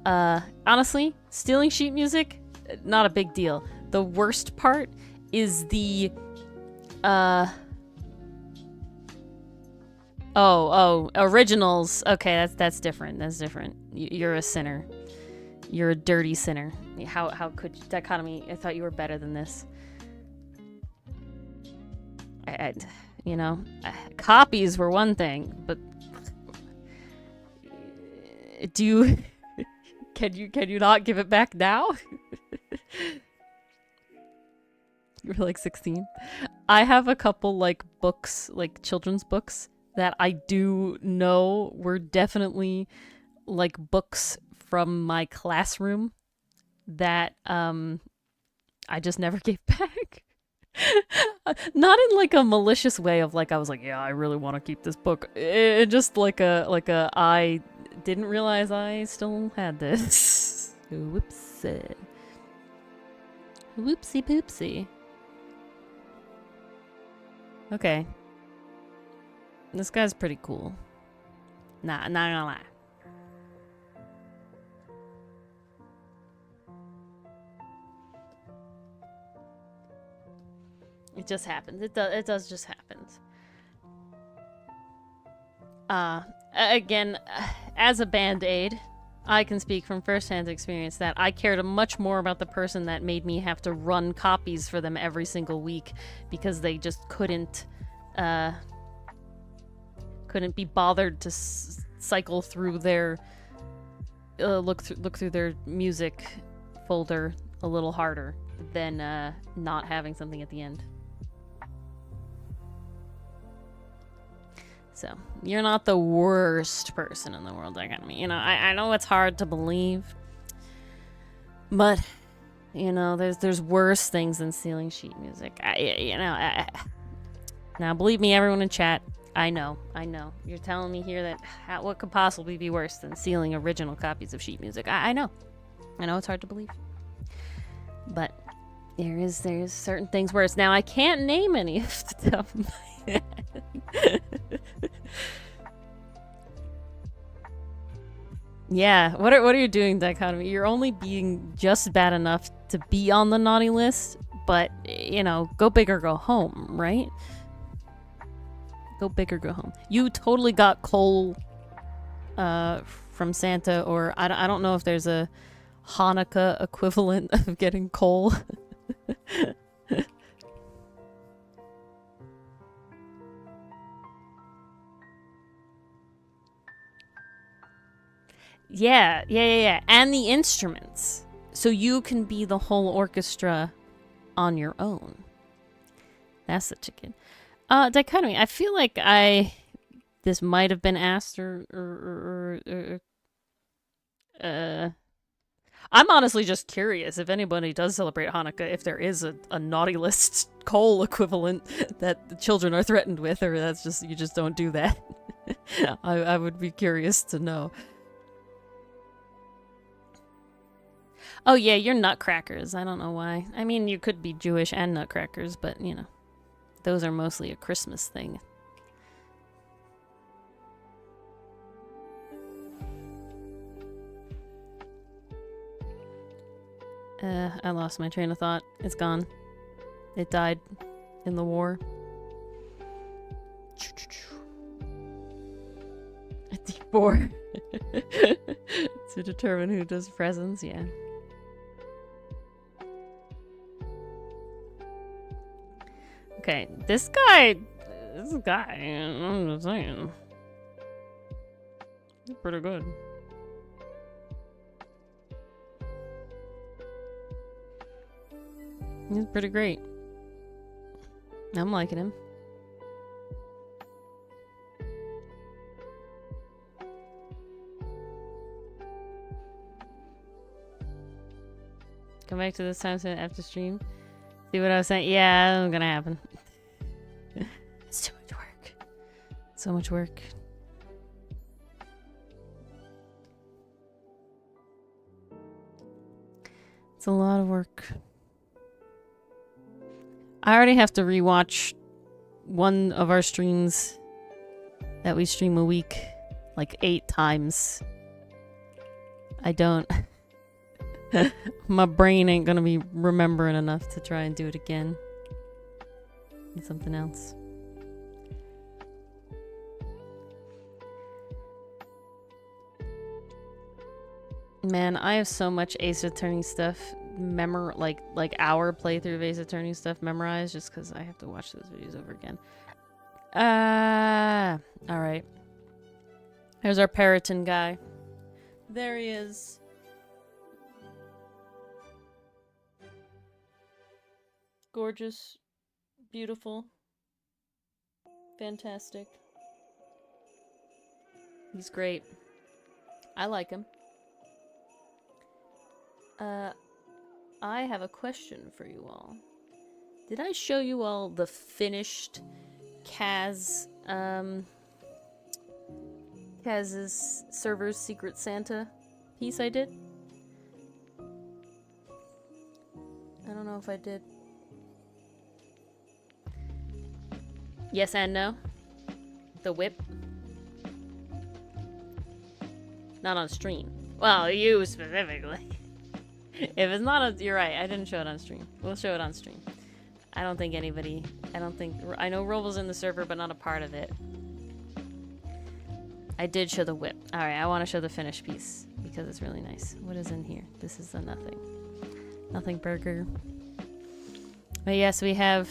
honestly, stealing sheet music, not a big deal. The worst part is the originals. Okay, that's different. That's different. You're a sinner. You're a dirty sinner. How could you, Dichotomy? I thought you were better than this. You know, copies were one thing, but do you can you not give it back now? You're like 16. I have a couple like books, like children's books that I do know were definitely like books from my classroom that I just never gave back. Not in like a malicious way of like I was like, yeah, I really want to keep this book. It just like a I didn't realize I still had this. Whoops. Whoopsie poopsie. Okay. This guy's pretty cool. Not gonna lie. It just happens. It does just happens. Again, as a band-aid, I can speak from first-hand experience that I cared much more about the person that made me have to run copies for them every single week because they just couldn't be bothered to cycle through their look through their music folder a little harder than not having something at the end. So, you're not the worst person in the world. You know, I know it's hard to believe, but, you know, there's worse things than stealing sheet music. Now, believe me, everyone in chat, I know. You're telling me here that what could possibly be worse than stealing original copies of sheet music? I know. I know it's hard to believe. But there's certain things worse. Now, I can't name any of the top of my head. Yeah, what are you doing, Dichotomy? You're only being just bad enough to be on the naughty list, but, you know, go big or go home, right? Go big or go home. You totally got coal from Santa, or I don't know if there's a Hanukkah equivalent of getting coal. Yeah. And the instruments. So you can be the whole orchestra on your own. That's the chicken. Dichotomy, I feel like this might have been asked I'm honestly just curious if anybody does celebrate Hanukkah, if there is a naughty list coal equivalent that the children are threatened with, or that's just, you just don't do that. I would be curious to know. Oh yeah, you're nutcrackers. I don't know why. I mean, you could be Jewish and nutcrackers, but, you know, those are mostly a Christmas thing. I lost my train of thought. It's gone. It died in the war. A D4. To determine who does presents, yeah. Okay, this guy, I'm just saying. He's pretty good. He's pretty great. I'm liking him. Come back to this time after stream. See what I was saying? Yeah, that's gonna happen. It's too much work. So much work. It's a lot of work. I already have to rewatch one of our streams that we stream a week like 8 times. I don't... My brain ain't gonna be remembering enough to try and do it again. And something else. Man, I have so much Ace Attorney stuff like our playthrough of Ace Attorney stuff memorized just because I have to watch those videos over again. Alright. There's our Periton guy. There he is. Gorgeous. Beautiful. Fantastic. He's great. I like him. I have a question for you all. Did I show you all the finished Kaz's Server's Secret Santa piece I did? I don't know if I did. Yes and no. The whip. Not on stream. Well, you specifically. If it's not on... You're right, I didn't show it on stream. We'll show it on stream. I don't think anybody... I know Robal's in the server, but not a part of it. I did show the whip. Alright, I want to show the finished piece, because it's really nice. What is in here? This is the nothing. Nothing burger. But yes, we have...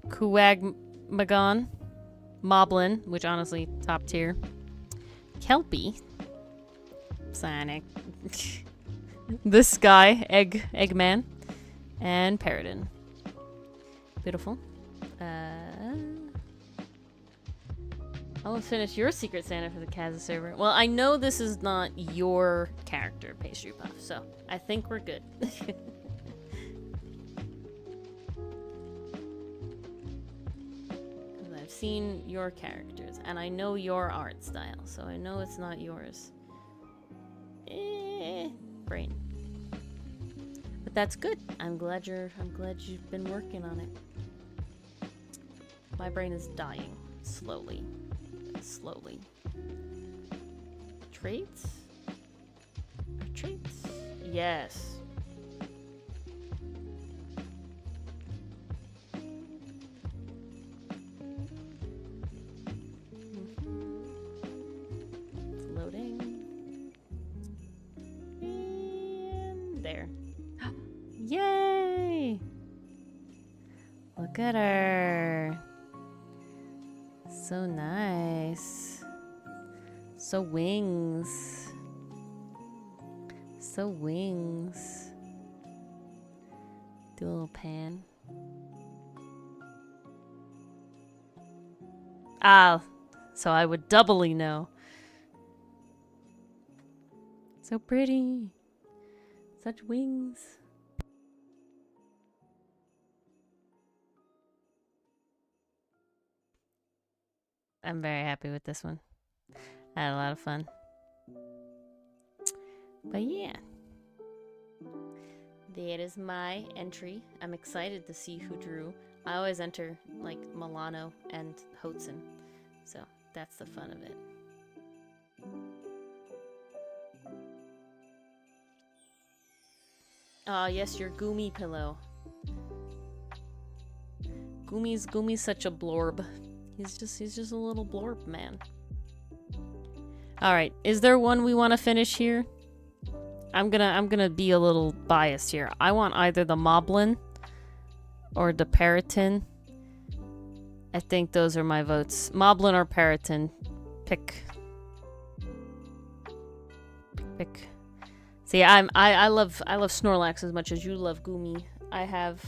Kuwagmagon. Moblin, which honestly, top tier. Kelpie. Sonic. This guy, Eggman, and Periton. Beautiful. I'll finish your Secret Santa for the Kaz's server. Well, I know this is not your character, Pastry Puff, so I think we're good. I've seen your characters, and I know your art style, so I know it's not yours. Brain. But that's good. I'm glad you've been working on it. My brain is dying. Slowly. Slowly. Traits? Traits? Yes. Yay! Look at her. So nice. So wings. So wings. Do a little pan. Ah, so I would doubly know. So pretty. Such wings. I'm very happy with this one. I had a lot of fun. But yeah. That is my entry. I'm excited to see who drew. I always enter, like, Milano and Hotzen. So, that's the fun of it. Oh, yes, your Goomy pillow. Goomy's such a blorb. He's just a little blorb man. Alright, is there one we want to finish here? I'm gonna be a little biased here. I want either the Moblin or the Periton. I think those are my votes. Moblin or Periton. Pick. See, I love Snorlax as much as you love Goomy. I have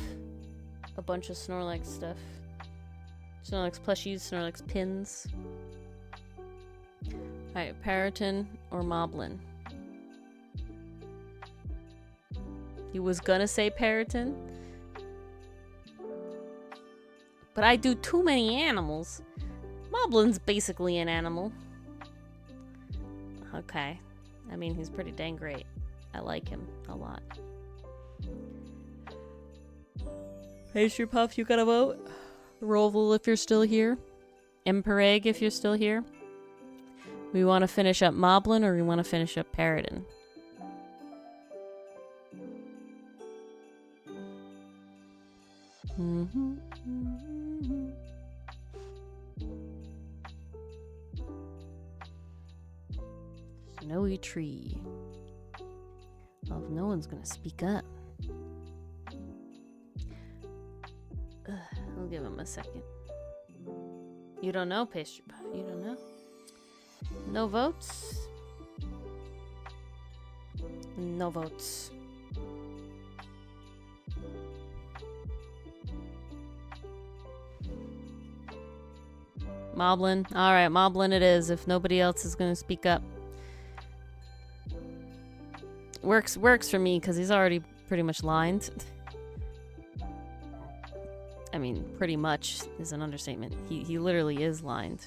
a bunch of Snorlax stuff. Snorlax plushies, Snorlax pins. Alright, Periton or Moblin. He was gonna say Periton. But I do too many animals. Moblin's basically an animal. Okay. I mean, he's pretty dang great. I like him a lot. Pastry Puff, you gotta vote. Roval, if you're still here. Empereg, if you're still here. We want to finish up Moblin or we want to finish up Periton? Snowy tree. Well, if no one's gonna speak up. I'll give him a second. You don't know, Pastry Puff. You don't know? No votes? No votes. Moblin. Alright, Moblin it is, if nobody else is gonna speak up. Works for me, because he's already pretty much lined. I mean, pretty much is an understatement. He literally is lined.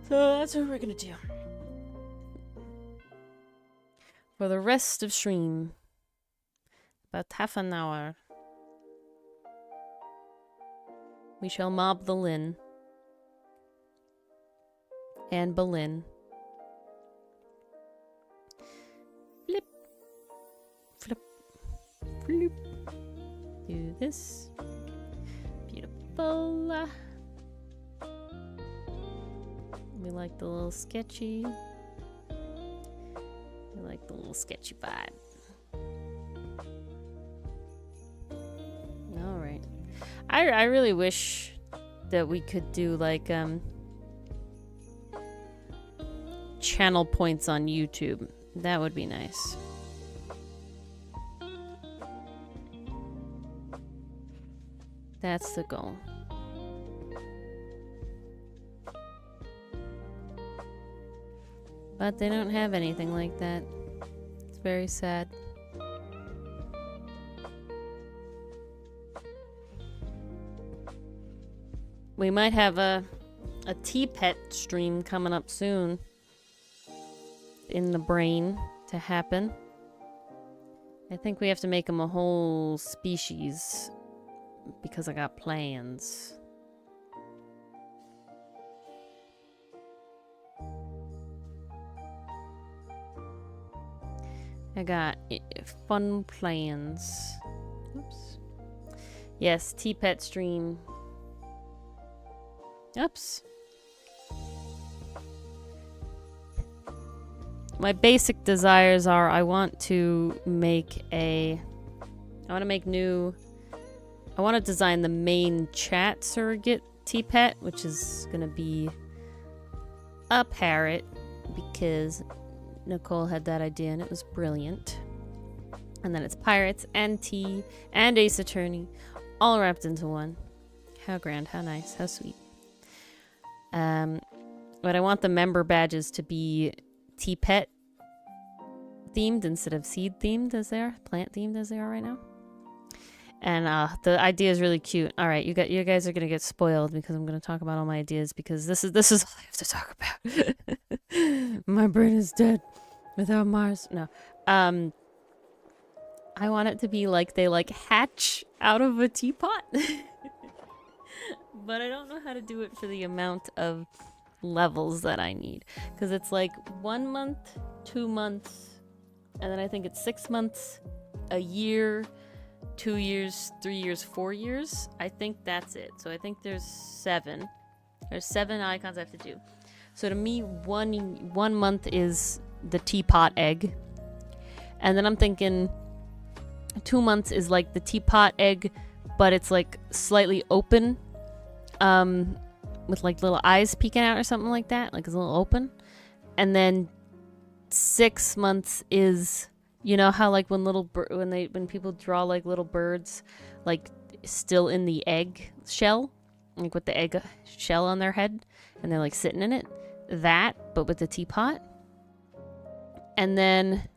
So that's what we're gonna do. For the rest of stream. About half an hour. We shall mob the Lin. And Berlin. Flip. Flip. Flip. Do this. Beautiful. We like the little sketchy. We like the little sketchy vibe. Alright. I really wish that we could do like channel points on YouTube. That would be nice. That's the goal. But they don't have anything like that. It's very sad. We might have a Tea-Pet stream coming up soon. In the brain to happen. I think we have to make them a whole species because I got plans. I got fun plans. Oops. Yes, Tea-Pet stream. Oops. My basic desires are I want to make I want to design the main chat surrogate Tea-Pet, which is going to be a parrot because Nicole had that idea and it was brilliant. And then it's pirates and tea and Ace Attorney all wrapped into one. How grand, how nice, how sweet. But I want the member badges to be Tea-Pet themed instead of seed themed as they are, plant themed as they are right now. And the idea is really cute. All right, you guys are gonna get spoiled because I'm gonna talk about all my ideas because this is all I have to talk about. My brain is dead without Mars. No, I want it to be like they like hatch out of a teapot, but I don't know how to do it for the amount of levels that I need because it's like 1 month, 2 months, and then I think it's 6 months, a year, 2 years, 3 years, 4 years. I think that's it. So I think there's 7. There's 7 icons I have to do. So to me, one month is the teapot egg, and then I'm thinking 2 months is like the teapot egg, but it's like slightly open, with like little eyes peeking out or something like that, like it's a little open. And then 6 months is, you know how like when when people draw like little birds like still in the egg shell, like with the egg shell on their head and they're like sitting in it, that, but with the teapot. And then,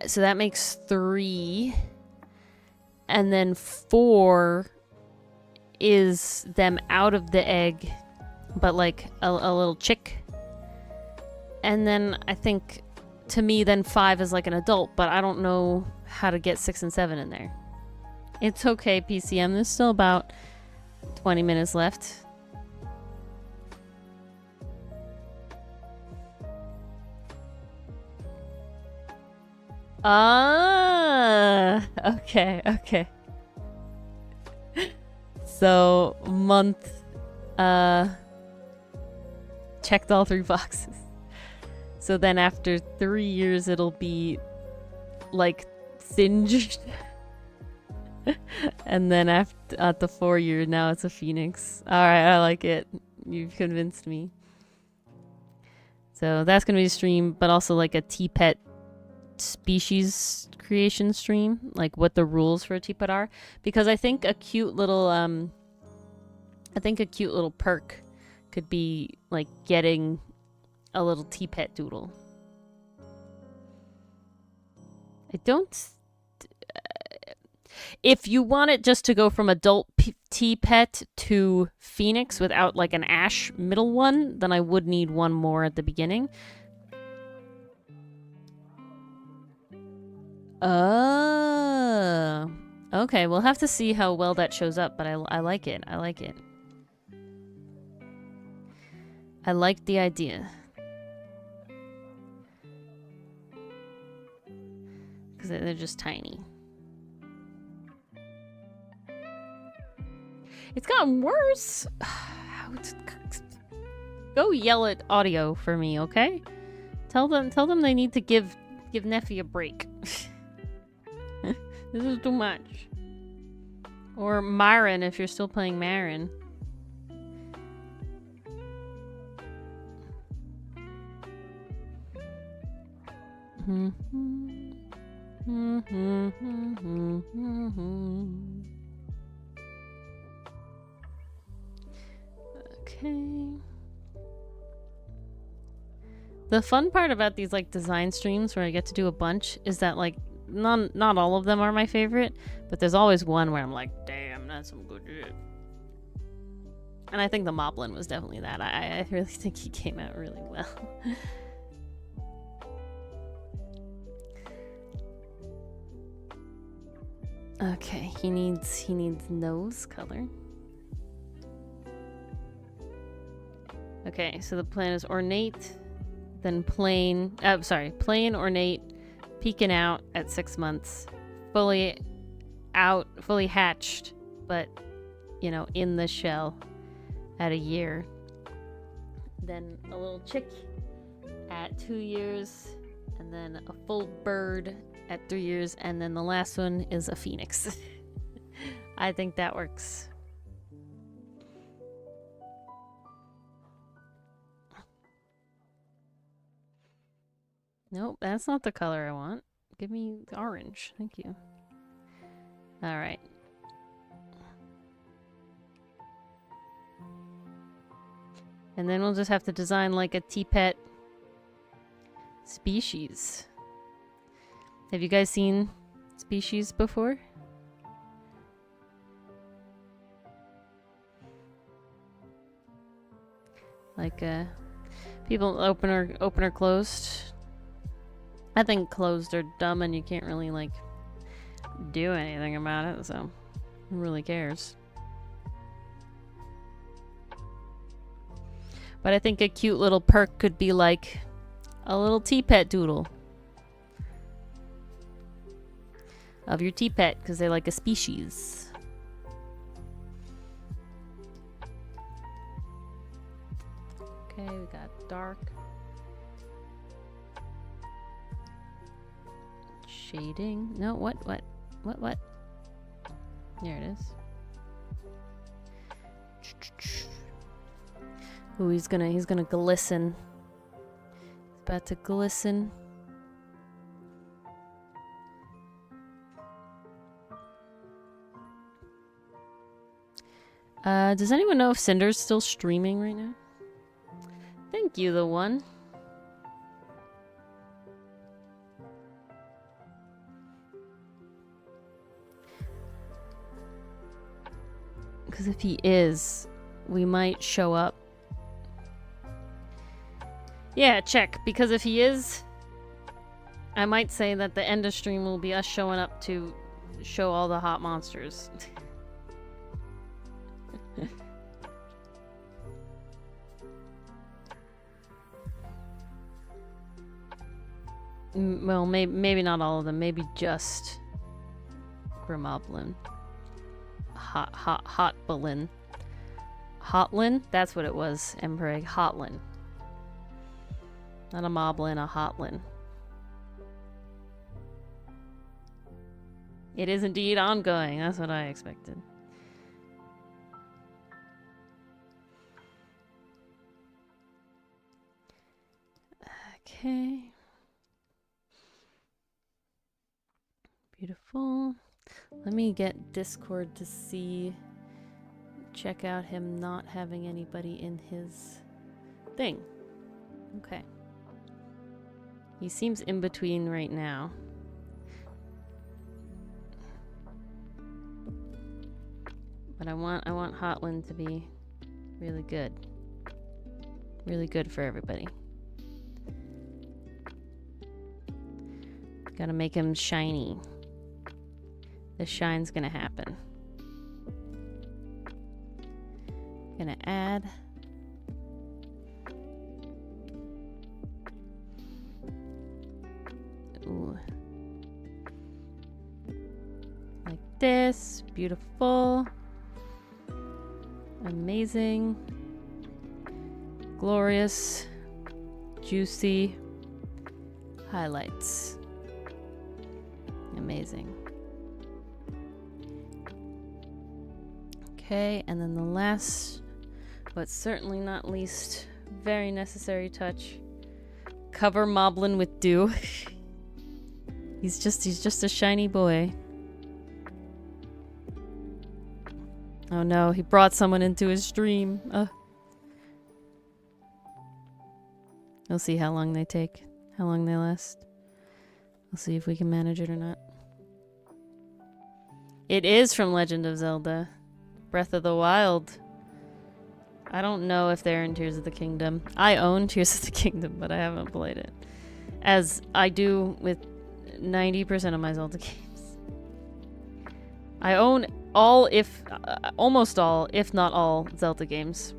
so that makes 3. And then 4 is them out of the egg, but like a little chick. And then I think, to me, then 5 is like an adult, but I don't know how to get 6 and 7 in there. It's okay, PCM. There's still about 20 minutes left. Okay. So, month, checked all 3 boxes. So then after 3 years, it'll be, like, singed. And then at the 4 year, now it's a phoenix. Alright, I like it. You've convinced me. So that's gonna be a stream, but also like a tea-pet species creation stream, like what the rules for a teapot are, because I think a cute little perk could be like getting a little teapot doodle. I don't if you want it just to go from adult teapot to phoenix without like an ash middle one, then I would need one more at the beginning. Oh, okay. We'll have to see how well that shows up, but I like it. I like it. I like the idea. Because they're just tiny. It's gotten worse. Go yell at audio for me, okay? Tell them they need to give Neffy a break. This is too much. Or Myron, if you're still playing Myron. Okay. The fun part about these like design streams where I get to do a bunch is that like not all of them are my favorite, but there's always one where I'm like, damn, that's some good shit. And I think the Moblin was definitely that. I really think he came out really well. Okay, he needs nose color. Okay, so the plan is ornate, then plain, plain, ornate, peeking out at 6 months, fully hatched, but, you know, in the shell at a year. Then a little chick at 2 years, and then a full bird at 3 years, and then the last one is a phoenix. I think that works. Nope, that's not the color I want. Give me the orange. Thank you. Alright. And then we'll just have to design like a teapot species. Have you guys seen species before? Like people open or closed. I think closed are dumb and you can't really like do anything about it, so who really cares? But I think a cute little perk could be like a little teapot doodle of your teapot, because they're like a species. Okay, we got dark. Shading. No, what? There it is. Ooh, he's gonna glisten. He's about to glisten. Does anyone know if Cinder's still streaming right now? Thank you, the one. Because if he is, we might show up. Yeah, check. Because if he is, I might say that the end of stream will be us showing up to show all the hot monsters. Well, maybe not all of them. Maybe just Grimoblin. Hotbalin. Hotlin? That's what it was, Emperor. Hotlin. Not a Moblin, a Hotlin. It is indeed ongoing. That's what I expected. Okay. Beautiful. Let me get Discord to see. Check out him not having anybody in his thing. Okay. He seems in between right now. But I want Hotland to be really good. Really good for everybody. Gotta make him shiny. The shine's gonna happen. Gonna add. Ooh. Like this. Beautiful. Amazing. Glorious. Juicy. Highlights. Amazing. Okay, and then the last, but certainly not least, very necessary touch. Cover Moblin with dew. He's just a shiny boy. Oh no, he brought someone into his stream. We'll see how long they take, how long they last. We'll see if we can manage it or not. It is from Legend of Zelda. Breath of the Wild. I don't know if they're in Tears of the Kingdom. I own Tears of the Kingdom, but I haven't played it. As I do with 90% of my Zelda games. I own all, almost all, if not all, Zelda games.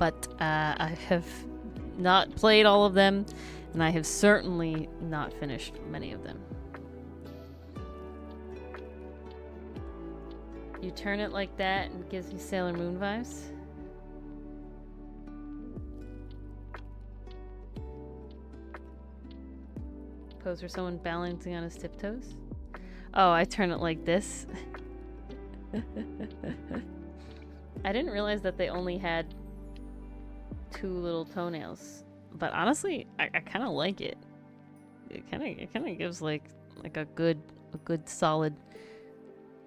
But I have not played all of them, and I have certainly not finished many of them. You turn it like that and it gives me Sailor Moon vibes. Pose for someone balancing on his tiptoes. Oh, I turn it like this. I didn't realize that they only had 2 little toenails. But honestly, I kind of like it. It kind of gives like a good solid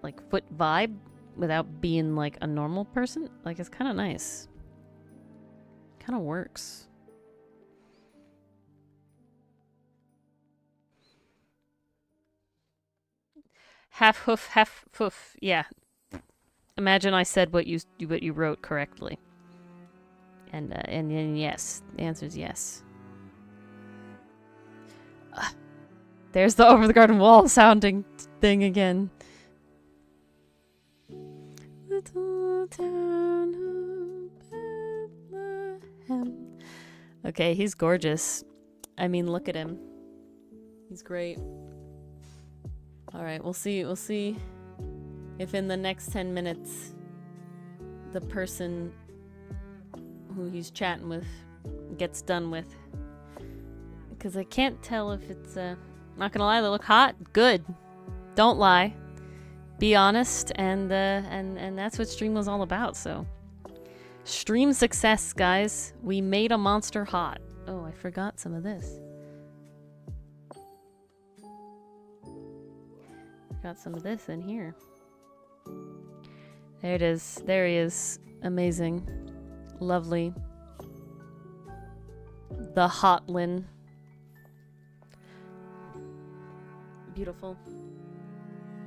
like foot vibe without being like a normal person. Like, it's kind of nice. Kind of works. Half hoof, half hoof. Yeah. Imagine I said what you wrote correctly. And yes, the answer is yes. There's the over the garden wall sounding thing again. Little town of Bethlehem. Okay, he's gorgeous. I mean, look at him. He's great. All right, we'll see if in the next 10 minutes the person who he's chatting with gets done with. Because I can't tell if it's not gonna lie, they look hot. Good. Don't lie. Be honest, and that's what stream was all about. So, stream success, guys. We made a monster hot. Oh, I forgot some of this. Got some of this in here. There it is. There he is. Amazing. Lovely. The Hotlin. Beautiful.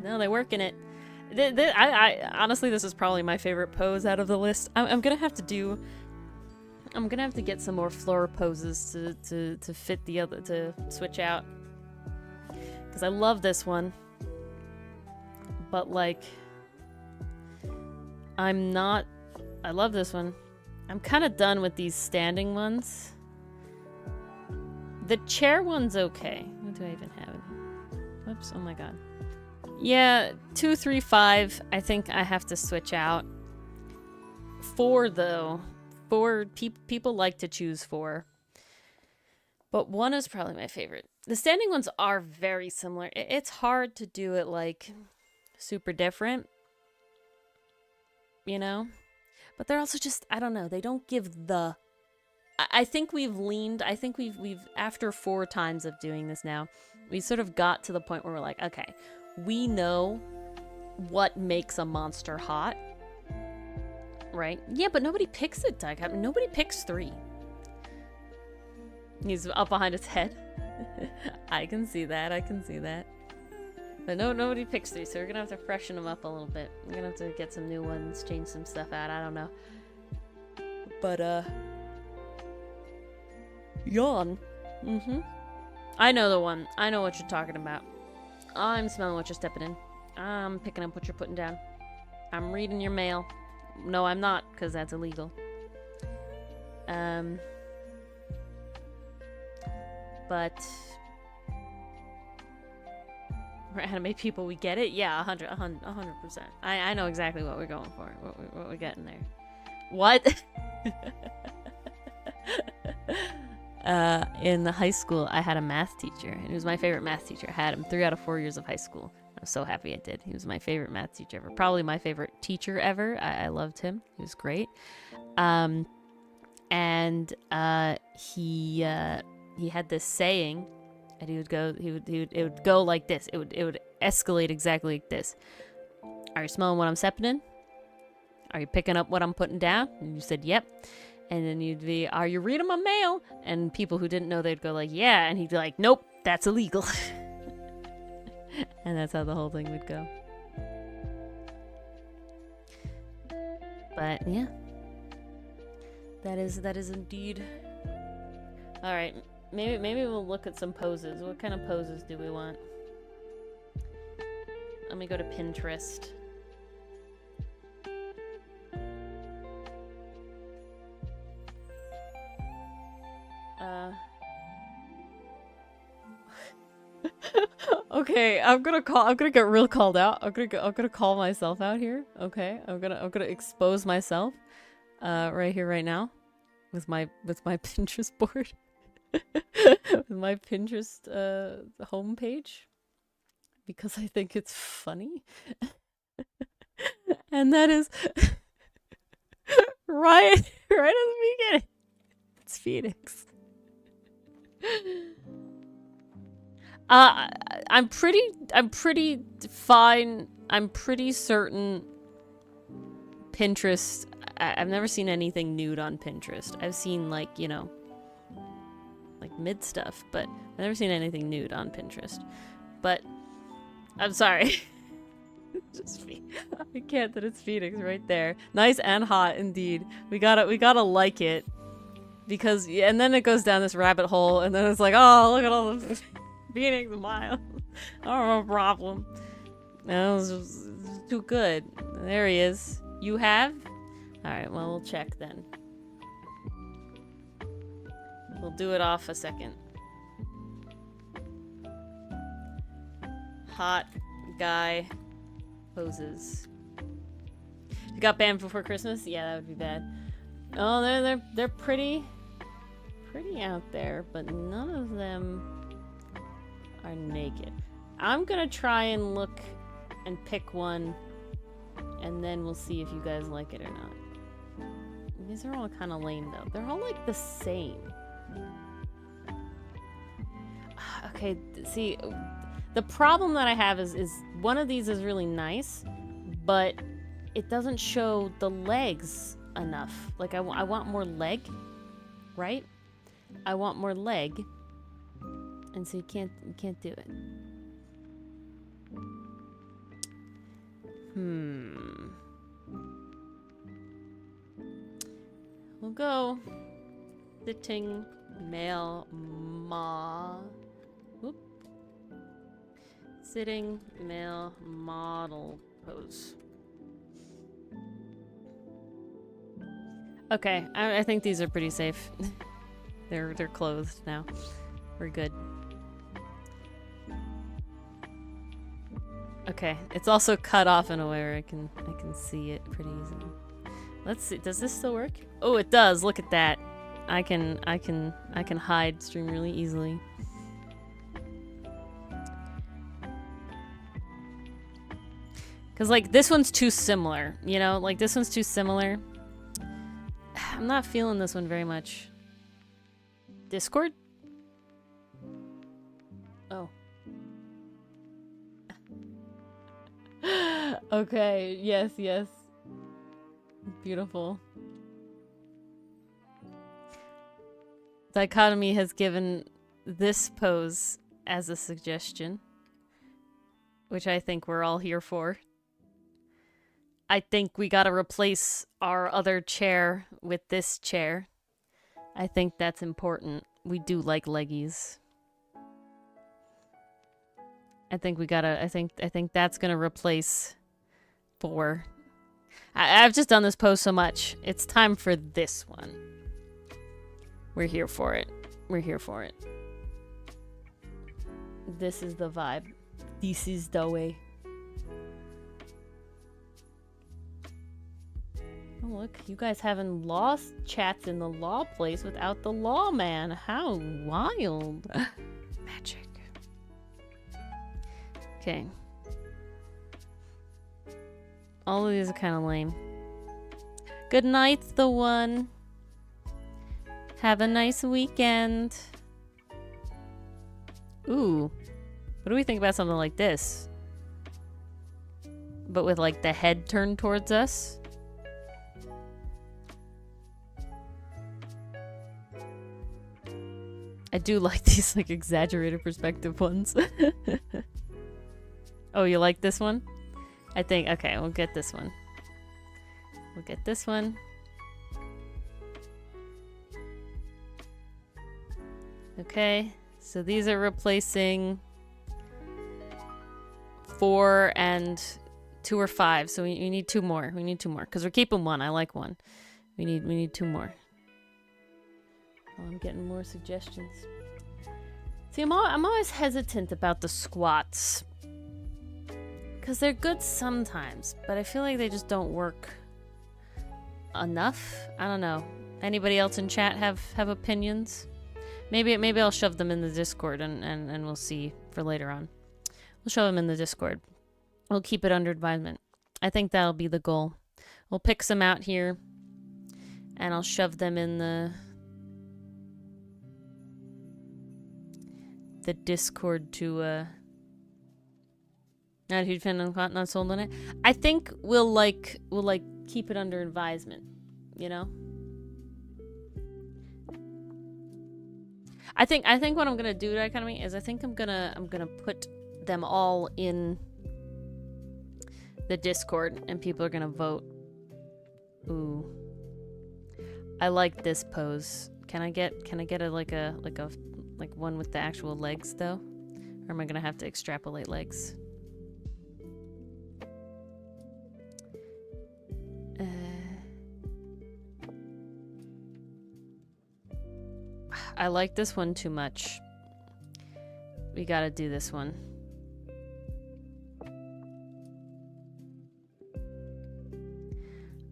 No, they work in it. I honestly, this is probably my favorite pose out of the list. I'm gonna have to get some more floor poses to fit the other, to switch out. Because I love this one. But, like, I love this one. I'm kind of done with these standing ones. The chair one's okay. What do I even have in here? Whoops, oh my god. Yeah, 2, 3, 5, I think I have to switch out. 4, though. 4, people like to choose 4. But 1 is probably my favorite. The standing ones are very similar. It's hard to do it, like, super different. You know? But they're also just, I don't know, they don't give the... I think we've after 4 times of doing this now, we sort of got to the point where we're like, okay, we know what makes a monster hot. Right? Yeah, but nobody picks it, Doug. Nobody picks 3. He's up behind his head. I can see that. But nobody picks 3, so we're gonna have to freshen them up a little bit. We're gonna have to get some new ones, change some stuff out. I don't know. But, yawn. I know the one. I know what you're talking about. I'm smelling what you're stepping in. I'm picking up what you're putting down. I'm reading your mail. No, I'm not, because that's illegal. But... for anime people, we get it? Yeah, 100%. I know exactly what we're going for. What we're getting there. What? In high school, I had a math teacher, and he was my favorite math teacher. I had him 3 out of 4 years of high school. I'm so happy I did. He was my favorite math teacher ever. Probably my favorite teacher ever. I loved him. He was great. He had this saying, and it would go like this. It would escalate exactly like this. Are you smelling what I'm stepping in? Are you picking up what I'm putting down? And you said, yep. And then you'd be, are you reading my mail? And people who didn't know, they'd go like, yeah. And he'd be like, nope, that's illegal. And that's how the whole thing would go. But yeah, that is indeed. All right, maybe we'll look at some poses. What kind of poses do we want? Let me go to Pinterest. Okay, I'm gonna get real called out. I'm gonna call myself out here. Okay, I'm gonna expose myself, right here, right now, with my Pinterest board, with my Pinterest homepage, because I think it's funny, and that is right at the beginning. It's Phoenix. I'm pretty fine. I'm pretty certain Pinterest. I've never seen anything nude on Pinterest. I've seen, like, you know, like mid stuff, but I've never seen anything nude on Pinterest. But I'm sorry. Just I can't. That it's Phoenix right there. Nice and hot indeed. We gotta like it, because and then it goes down this rabbit hole, and then it's like, oh, look at all the Phoenix miles. Oh, no problem. No, it was just too good. There he is. You have? Alright, well, we'll check then. We'll do it off a second. Hot guy poses. You got banned before Christmas? Yeah, that would be bad. Oh, they're pretty out there, but none of them are naked. I'm gonna try and look and pick one, and then we'll see if you guys like it or not. These are all kind of lame though. They're all like the same. Okay, see, the problem that I have is one of these is really nice, but it doesn't show the legs enough. Like I want more leg, right? I want more leg, and so you can't do it. We'll go sitting male sitting male model pose. Okay, I think these are pretty safe. They're clothed now. We're good. Okay, it's also cut off in a way where I can see it pretty easily. Let's see. Does this still work? Oh, it does. Look at that. I can hide stream really easily. Cause like this one's too similar, you know? Like this one's too similar. I'm not feeling this one very much. Discord? Oh. Okay, yes. Beautiful. Dichotomy has given this pose as a suggestion, which I think we're all here for. I think we gotta replace our other chair with this chair. I think that's important. We do like leggies. I think we gotta, I think that's gonna replace 4. I've just done this pose so much. It's time for this one. We're here for it. We're here for it. This is the vibe. This is the way. Oh, look, you guys having law chats in the law place without the lawman. How wild. Magic. Okay. All of these are kind of lame. Good night, the one. Have a nice weekend. Ooh. What do we think about something like this? But with like the head turned towards us? I do like these like exaggerated perspective ones. Oh, you like this one? I think, okay, we'll get this one. We'll get this one. Okay, so these are replacing 4 and 2 or 5. So we need 2 more. We need 2 more because we're keeping 1. I like 1. We need 2 more. Oh, I'm getting more suggestions. See, I'm always hesitant about the squats because they're good sometimes, but I feel like they just don't work enough. I don't know. Anybody else in chat have opinions? Maybe I'll shove them in the Discord and we'll see for later on. We'll show them in the Discord. We'll keep it under advisement. I think that'll be the goal. We'll pick some out here and I'll shove them in the Discord to not a huge fan of not sold on it. I think we'll keep it under advisement, you know? I think what I'm gonna do to Dichotomy is I think I'm gonna put them all in the Discord and people are gonna vote. Ooh. I like this pose. Can I get a like one with the actual legs though? Or am I gonna have to extrapolate legs? I like this one too much. We gotta do this one.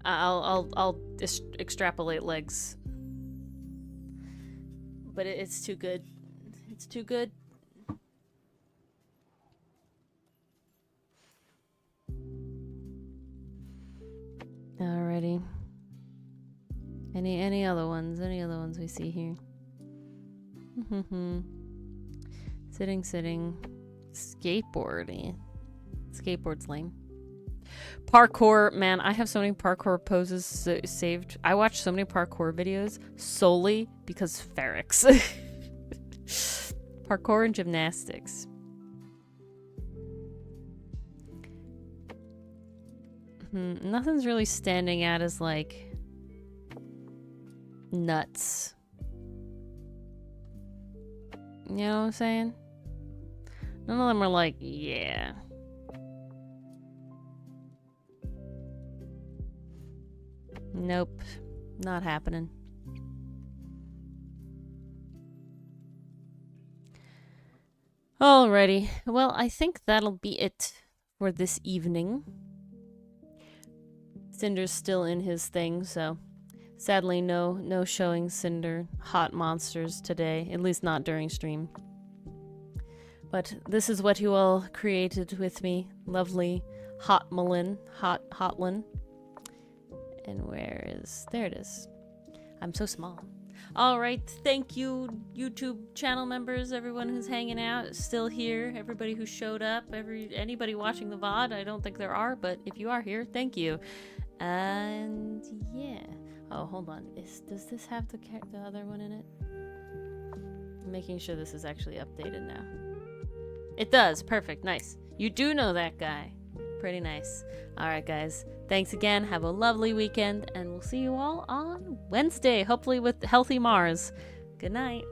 I'll extrapolate legs. But it's too good. It's too good. Alrighty. Any other ones? Any other ones we see here? Sitting. Skateboarding. Skateboard's lame. Parkour, man, I have so many parkour poses saved. I watch so many parkour videos solely because Ferrex. Parkour and gymnastics. Nothing's really standing out as like nuts. You know what I'm saying? None of them are like, yeah. Nope. Not happening. Alrighty. Well, I think that'll be it for this evening. Cinder's still in his thing, so sadly no showing Cinder Hot Monsters today, at least not during stream. But this is what you all created with me. Lovely Hotlin. And where is... There it is. I'm so small. Alright, thank you, YouTube channel members, everyone who's hanging out, still here, everybody who showed up, anybody watching the VOD. I don't think there are, but if you are here, thank you. And yeah. Oh, hold on. Does this have the other one in it? I'm making sure this is actually updated now. It does. Perfect. Nice. You do know that guy. Pretty nice. Alright, guys. Thanks again. Have a lovely weekend, and we'll see you all on Wednesday, hopefully with healthy Mars. Good night.